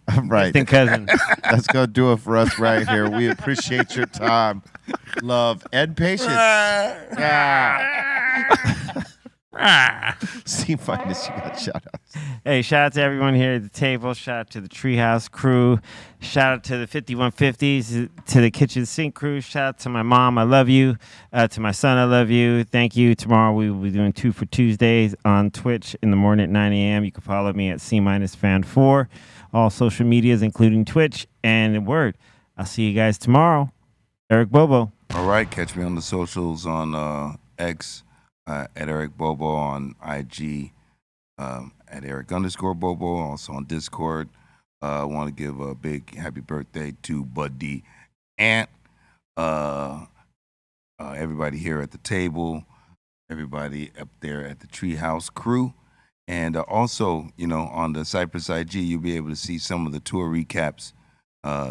All right. Distant cousin. That's going to do it for us right here. We appreciate your time, love, and patience. C minus, you got shout outs. Hey, shout out to everyone here at the table. Shout out to the Treehouse crew. Shout out to the 5150s, to the kitchen sink crew. Shout out to my mom, I love you. To my son, I love you. Thank you. Tomorrow we will be doing 2 for Tuesdays on Twitch in the morning at 9 a.m. You can follow me at C-Fan4. All social medias, including Twitch. And word, I'll see you guys tomorrow. Eric Bobo. All right, catch me on the socials on X at Eric Bobo, on IG at Eric_Bobo, also on Discord. I want to give a big happy birthday to Buddy Ant, everybody here at the table, everybody up there at the Treehouse crew. And also, on the Cypress IG, you'll be able to see some of the tour recaps,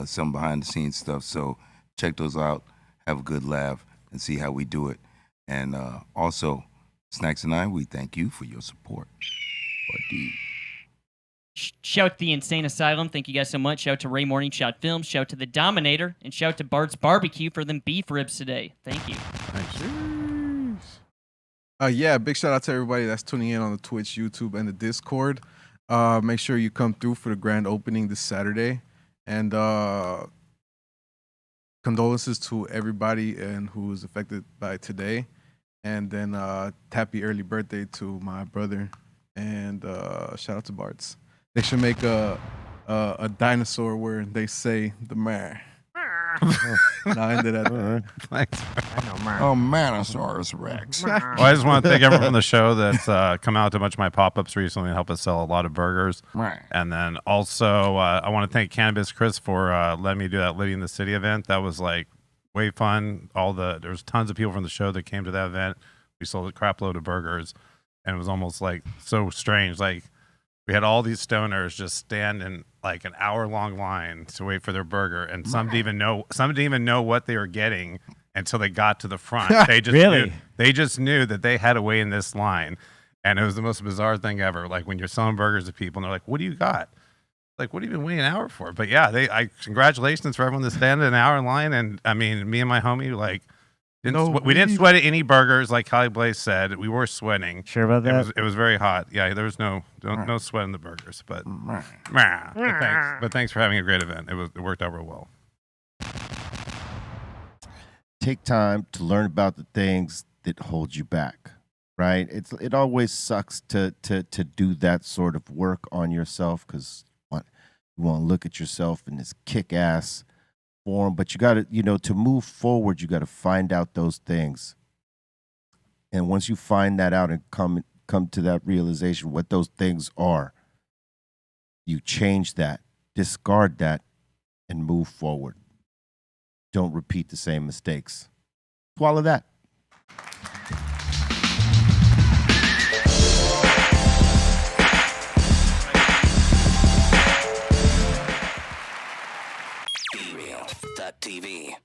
some behind-the-scenes stuff. So check those out, have a good laugh, and see how we do it. And also, Snacks and I, we thank you for your support. Buddy. Shout to the Insane Asylum. Thank you guys so much. Shout out to Ray Morning Shot Films. Shout out to the Dominator. And shout out to Bart's Barbecue for them beef ribs today. Thank you. Yeah, big shout out to everybody that's tuning in on the Twitch, YouTube, and the Discord. Make sure you come through for the grand opening this Saturday. And condolences to everybody and who was affected by today. And then happy early birthday to my brother. And shout out to Bart's. They should make a dinosaur where they say the mare. I ended at that. Thanks. Oh, Manosaurus Rex. Well, I just want to thank everyone from the show that's come out to a bunch of my pop-ups recently and helped us sell a lot of burgers. And then also, I want to thank Cannabis Chris for letting me do that Living in the City event. That was like way fun. There was tons of people from the show that came to that event. We sold a crap load of burgers, and it was almost like so strange. Like we had all these stoners just stand in like an hour-long line to wait for their burger, and some didn't even know what they were getting until they got to the front. They just they just knew that they had to wait in this line, and it was the most bizarre thing ever. Like when you're selling burgers to people, and they're like, "What do you got?" Like, what have you been waiting an hour for? But yeah, congratulations for everyone that's standing an hour in line. And I mean, me and my homie, like, we didn't sweat at any burgers, like Kylie Blaze said. We were sweating. Sure about that? It was very hot. Yeah, there was no sweat in the burgers. But thanks for having a great event. It worked out real well. Take time to learn about the things that hold you back, right? It always sucks to do that sort of work on yourself because you want to look at yourself in this kick-ass form, but you got to, to move forward, you got to find out those things. And once you find that out and come to that realization what those things are, you change that, discard that, and move forward. Don't repeat the same mistakes. Swallow that. BeReal.tv